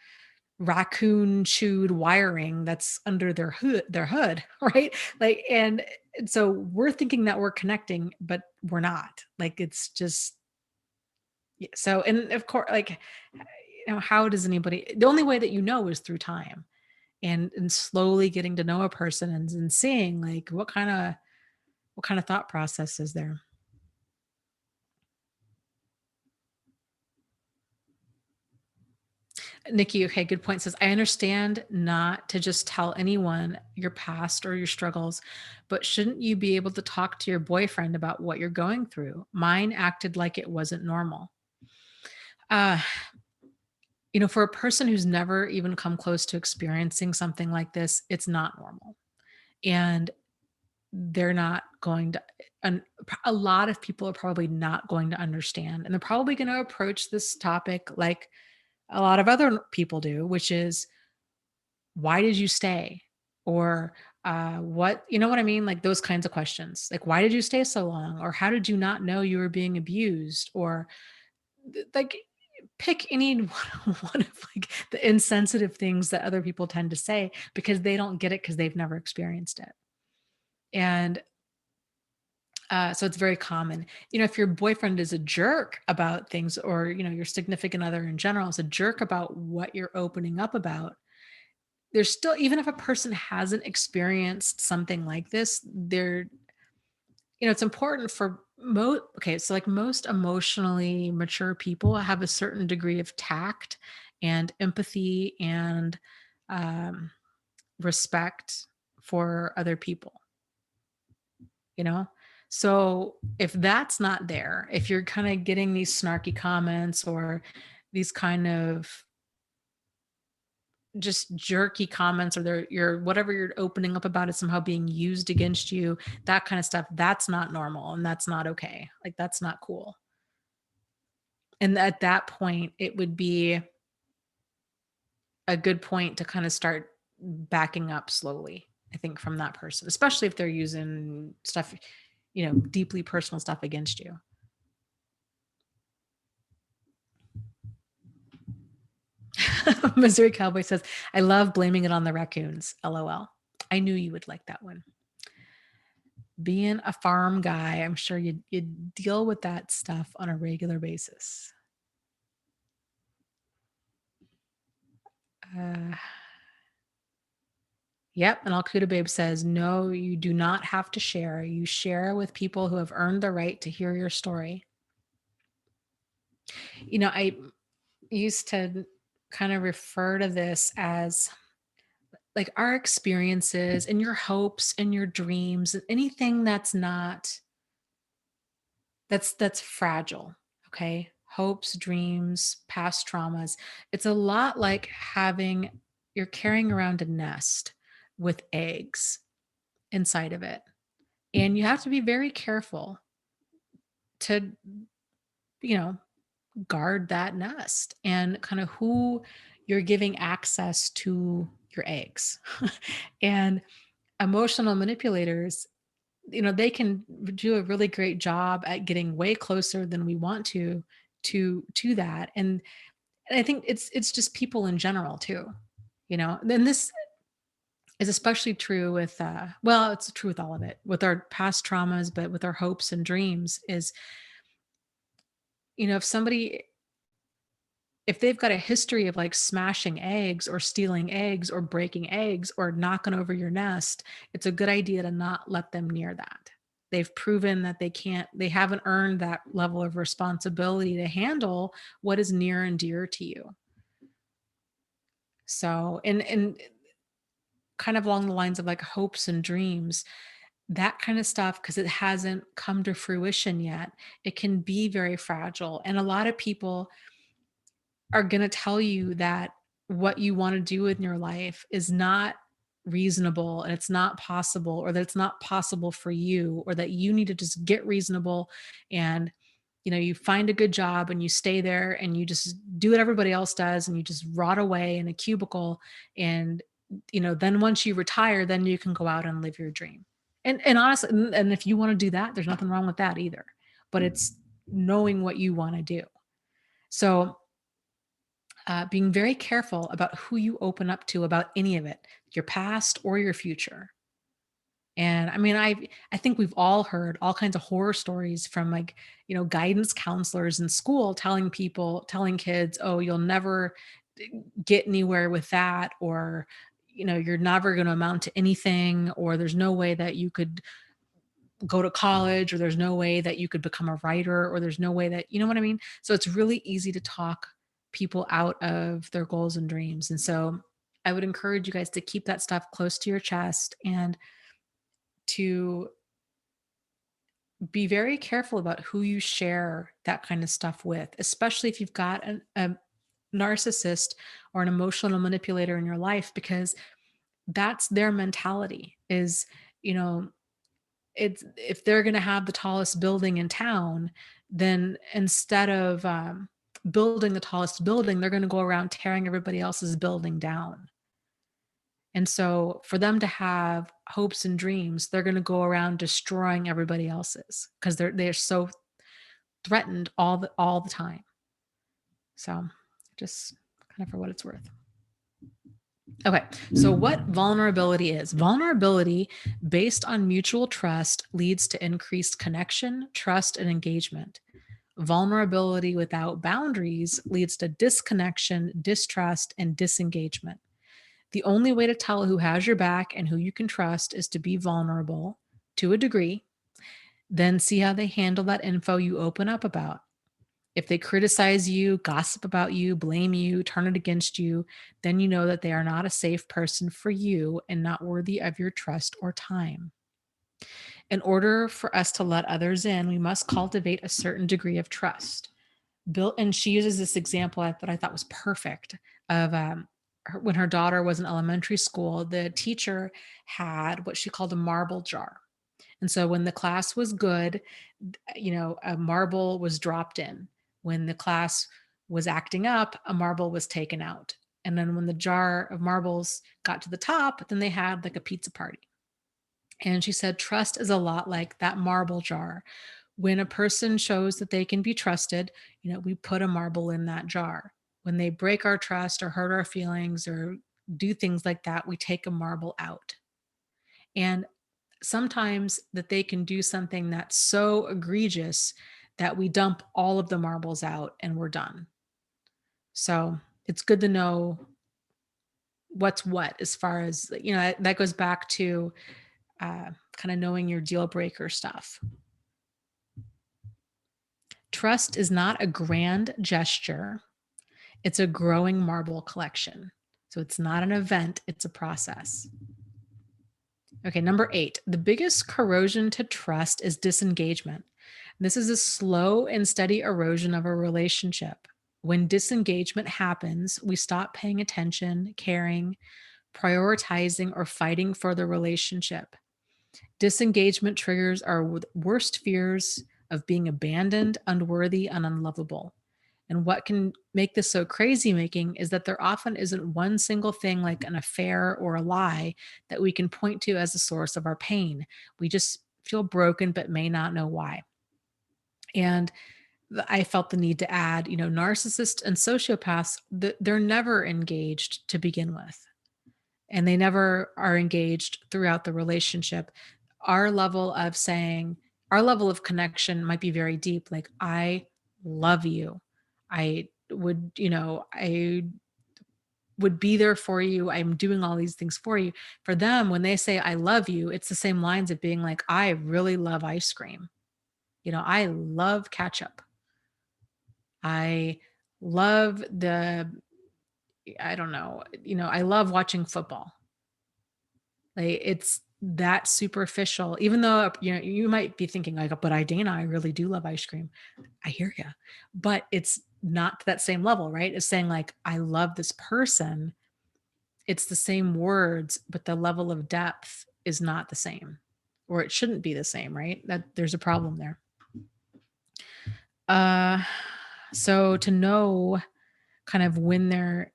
raccoon chewed wiring that's under their hood, right? Like, and so we're thinking that we're connecting, but we're not. Like it's just yeah, so, and of course, like, how does anybody, the only way that is through time and slowly getting to know a person and seeing like what kind of thought process is there. Nikki, okay, good point. Says, I understand not to just tell anyone your past or your struggles, but shouldn't you be able to talk to your boyfriend about what you're going through? Mine acted like it wasn't normal. Uh, for a person who's never even come close to experiencing something like this, it's not normal. And they're not going to, and a lot of people are probably not going to understand. And they're probably going to approach this topic like a lot of other people do, which is, why did you stay? Or what, you know what I mean? Like those kinds of questions. Like, why did you stay so long? Or how did you not know you were being abused? Or like, pick any one of like the insensitive things that other people tend to say because they don't get it because they've never experienced it. And so it's very common. If your boyfriend is a jerk about things, or your significant other in general is a jerk about what you're opening up about, there's still, even if a person hasn't experienced something like this, it's important for okay, so like most emotionally mature people have a certain degree of tact and empathy and um, respect for other people, you know? So if that's not there, if you're kind of getting these snarky comments or these kind of just jerky comments, or your whatever you're opening up about is somehow being used against you, that kind of stuff, that's not normal and that's not okay. Like that's not cool. And at that point, it would be a good point to kind of start backing up slowly, I think, from that person, especially if they're using stuff, deeply personal stuff against you. Missouri Cowboy says, I love blaming it on the raccoons. LOL. I knew you would like that one. Being a farm guy, I'm sure you deal with that stuff on a regular basis. Uh, yep. And Alcuda Babe says, no, you do not have to share. You share with people who have earned the right to hear your story. I used to kind of refer to this as like our experiences and your hopes and your dreams and anything that's fragile. Okay, hopes, dreams, past traumas, it's a lot like having you're carrying around a nest with eggs inside of it, and you have to be very careful to you know guard that nest and kind of who you're giving access to your eggs. And emotional manipulators, they can do a really great job at getting way closer than we want to that. And I think it's just people in general too. Then this is especially true with well, it's true with all of it, with our past traumas, but with our hopes and dreams is, if somebody, if they've got a history of like smashing eggs or stealing eggs or breaking eggs or knocking over your nest, it's a good idea to not let them near that. They've proven that they haven't earned that level of responsibility to handle what is near and dear to you. So, and kind of along the lines of like hopes and dreams, that kind of stuff, because it hasn't come to fruition yet, it can be very fragile. And a lot of people are going to tell you that what you want to do in your life is not reasonable and it's not possible, or that it's not possible for you, or that you need to just get reasonable and you find a good job and you stay there and you just do what everybody else does and you just rot away in a cubicle. And then once you retire, then you can go out and live your dream. And honestly, and if you want to do that, there's nothing wrong with that either, but it's knowing what you want to do. So being very careful about who you open up to about any of it, your past or your future. And I mean, I think we've all heard all kinds of horror stories from like, guidance counselors in school telling kids, oh, you'll never get anywhere with that, or, you're never going to amount to anything, or there's no way that you could go to college, or there's no way that you could become a writer, or there's no way that, you know what I mean? So it's really easy to talk people out of their goals and dreams. And so I would encourage you guys to keep that stuff close to your chest and to be very careful about who you share that kind of stuff with, especially if you've got a narcissist or an emotional manipulator in your life, because that's their mentality is, you know, it's if they're going to have the tallest building in town, then instead of building the tallest building, they're going to go around tearing everybody else's building down. And so for them to have hopes and dreams, they're going to go around destroying everybody else's because they're so threatened all the time. So just kind of for what it's worth. Okay, so what vulnerability is? Vulnerability based on mutual trust leads to increased connection, trust, and engagement. Vulnerability without boundaries leads to disconnection, distrust, and disengagement. The only way to tell who has your back and who you can trust is to be vulnerable to a degree, then see how they handle that info you open up about. If they criticize you, gossip about you, blame you, turn it against you, then you know that they are not a safe person for you and not worthy of your trust or time. In order for us to let others in, we must cultivate a certain degree of trust. And she uses this example that I thought was perfect of when her daughter was in elementary school, the teacher had what she called a marble jar. And so when the class was good, a marble was dropped in. When the class was acting up, a marble was taken out. And then when the jar of marbles got to the top, then they had like a pizza party. And she said, trust is a lot like that marble jar. When a person shows that they can be trusted, we put a marble in that jar. When they break our trust or hurt our feelings or do things like that, we take a marble out. And sometimes that they can do something that's so egregious that we dump all of the marbles out and we're done. So it's good to know what's what as far as, that goes back to kind of knowing your deal breaker stuff. Trust is not a grand gesture, it's a growing marble collection. So it's not an event, it's a process. Okay, number 8. The biggest corrosion to trust is disengagement. This is a slow and steady erosion of a relationship. When disengagement happens, we stop paying attention, caring, prioritizing, or fighting for the relationship. Disengagement triggers our worst fears of being abandoned, unworthy, and unlovable. And what can make this so crazy making is that there often isn't one single thing like an affair or a lie that we can point to as a source of our pain. We just feel broken but may not know why. And I felt the need to add, narcissists and sociopaths, they're never engaged to begin with, and they never are engaged throughout the relationship. Our level of saying, our level of connection might be very deep. Like, I love you. I would be there for you. I'm doing all these things for you. For them, when they say, I love you, it's the same lines of being like, I really love ice cream. I love ketchup. I love I don't know, I love watching football. Like, it's that superficial, even though, you might be thinking like, but Dana, I really do love ice cream. I hear you. But it's not to that same level, right? It's saying like, I love this person. It's the same words, but the level of depth is not the same, or it shouldn't be the same, right? That there's a problem there. Uh, so to know kind of when they're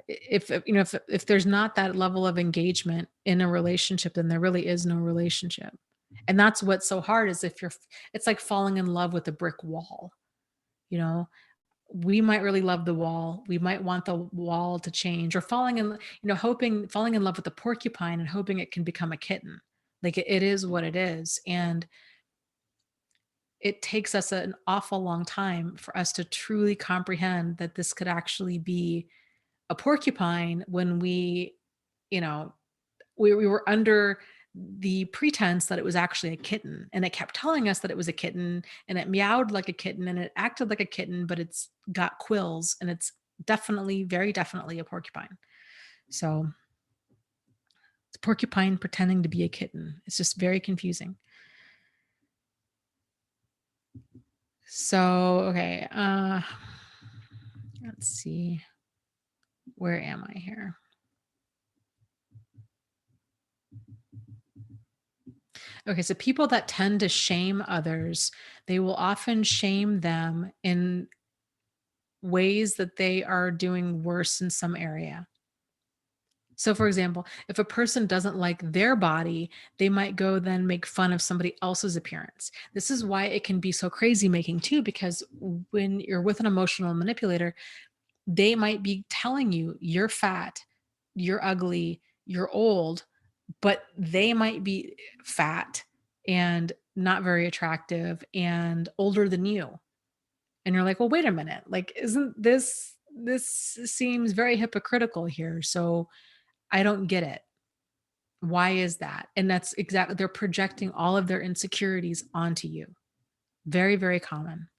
if there's not that level of engagement in a relationship, then there really is no relationship. And that's what's so hard is it's like falling in love with a brick wall. you know we might really love the wall, we might want the wall to change, or falling in love with the porcupine and hoping it can become a kitten. Like, it is what it is, and it takes us an awful long time for us to truly comprehend that this could actually be a porcupine when you know, we were under the pretense that it was actually a kitten, and it kept telling us that it was a kitten, and it meowed like a kitten and it acted like a kitten, but it's got quills, and it's definitely, very definitely a porcupine. So it's a porcupine pretending to be a kitten. It's just very confusing. So, okay, let's see. Where am I here? Okay, so people that tend to shame others, they will often shame them in ways that they are doing worse in some area. So, for example, if a person doesn't like their body, they might go then make fun of somebody else's appearance. This is why it can be so crazy making too, because when you're with an emotional manipulator, they might be telling you you're fat, you're ugly, you're old, but they might be fat and not very attractive and older than you. And you're like, well, wait a minute. Like, isn't this seems very hypocritical here. So I don't get it. Why is that? And that's exactly, they're projecting all of their insecurities onto you. Very, very common.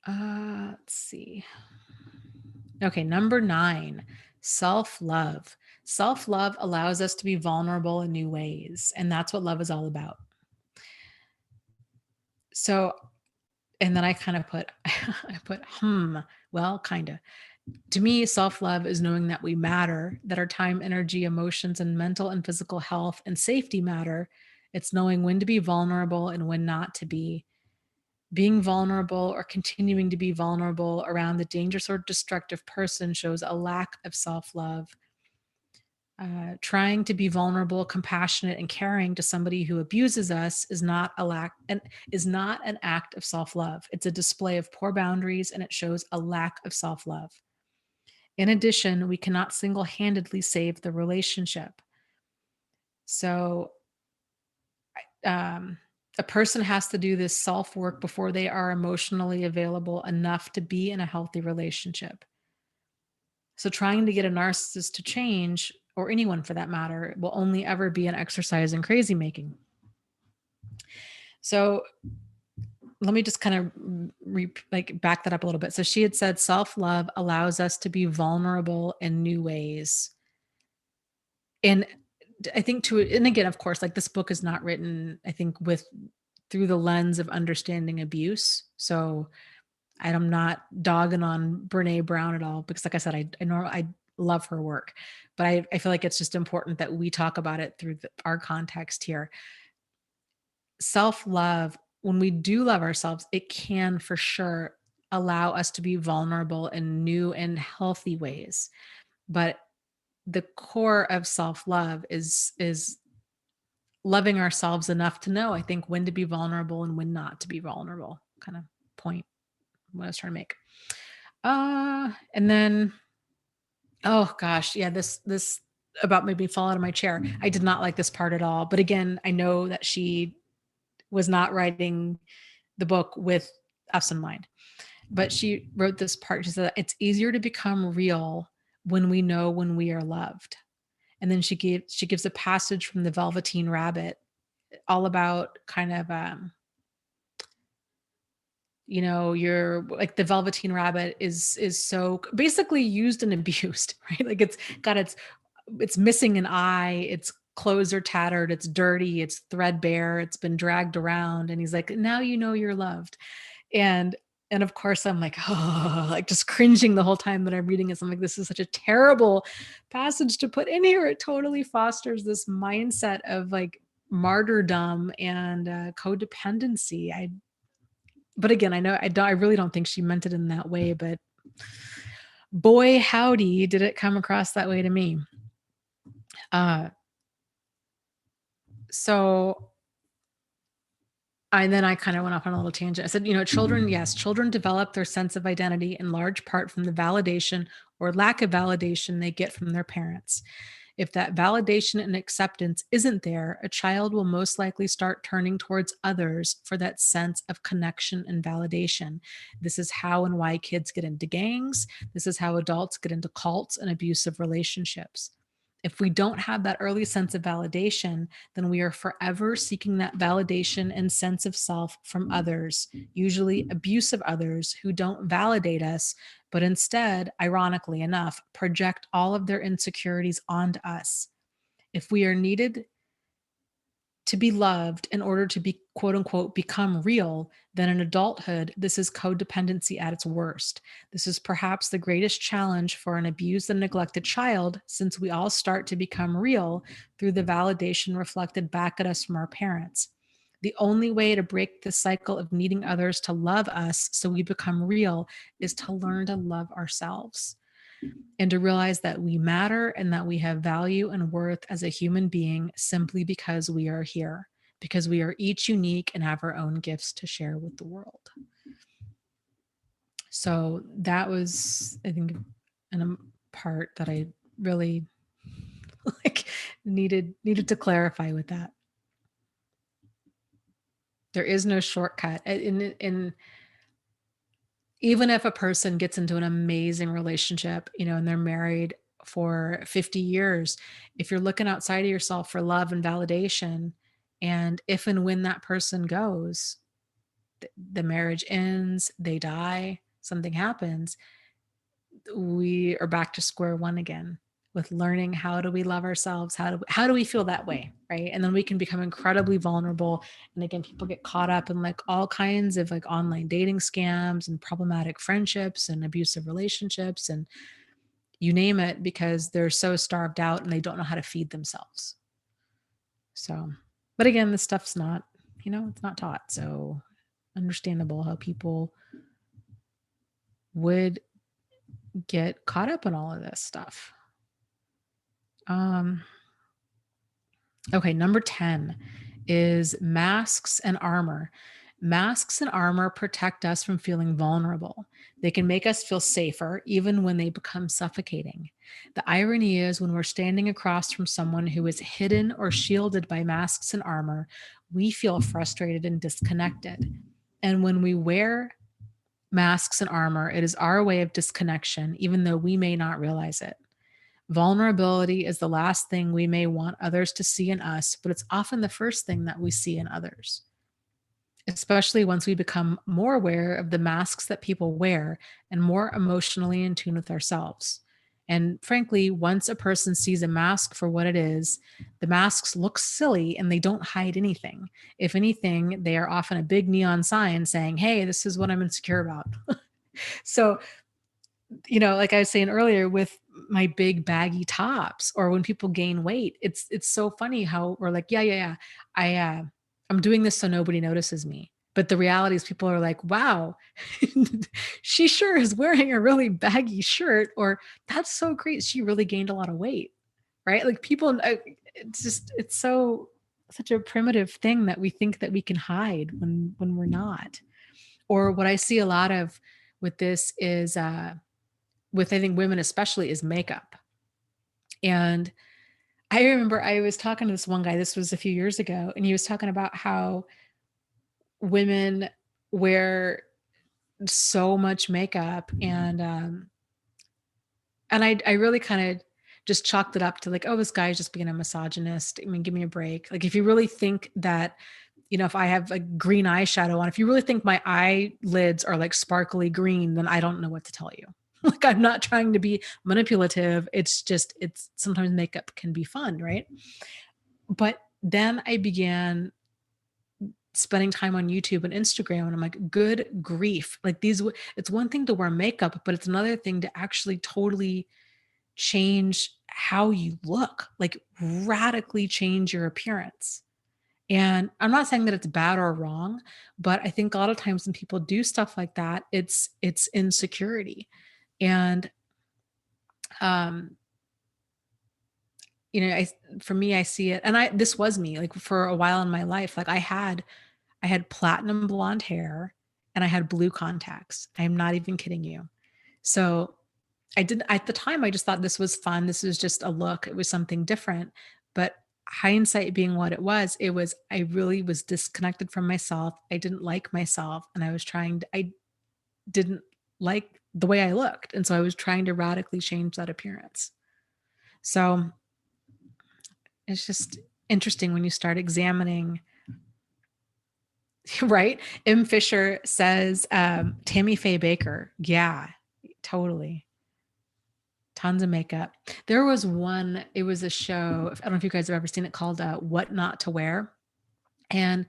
Let's see. Okay, number 9, self-love. Self-love allows us to be vulnerable in new ways, and that's what love is all about. So, and then I kind of put I put, well, kind of. To me, self-love is knowing that we matter, that our time, energy, emotions, and mental and physical health and safety matter. It's knowing when to be vulnerable and when not to be. Being vulnerable or continuing to be vulnerable around the dangerous or destructive person shows a lack of self-love. Trying to be vulnerable, compassionate, and caring to somebody who abuses us is not an act of self-love. It's a display of poor boundaries, and it shows a lack of self-love. In addition, we cannot single-handedly save the relationship. So, um, a person has to do this self-work before they are emotionally available enough to be in a healthy relationship. So trying to get a narcissist to change, or anyone for that matter, will only ever be an exercise in crazy making. So let me just kind of like back that up a little bit. So she had said self-love allows us to be vulnerable in new ways. And I think and again, of course, like this book is not written, I think, through the lens of understanding abuse. So I'm not dogging on Brené Brown at all because, like I said, I know I love her work, but I feel like it's just important that we talk about it through our context here. Self love, when we do love ourselves, it can for sure allow us to be vulnerable in new and healthy ways. But the core of self love is loving ourselves enough to know, I think, when to be vulnerable and when not to be vulnerable. Kind of point what I was trying to make. And then, oh gosh, yeah, this about maybe fall out of my chair. I did not like this part at all. But again, I know that she was not writing the book with us in mind. But she wrote this part. She said, it's easier to become real when we know when we are loved. And then she gives a passage from the Velveteen Rabbit all about kind of you're like the Velveteen Rabbit is so basically used and abused, right? Like it's missing an eye, its clothes are tattered, it's dirty, it's threadbare, it's been dragged around, and he's like, now you know you're loved. And and of course I'm like, oh, like just cringing the whole time that I'm reading this. I'm like, this is such a terrible passage to put in here. It totally fosters this mindset of like martyrdom and codependency. But again, I know I really don't think she meant it in that way, but boy, howdy, did it come across that way to me. Uh, so and then I kind of went off on a little tangent. I said, children, yes, children develop their sense of identity in large part from the validation or lack of validation they get from their parents. If that validation and acceptance isn't there, a child will most likely start turning towards others for that sense of connection and validation. This is how and why kids get into gangs. This is how adults get into cults and abusive relationships. If we don't have that early sense of validation, then we are forever seeking that validation and sense of self from others, usually abusive others who don't validate us, but instead, ironically enough, project all of their insecurities onto us. If we are needed to be loved in order to be quote unquote become real, then in adulthood, this is codependency at its worst. This is perhaps the greatest challenge for an abused and neglected child, since we all start to become real through the validation reflected back at us from our parents. The only way to break the cycle of needing others to love us so we become real is to learn to love ourselves and to realize that we matter and that we have value and worth as a human being simply because we are here, because we are each unique and have our own gifts to share with the world. So that was, I think, a part that I really like needed to clarify with that. There is no shortcut. In even if a person gets into an amazing relationship, and they're married for 50 years, if you're looking outside of yourself for love and validation, and if and when that person goes, the marriage ends, they die, something happens, we are back to square one again with learning how do we love ourselves, how do we feel that way, right? And then we can become incredibly vulnerable. And again, people get caught up in like all kinds of like online dating scams and problematic friendships and abusive relationships and you name it, because they're so starved out and they don't know how to feed themselves. So, but again, this stuff's not, it's not taught. So understandable how people would get caught up in all of this stuff. Um, okay, number 10 is masks and armor. Masks and armor protect us from feeling vulnerable. They can make us feel safer even when they become suffocating. The irony is, when we're standing across from someone who is hidden or shielded by masks and armor, we feel frustrated and disconnected. And when we wear masks and armor, it is our way of disconnection, even though we may not realize it. Vulnerability is the last thing we may want others to see in us, but it's often the first thing that we see in others, especially once we become more aware of the masks that people wear and more emotionally in tune with ourselves. And frankly, once a person sees a mask for what it is, the masks look silly and they don't hide anything. If anything, they are often a big neon sign saying, "Hey, this is what I'm insecure about." So, like I was saying earlier with my big baggy tops, or when people gain weight, it's so funny how we're like, yeah. I I'm doing this so nobody notices me. But the reality is people are like, wow, she sure is wearing a really baggy shirt, or that's so great. She really gained a lot of weight, right? Like people, it's so such a primitive thing that we think that we can hide when we're not. Or what I see a lot of with this is with I think women especially is makeup. And I remember I was talking to this one guy, this was a few years ago, and he was talking about how women wear so much makeup, and I really kind of just chalked it up to like, oh, this guy's just being a misogynist. I mean, give me a break. Like if you really think that, if I have a green eyeshadow on, if you really think my eyelids are like sparkly green, then I don't know what to tell you. Like I'm not trying to be manipulative. It's sometimes makeup can be fun, right? But then I began spending time on YouTube and Instagram, and I'm like, good grief. Like it's one thing to wear makeup, but it's another thing to actually totally change how you look, like radically change your appearance. And I'm not saying that it's bad or wrong, but I think a lot of times when people do stuff like that, it's insecurity. And um, I for me, I see it, and I this was me like for a while in my life. Like I had platinum blonde hair and I had blue contacts. I'm not even kidding you. So I didn't at the time, I just thought this was fun. This was just a look. It was something different. But hindsight being what it was I really was disconnected from myself. I didn't like myself and I didn't like the way I looked. And so I was trying to radically change that appearance. So it's just interesting when you start examining, right? M. Fisher says, Tammy Faye Baker. Yeah, totally. Tons of makeup. There was one, it was a show, I don't know if you guys have ever seen it, called What Not to Wear. And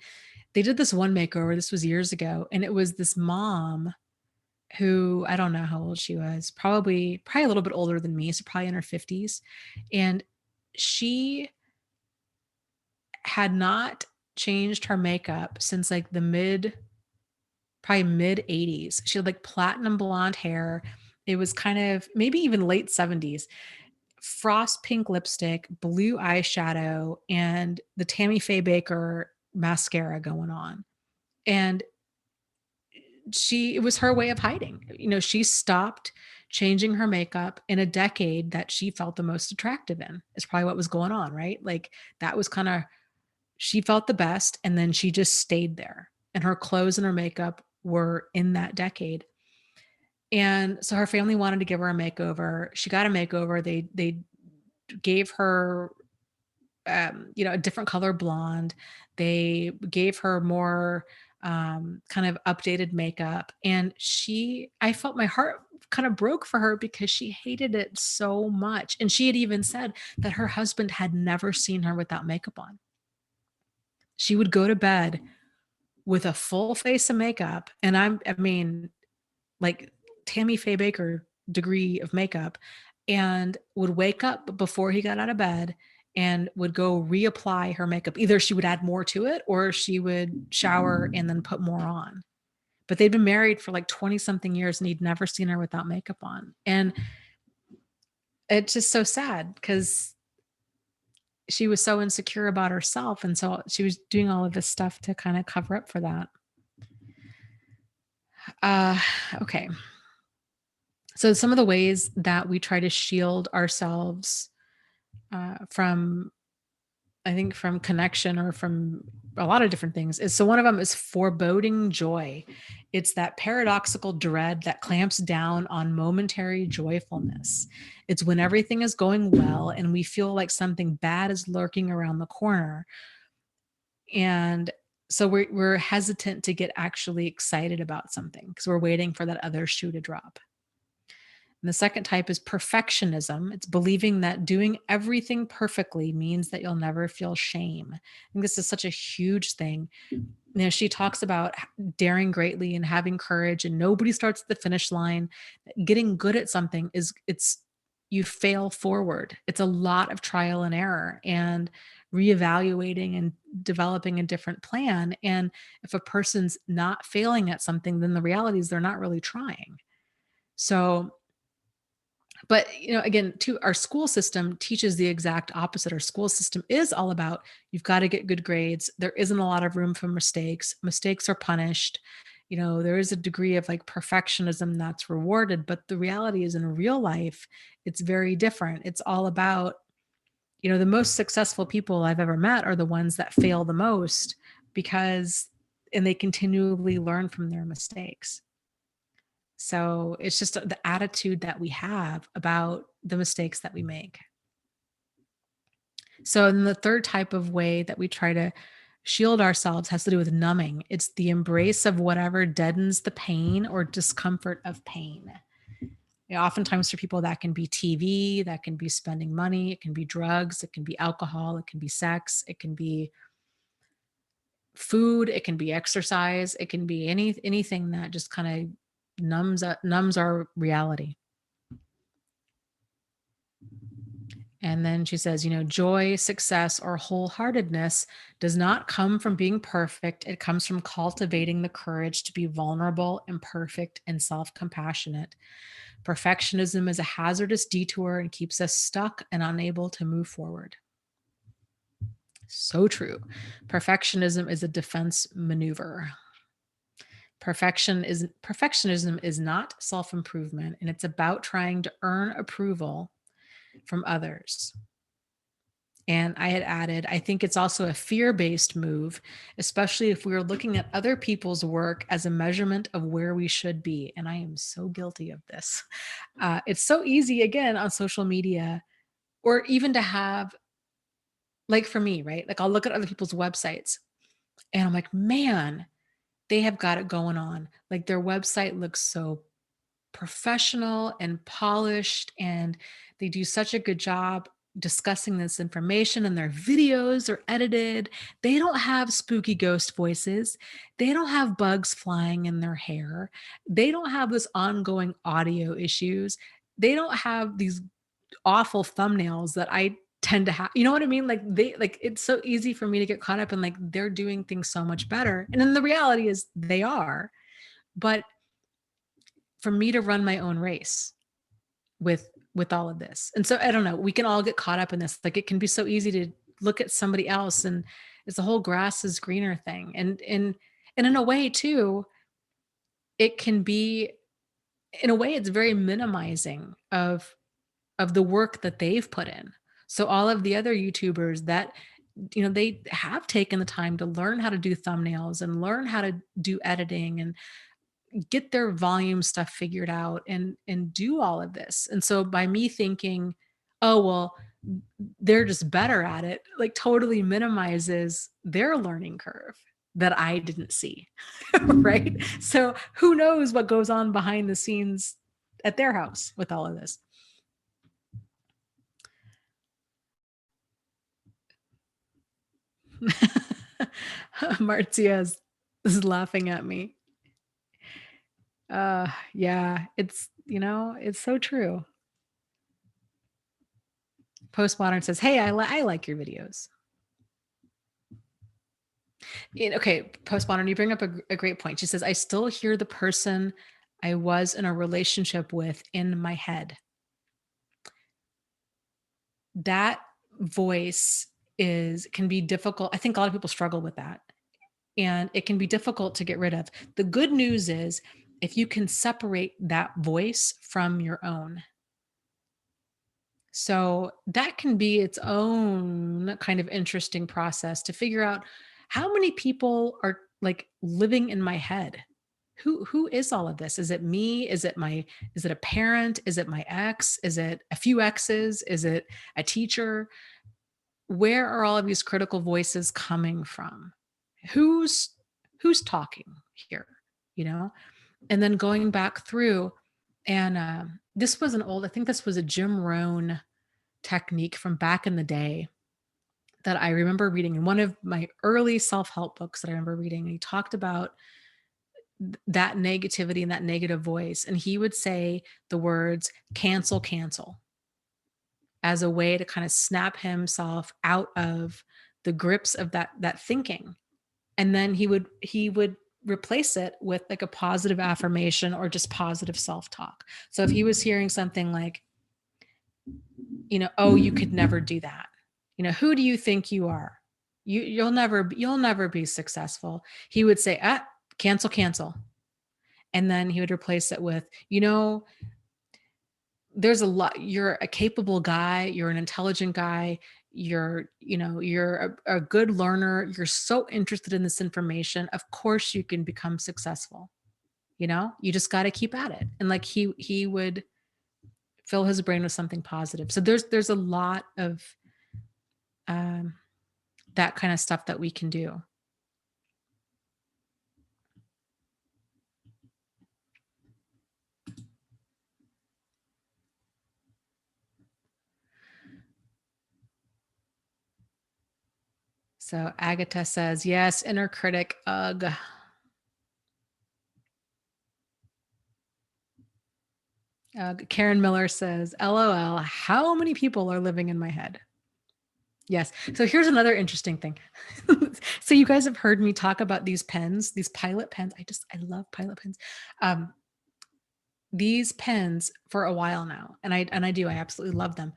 they did this one makeover. This was years ago. And it was this mom who, I don't know how old she was, probably a little bit older than me. So probably in her 50s. And she had not changed her makeup since like probably mid 80s. She had like platinum blonde hair. It was kind of maybe even late 70s. Frost pink lipstick, blue eyeshadow, and the Tammy Faye Baker mascara going on. And it was her way of hiding. She stopped changing her makeup in a decade that she felt the most attractive in. Is probably what was going on, right? Like that was kind of, she felt the best and then she just stayed there. And her clothes and her makeup were in that decade. And so her family wanted to give her a makeover. She got a makeover. They gave her a different color blonde. They gave her more kind of updated makeup. And I felt my heart kind of broke for her because she hated it so much. And she had even said that her husband had never seen her without makeup on. She would go to bed with a full face of makeup. And I mean, like Tammy Faye Baker degree of makeup, and would wake up before he got out of bed and would go reapply her makeup. Either she would add more to it or she would shower and then put more on. But they'd been married for like 20 something years and he'd never seen her without makeup on. And it's just so sad because she was so insecure about herself, and so she was doing all of this stuff to kind of cover up for that. Uh, okay. So some of the ways that we try to shield ourselves from, I think, from connection or from a lot of different things is, so one of them is foreboding joy. It's that paradoxical dread that clamps down on momentary joyfulness. It's when everything is going well and we feel like something bad is lurking around the corner. And so we're hesitant to get actually excited about something because we're waiting for that other shoe to drop. And the second type is perfectionism. It's believing that doing everything perfectly means that you'll never feel shame. I think this is such a huge thing. She talks about daring greatly and having courage, and nobody starts at the finish line. Getting good at something is, it's, you fail forward. It's a lot of trial and error and reevaluating and developing a different plan. And if a person's not failing at something, then the reality is they're not really trying. So, but, again, too, our school system teaches the exact opposite. Our school system is all about, you've got to get good grades. There isn't a lot of room for mistakes. Mistakes are punished. There is a degree of like perfectionism that's rewarded, but the reality is, in real life, it's very different. It's all about, the most successful people I've ever met are the ones that fail the most, because, and they continually learn from their mistakes. So it's just the attitude that we have about the mistakes that we make. So then the third type of way that we try to shield ourselves has to do with numbing. It's the embrace of whatever deadens the pain or discomfort of pain. Oftentimes for people that can be TV, that can be spending money, it can be drugs, it can be alcohol, it can be sex, it can be food, it can be exercise, it can be anything that just kind of numbs our reality. And then she says, joy, success, or wholeheartedness does not come from being perfect. It comes from cultivating the courage to be vulnerable, imperfect, and self compassionate. Perfectionism is a hazardous detour and keeps us stuck and unable to move forward. So true. Perfectionism is a defense maneuver. Perfectionism is not self-improvement, and it's about trying to earn approval from others. And I had added, I think it's also a fear-based move, especially if we are looking at other people's work as a measurement of where we should be. And I am so guilty of this. It's so easy, again, on social media, or even to have, like for me, right? Like I'll look at other people's websites and I'm like, man, they have got it going on. Like their website looks so professional and polished, and they do such a good job discussing this information, and their videos are edited. They don't have spooky ghost voices. They don't have bugs flying in their hair. They don't have this ongoing audio issues. They don't have these awful thumbnails that I tend to have. You know what I mean? Like it's so easy for me to get caught up in like they're doing things so much better. And then the reality is they are. But for me to run my own race with all of this. And so I don't know, we can all get caught up in this. Like it can be so easy to look at somebody else, and it's the whole grass is greener thing. And in a way too, it can be, in a way it's very minimizing of the work that they've put in. So all of the other YouTubers that, they have taken the time to learn how to do thumbnails and learn how to do editing and get their volume stuff figured out and do all of this. And so by me thinking, oh well, they're just better at it, like totally minimizes their learning curve that I didn't see. Right? So who knows what goes on behind the scenes at their house with all of this. Marzia is laughing at me. Yeah, it's so true. Postmodern says, "Hey, I like your videos." Okay, postmodern, you bring up a great point. She says, "I still hear the person I was in a relationship with in my head." That voice is can be difficult. I think a lot of people struggle with that, and it can be difficult to get rid of. The good news is if you can separate that voice from your own. So that can be its own kind of interesting process to figure out how many people are like living in my head. Who is all of this? Is it me? Is it a parent? Is it my ex? Is it a few exes? Is it a teacher? Where are all of these critical voices coming from? Who's who's talking here, you know? And then going back through and this was an old, I think this was a Jim Rohn technique from back in the day that I remember reading in one of my early self-help books that I remember reading. And he talked about that negativity and that negative voice. And he would say the words cancel, cancel as a way to kind of snap himself out of the grips of that thinking. And then he would replace it with like a positive affirmation or just positive self-talk. So if he was hearing something like, oh, you could never do that. Who do you think you are? You'll never be successful. He would say, cancel, cancel. And then he would replace it with, there's a lot, you're a capable guy, you're an intelligent guy, you're a good learner, you're so interested in this information. Of course you can become successful. You just got to keep at it. And like he would fill his brain with something positive. So there's a lot of um, that kind of stuff that we can do. So Agatha says, yes, inner critic. Ugh. Karen Miller says, LOL, how many people are living in my head? Yes. So here's another interesting thing. So you guys have heard me talk about these pens, these Pilot pens. I love Pilot pens. Um, these pens for a while now, and I absolutely love them.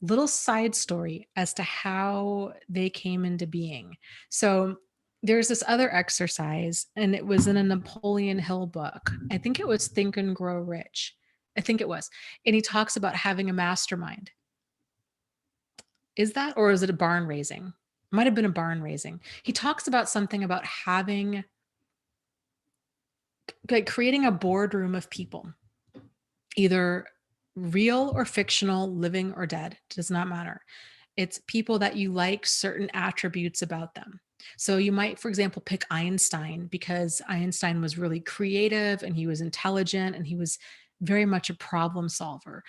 Little side story as to how they came into being. So there's this other exercise, and it was in a Napoleon Hill book. I think it was Think and Grow Rich. I think it was. And he talks about having a mastermind. Is that, or is it a barn raising? Might have been a barn raising. He talks about something about having, like, creating a boardroom of people, either real or fictional, living or dead, does not matter. It's people that you like certain attributes about them. So you might, for example, pick Einstein because Einstein was really creative and he was intelligent and he was very much a problem solver.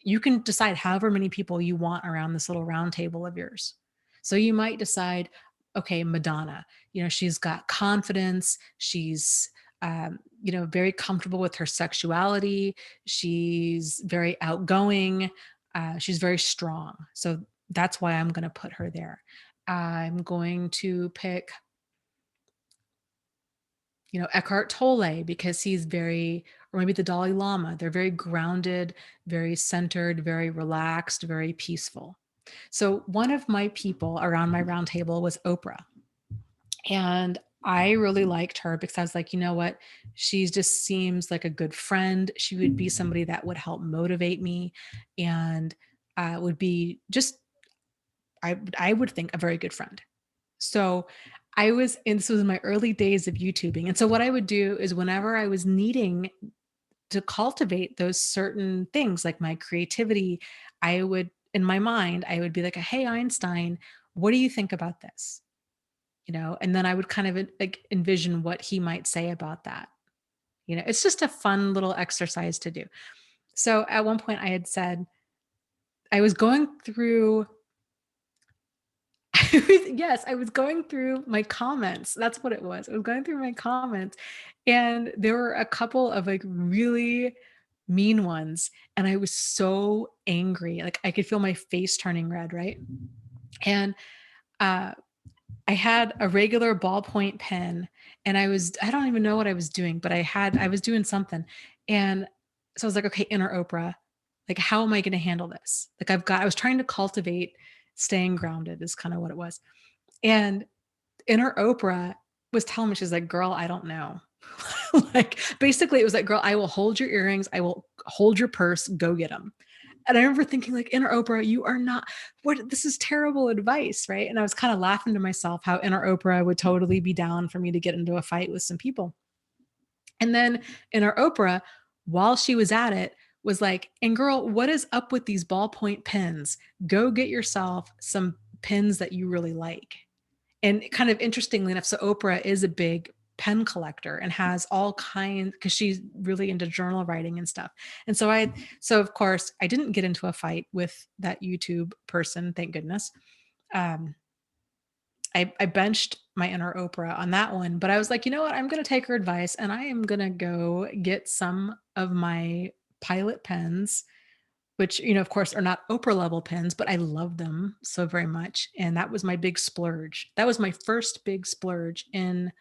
You can decide however many people you want around this little round table of yours. So you might decide, okay, Madonna, she's got confidence. She's, very comfortable with her sexuality. She's very outgoing. She's very strong. So that's why I'm going to put her there. I'm going to pick, Eckhart Tolle because he's very, or maybe the Dalai Lama. They're very grounded, very centered, very relaxed, very peaceful. So one of my people around my round table was Oprah. And I really liked her because I was like, you know what? She just seems like a good friend. She would be somebody that would help motivate me and would be just, I would think, a very good friend. So and this was in my early days of YouTubing. And so what I would do is whenever I was needing to cultivate those certain things, like my creativity, in my mind, I would be like, hey, Einstein, what do you think about this? And then I would kind of like envision what he might say about that. It's just a fun little exercise to do. So at one point I had said, I was going through, yes, I was going through my comments. That's what it was. I was going through my comments and there were a couple of like really mean ones. And I was so angry. Like I could feel my face turning red. Right. And, I had a regular ballpoint pen and I don't even know what I was doing, but I was doing something. And so I was like, okay, inner Oprah, like, how am I going to handle this? Like I was trying to cultivate Staying grounded is kind of what it was. And inner Oprah was telling me, she's like, girl, I don't know. Like, basically, it was like, girl, I will hold your earrings. I will hold your purse. Go get them. And I remember thinking, like, inner Oprah, you are not, this is terrible advice. Right. And I was kind of laughing to myself how inner Oprah would totally be down for me to get into a fight with some people. And then inner Oprah, while she was at it, was like, and girl, what is up with these ballpoint pens? Go get yourself some pens that you really like. And kind of interestingly enough, so Oprah is a big pen collector and has all kinds, because she's really into journal writing and stuff. And so of course I didn't get into a fight with that YouTube person, thank goodness. Um, I benched my inner Oprah on that one, but I was like, you know what? I'm going to take her advice and I am going to go get some of my Pilot pens, which, of course are not Oprah level pens, but I love them so very much. And that was my big splurge. That was my first big splurge in,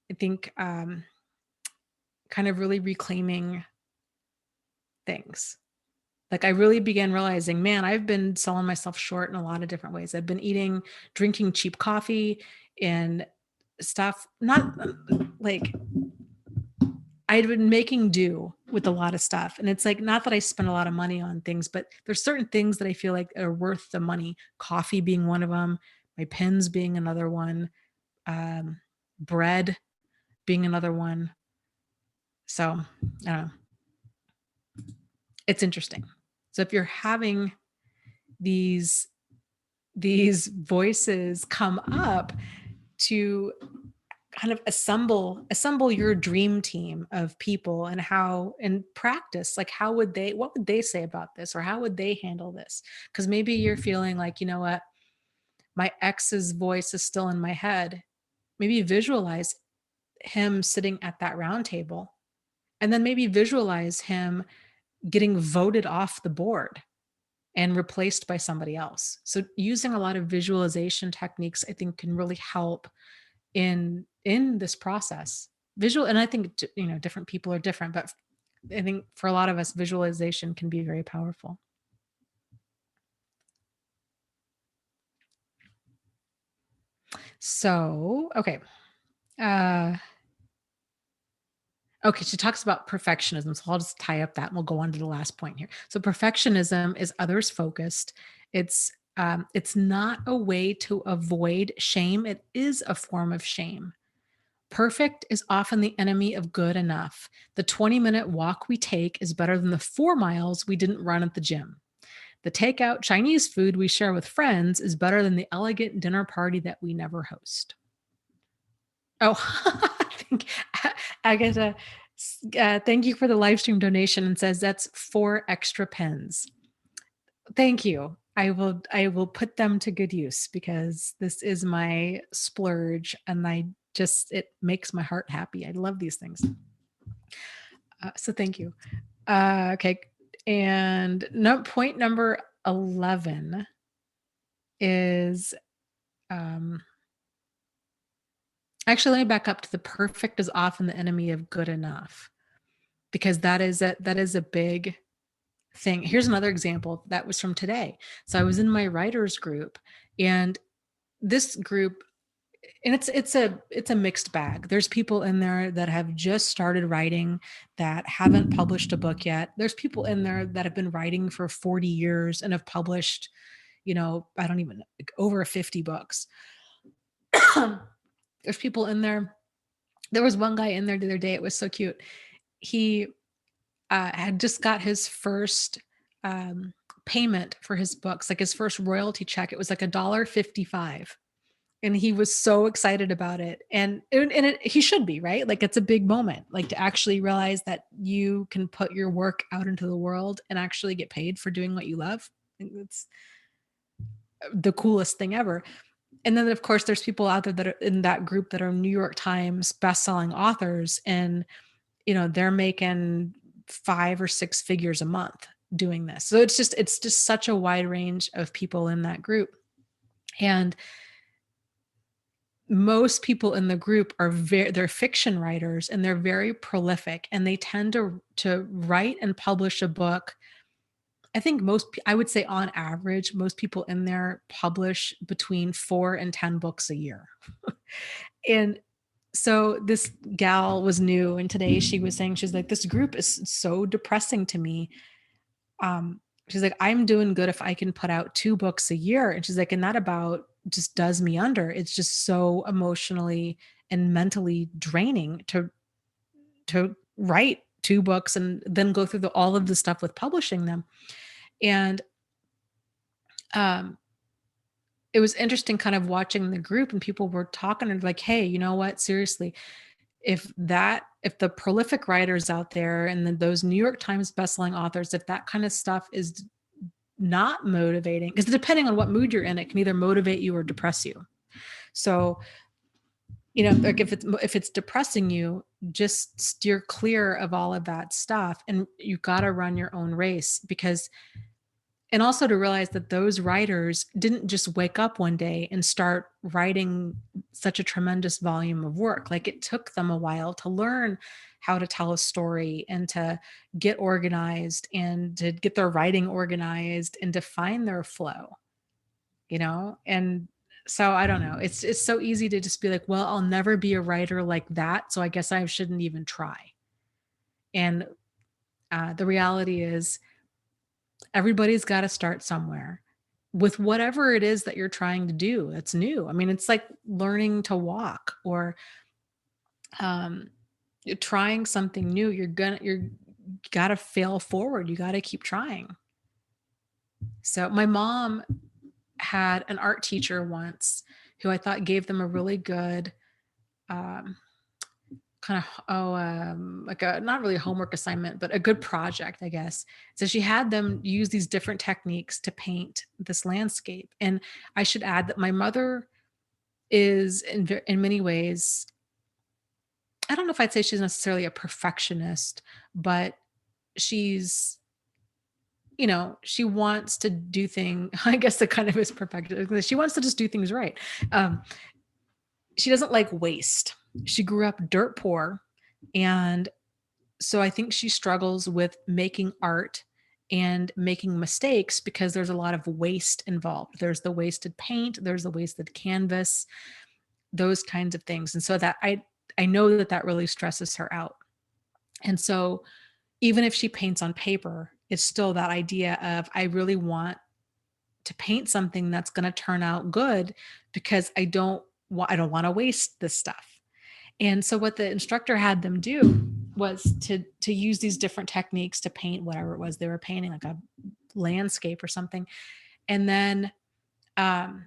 I think, kind of really reclaiming things. Like, I really began realizing, man, I've been selling myself short in a lot of different ways. I've been drinking cheap coffee and stuff, not like I'd been making do with a lot of stuff. And it's like, not that I spend a lot of money on things, but there's certain things that I feel like are worth the money. Coffee being one of them, my pens being another one, um, bread being another one. So I don't know. It's interesting. So if you're having these voices come up to kind of assemble your dream team of people, and how in practice, like, what would they say about this, or how would they handle this? Because maybe you're feeling like, you know what, my ex's voice is still in my head. Maybe visualize him sitting at that round table, and then maybe visualize him getting voted off the board and replaced by somebody else. So using a lot of visualization techniques, I think, can really help in this process. And I think, different people are different, but I think for a lot of us, visualization can be very powerful. So, okay. Uh, okay, she talks about perfectionism. So I'll just tie up that and we'll go on to the last point here. So perfectionism is others focused. It's not a way to avoid shame. It is a form of shame. Perfect is often the enemy of good enough. The 20-minute walk we take is better than the 4 miles we didn't run at the gym. The takeout Chinese food we share with friends is better than the elegant dinner party that we never host. Oh, I think Agatha, thank you for the live stream donation, and says that's 4 extra pens. Thank you. I will put them to good use, because this is my splurge, and it makes my heart happy. I love these things. So thank you. Okay. And point number 11 is, actually, let me back up to the perfect is often the enemy of good enough, because that is a big thing. Here's another example that was from today. So I was in my writers group, and this group, and it's a mixed bag. There's people in there that have just started writing, that haven't published a book yet. There's people in there that have been writing for 40 years and have published, I don't even know, like over 50 books. There's people in there. There was one guy in there the other day. It was so cute. He had just got his first payment for his books, like his first royalty check. It was like $1.55. And he was so excited about it. And he should be, right? Like, it's a big moment, like, to actually realize that you can put your work out into the world and actually get paid for doing what you love. I think that's the coolest thing ever. And then, of course, there's people out there that are in that group that are New York Times bestselling authors, and they're making 5 or 6 figures a month doing this. So it's just such a wide range of people in that group. And most people in the group they're fiction writers, and they're very prolific, and they tend to write and publish a book I think I would say on average, most people in there publish between 4 and 10 books a year. And so this gal was new, and today she was saying, she's like, "This group is so depressing to me." She's like, "I'm doing good if I can put out 2 books a year." And she's like, "And that about just does me under. It's just so emotionally and mentally draining to write 2 books and then go through all of the stuff with publishing them." And, um, it was interesting kind of watching the group, and people were talking and like, "Hey, you know what? Seriously, if the prolific writers out there and then those New York Times bestselling authors, if that kind of stuff is not motivating, because depending on what mood you're in, it can either motivate you or depress you. So, like if it's depressing you, just steer clear of all of that stuff, and you got to run your own race. Because and also to realize that those writers didn't just wake up one day and start writing such a tremendous volume of work. Like, it took them a while to learn how to tell a story and to get organized and to get their writing organized and to find their flow, And so I don't know. It's so easy to just be like, well, I'll never be a writer like that, so I guess I shouldn't even try. And the reality is, everybody's got to start somewhere with whatever it is that you're trying to do that's new. I mean, it's like learning to walk or um, you're trying something new. You're got to fail forward. You got to keep trying. So my mom had an art teacher once who I thought gave them a really good um, kind of like a not really a homework assignment, but a good project, I guess. So she had them use these different techniques to paint this landscape. And I should add that my mother is in many ways, I don't know if I'd say she's necessarily a perfectionist, but she's she wants to do things. I guess the kind of is perfectionist. She wants to just do things right. Um, she doesn't like waste. She grew up dirt poor, and so I think she struggles with making art and making mistakes because there's a lot of waste involved. There's the wasted paint, there's the wasted canvas, those kinds of things. And so that I know that that really stresses her out. And so even if she paints on paper, it's still that idea of I really want to paint something that's going to turn out good because I don't want to waste this stuff. And so what the instructor had them do was to use these different techniques to paint whatever it was they were painting, like a landscape or something. And um,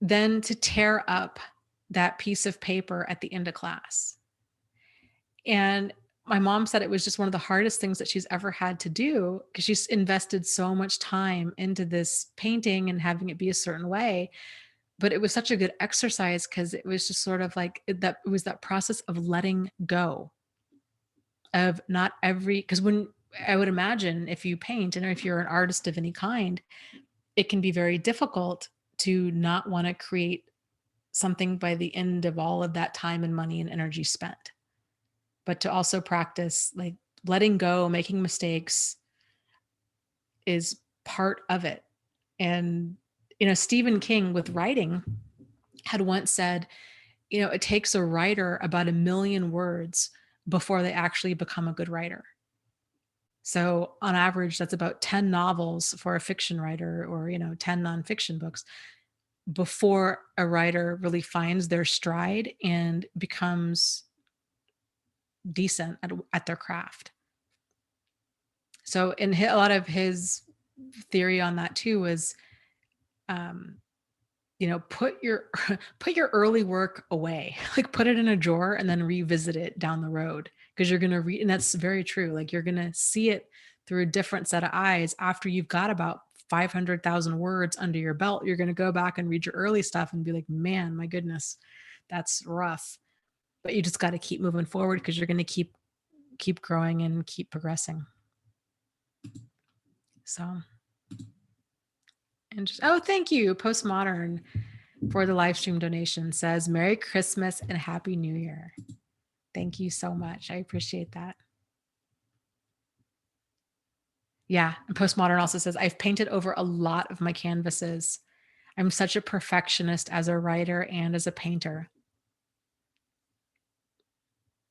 then to tear up that piece of paper at the end of class. And my mom said it was just one of the hardest things that she's ever had to do because she's invested so much time into this painting and having it be a certain way. But it was such a good exercise because it was just sort of like it was that process of letting go of not every, because when I would imagine if you paint and if you're an artist of any kind, it can be very difficult to not want to create something by the end of all of that time and money and energy spent, but to also practice like letting go, making mistakes is part of it. And Stephen King with writing had once said, it takes a writer about 1 million words before they actually become a good writer. So on average, that's about 10 novels for a fiction writer or, 10 nonfiction books before a writer really finds their stride and becomes decent at their craft. So a lot of his theory on that too was, um, put your put your early work away, like put it in a drawer and then revisit it down the road because you're going to read, and that's very true. Like you're going to see it through a different set of eyes after you've got about 500,000 words under your belt. You're going to go back and read your early stuff and be like, man, my goodness, that's rough. But you just got to keep moving forward because you're going to keep growing and keep progressing. So, and oh, thank you, Postmodern, for the live stream donation. Says Merry Christmas and Happy New Year. Thank you so much. I appreciate that. Yeah, and postmodern also says, "I've painted over a lot of my canvases. I'm such a perfectionist as a writer and as a painter."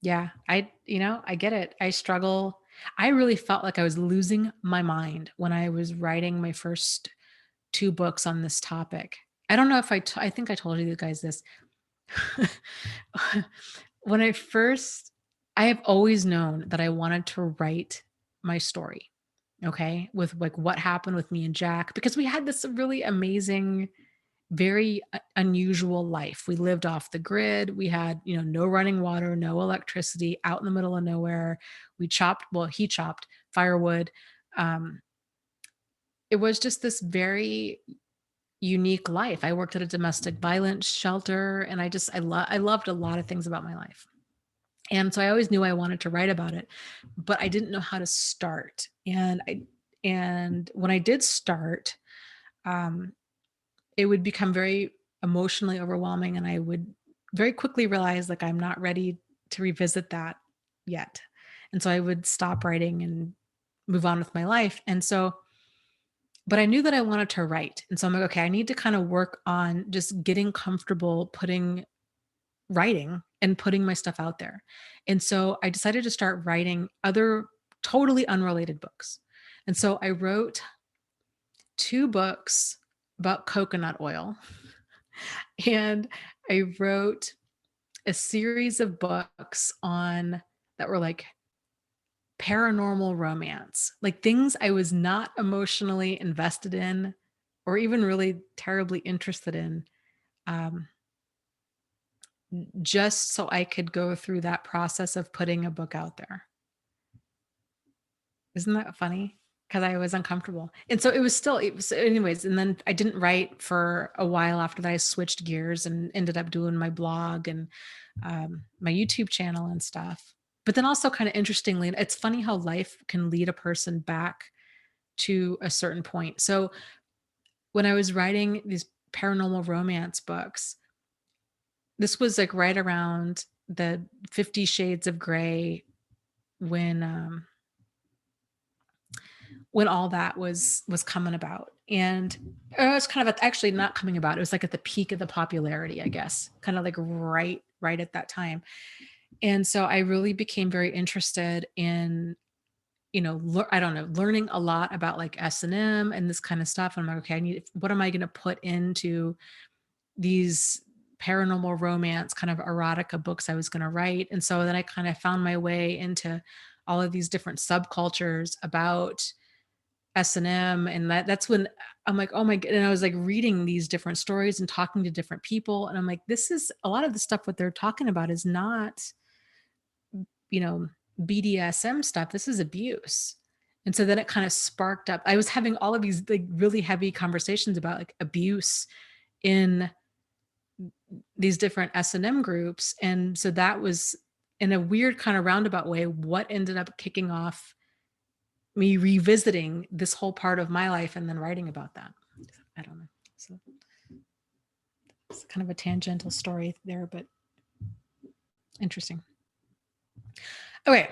Yeah, I get it. I struggle. I really felt like I was losing my mind when I was writing my first 2 books on this topic. I don't know if I think I told you guys this. When I have always known that I wanted to write my story, okay, with, like, what happened with me and Jack, because we had this really amazing, very unusual life. We lived off the grid. We had, no running water, no electricity, out in the middle of nowhere. He chopped firewood. Um, it was just this very unique life. I worked at a domestic violence shelter, and I loved a lot of things about my life. And so I always knew I wanted to write about it, but I didn't know how to start. And when I did start, um, it would become very emotionally overwhelming, and I would very quickly realize, like, I'm not ready to revisit that yet. And so I would stop writing and move on with my life. But I knew that I wanted to write. And so I'm like, okay, I need to kind of work on just getting comfortable putting writing and putting my stuff out there. And so I decided to start writing other totally unrelated books. And so I wrote 2 books about coconut oil, and I wrote a series of books on that were like paranormal romance, like things I was not emotionally invested in or even really terribly interested in, um, just so I could go through that process of putting a book out there. Isn't that funny? Because I was uncomfortable. And so it was anyways, and then I didn't write for a while after that. I switched gears and ended up doing my blog and my YouTube channel and stuff. But then also kind of interestingly, it's funny how life can lead a person back to a certain point. So when I was writing these paranormal romance books, this was like right around the 50 Shades of Grey when um when all that was coming about. And it was kind of actually not coming about. It was like at the peak of the popularity, I guess, kind of like right at that time. And so I really became very interested in, I don't know, learning a lot about like S&M and this kind of stuff. And I'm like, okay, what am I going to put into these paranormal romance kind of erotica books I was going to write? And so then I kind of found my way into all of these different subcultures about S&M, and that's when I'm like, "Oh my god," and I was, like, reading these different stories and talking to different people, and I'm like, "This is a lot of the stuff what they're talking about is not, you know, BDSM stuff, this is abuse." And so then it kinda sparked up. I was having all of these, like, really heavy conversations about, like, abuse in these different S&M groups, and so that was, in a weird kinda roundabout way, what ended up kicking off me revisiting this whole part of my life and then writing about that. I don't know. So it's kind of a tangential story there, but interesting. Okay.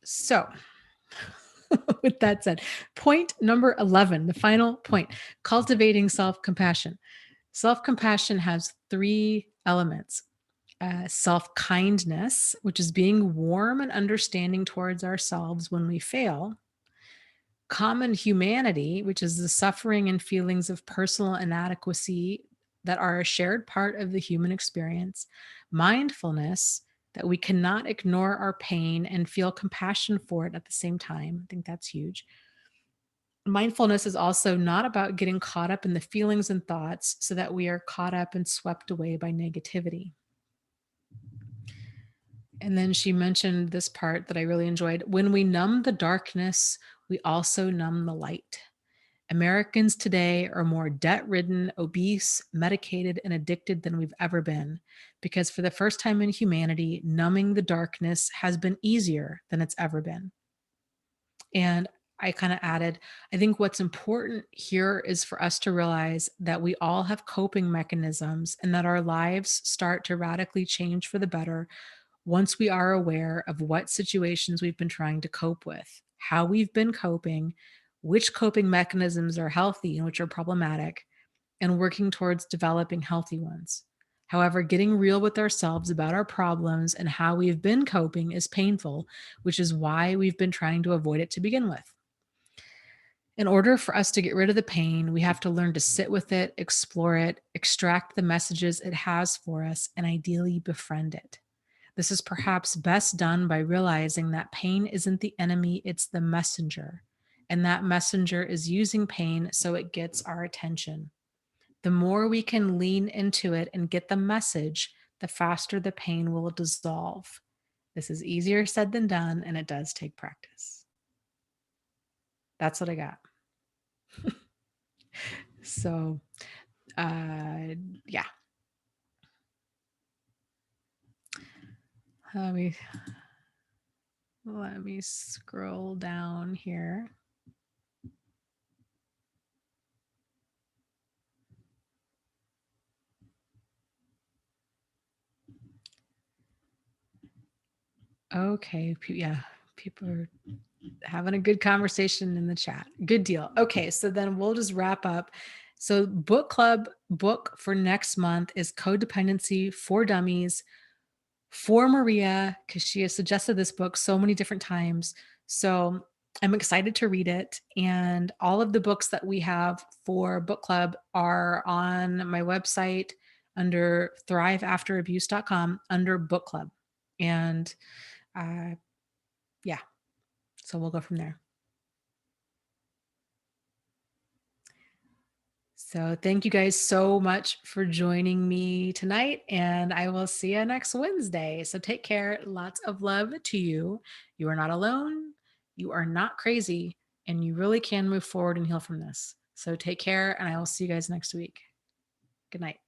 So with that said, point number 11, the final point, cultivating self-compassion. Self-compassion has 3 elements. Self-kindness, which is being warm and understanding towards ourselves when we fail. Common humanity, which is the suffering and feelings of personal inadequacy that are a shared part of the human experience. Mindfulness, that we cannot ignore our pain and feel compassion for it at the same time. I think that's huge. Mindfulness is also not about getting caught up in the feelings and thoughts so that we are caught up and swept away by negativity. And then she mentioned this part that I really enjoyed. When we numb the darkness, we also numb the light. Americans today are more debt ridden, obese, medicated, and addicted than we've ever been because for the first time in humanity, numbing the darkness has been easier than it's ever been. And I kind of added, I think what's important here is for us to realize that we all have coping mechanisms and that our lives start to radically change for the better once we are aware of what situations we've been trying to cope with, how we've been coping, which coping mechanisms are healthy and which are problematic, and working towards developing healthy ones. However, getting real with ourselves about our problems and how we've been coping is painful, which is why we've been trying to avoid it to begin with. In order for us to get rid of the pain, we have to learn to sit with it, explore it, extract the messages it has for us, and ideally befriend it. This is perhaps best done by realizing that pain isn't the enemy, it's the messenger. And that messenger is using pain so it gets our attention. The more we can lean into it and get the message, the faster the pain will dissolve. This is easier said than done, and it does take practice. That's what I got. So, yeah. Let me let me scroll down here. Okay, yeah, people are having a good conversation in the chat. Good deal. Okay, so then we'll just wrap up. So, book club book for next month is Codependency for Dummies for Maria, because she has suggested this book so many different times. So, I'm excited to read it. And all of the books that we have for book club are on my website under thriveafterabuse.com under book club. And yeah, so we'll go from there. So thank you guys so much for joining me tonight, and I will see you next Wednesday. So take care. Lots of love to you. You are not alone. You are not crazy, and you really can move forward and heal from this. So take care, and I will see you guys next week. Good night.